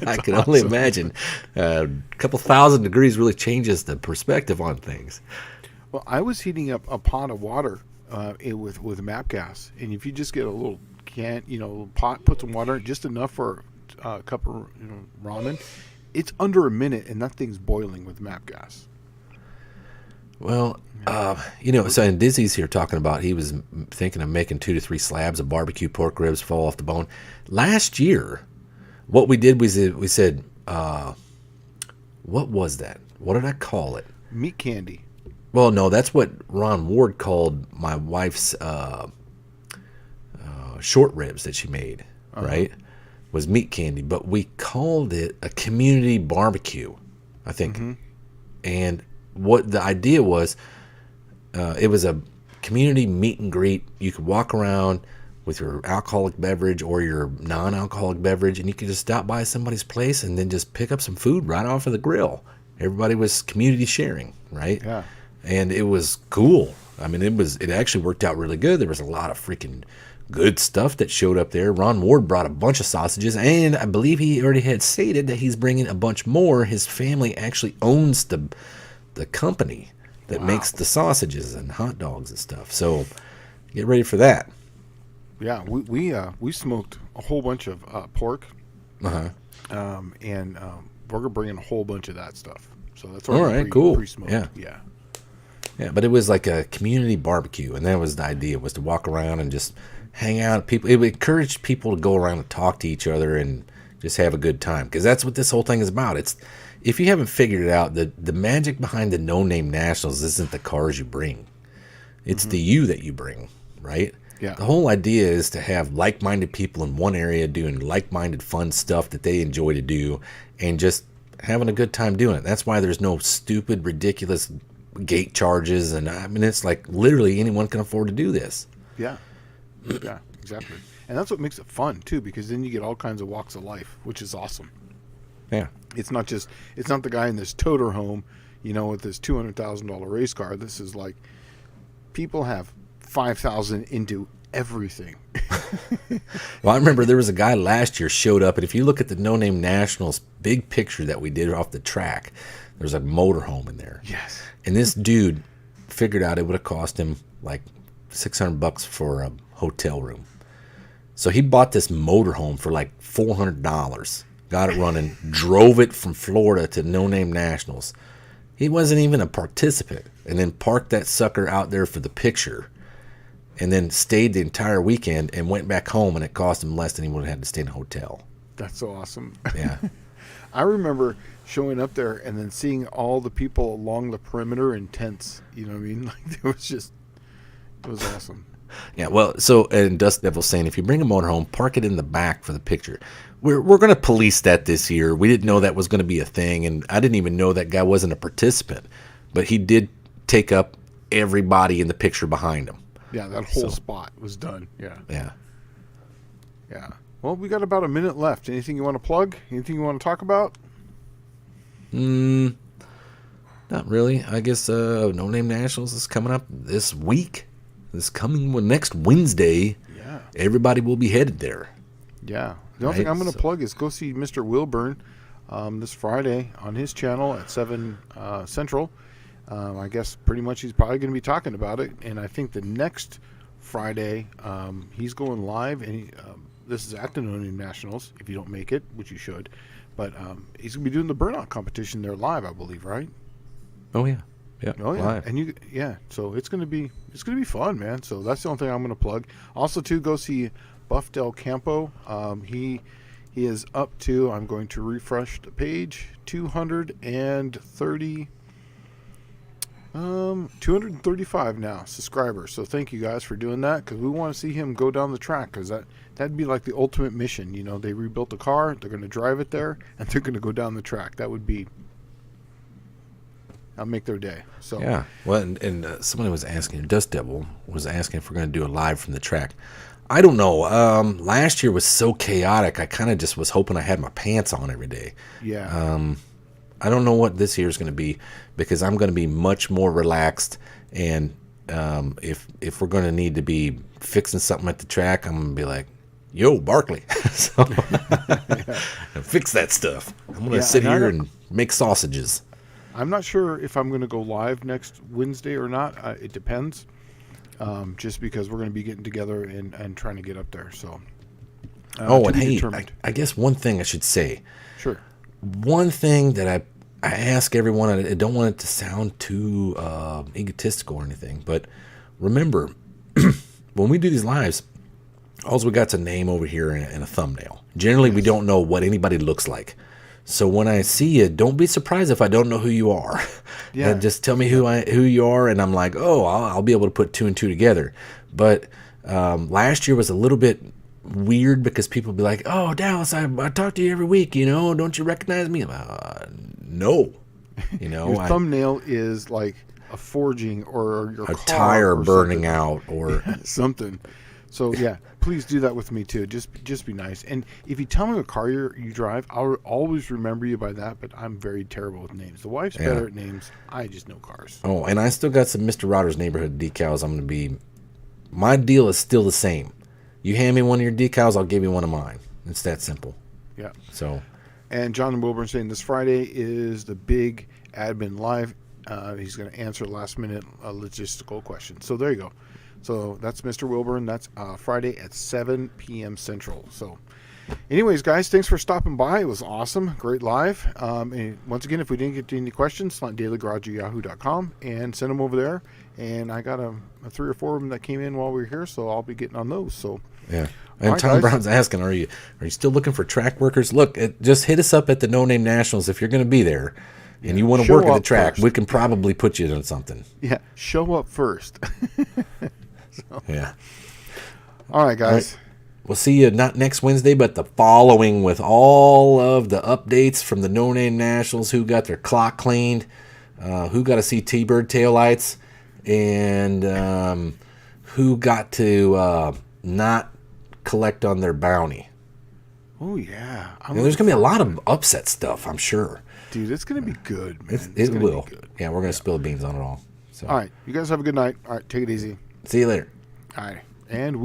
I can only imagine. A couple thousand degrees really changes the perspective on things. Well, I was heating up a pot of water with map gas, and if you just get a little pot, put some water, just enough for a cup of ramen, it's under a minute, and that thing's boiling with map gas. Well, so and Dizzy's here talking about he was thinking of making 2 to 3 slabs of barbecue pork ribs fall off the bone. Last year, what we did was we said, what was that? What did I call it? Meat candy. Well, no, that's what Ron Ward called my wife's short ribs that she made, right? Was meat candy, but we called it a community barbecue, I think. And what the idea was, it was a community meet and greet. You could walk around with your alcoholic beverage or your non-alcoholic beverage, and you could just stop by somebody's place and then just pick up some food right off of the grill. Everybody was community sharing, right? Yeah. And it was cool. I mean, it actually worked out really good. There was a lot of freaking good stuff that showed up there. Ron Ward brought a bunch of sausages, and I believe he already had stated that he's bringing a bunch more. His family actually owns the company that makes the sausages and hot dogs and stuff. So get ready for that. Yeah, we smoked a whole bunch of pork, and we're gonna bring in a whole bunch of that stuff. So that's All right, cool. Pre-smoked. Yeah. Yeah, but it was like a community barbecue, and that was the idea, was to walk around and just hang out. It would encourage people to go around and talk to each other and just have a good time, because that's what this whole thing is about. It's, if you haven't figured it out, the magic behind the No Name Nationals isn't the cars you bring. It's the you that you bring, right? Yeah. The whole idea is to have like-minded people in one area doing like-minded fun stuff that they enjoy to do and just having a good time doing it. That's why there's no stupid, ridiculous gate charges. And I mean, it's like literally anyone can afford to do this. Yeah, exactly. And that's what makes it fun too, because then you get all kinds of walks of life, which is awesome. Yeah. It's not the guy in this toter home, with this $200,000 race car. This is like people have 5,000 into everything. Well, I remember there was a guy last year showed up, and if you look at the No Name Nationals big picture that we did off the track, there's a motorhome in there. Yes. And this dude figured out it would have cost him like $600 for a hotel room. So he bought this motorhome for like $400, got it running, drove it from Florida to No Name Nationals. He wasn't even a participant, and then parked that sucker out there for the picture, and then stayed the entire weekend and went back home, and it cost him less than he would have had to stay in a hotel. That's so awesome. Yeah. I remember showing up there and then seeing all the people along the perimeter in tents. You know what I mean? Like it was awesome. Yeah, well, so, and Dust Devil's saying, if you bring a motorhome, park it in the back for the picture. We're going to police that this year. We didn't know that was going to be a thing, and I didn't even know that guy wasn't a participant. But he did take up everybody in the picture behind him. Yeah, that whole spot was done. Yeah. Yeah. Yeah. Well, we got about a minute left. Anything you want to plug? Anything you want to talk about? Not really. I guess No Name Nationals is coming up this week. Next Wednesday. Yeah. Everybody will be headed there. Yeah. The only thing I'm going to plug is go see Mr. Wilburn this Friday on his channel at 7 Central. I guess pretty much he's probably going to be talking about it. And I think the next Friday he's going live. And this is at the No Name Nationals, if you don't make it, which you should. But he's going to be doing the burnout competition there live, I believe, right? Oh, yeah. Yeah. Oh yeah, Live. and so it's gonna be fun, man. So that's the only thing I'm gonna plug. Also, too, go see Buff Del Campo. He is up to, I'm going to refresh the page, 235 now subscribers. So thank you guys for doing that, because we want to see him go down the track, because that'd be like the ultimate mission. You know, they rebuilt the car, they're gonna drive it there, and they're gonna go down the track. That would be. I'll make their day. So Yeah. Well, and somebody was asking, Dust Devil was asking if we're going to do a live from the track. I don't know. Last year was so chaotic. I kind of just was hoping I had my pants on every day. yeah. I don't know what this year is going to be, because I'm going to be much more relaxed. And if we're going to need to be fixing something at the track, I'm going to be like, yo, Barkley. So, fix that stuff. I'm going to sit here and make sausages. I'm not sure if I'm going to go live next Wednesday or not. It depends. Just because we're going to be getting together and trying to get up there. So. And hey, I guess one thing I should say. Sure. One thing that I ask everyone, I don't want it to sound too egotistical or anything, but remember, when we do these lives, all we got's a name over here and a thumbnail. Generally, we don't know what anybody looks like. So when I see you, don't be surprised if I don't know who you are. Yeah. Just tell me who you are, and I'm like, oh, I'll be able to put two and two together. But last year was a little bit weird, because people be like, oh, Dallas, I talk to you every week, don't you recognize me? No. Your thumbnail is like a forging or your a car tire or burning something. out or something. So yeah, please do that with me too. Just be nice. And if you tell me what car you drive, I'll always remember you by that. But I'm very terrible with names. The wife's better at names. I just know cars. Oh, and I still got some Mr. Rogers Neighborhood decals. My deal is still the same. You hand me one of your decals, I'll give you one of mine. It's that simple. Yeah. So. And John Wilburn saying this Friday is the big admin live. He's going to answer last minute logistical questions. So there you go. So that's Mr. Wilburn. That's Friday at 7 p.m. Central. So anyways, guys, thanks for stopping by. It was awesome. Great live. And once again, if we didn't get to any questions, dailygarage@yahoo.com and send them over there. And I got a 3 or 4 of them that came in while we were here, so I'll be getting on those. So yeah. And right, Tom guys. Brown's asking, are you still looking for track workers? Look, just hit us up at the No Name Nationals if you're going to be there. And you want to work at the track, we can probably put you on something. Yeah, show up first. Yeah. All right, guys. All right. We'll see you not next Wednesday, but the following, with all of the updates from the No Name Nationals, who got their clock cleaned, who got to see T-Bird taillights, and who got to not collect on their bounty. Oh, yeah. There's going to be a lot of upset stuff, I'm sure. Dude, it's going to be good, man. It will. Good. Yeah, we're going to spill the beans on it all. So. All right. You guys have a good night. All right. Take it easy. See you later. All right. And we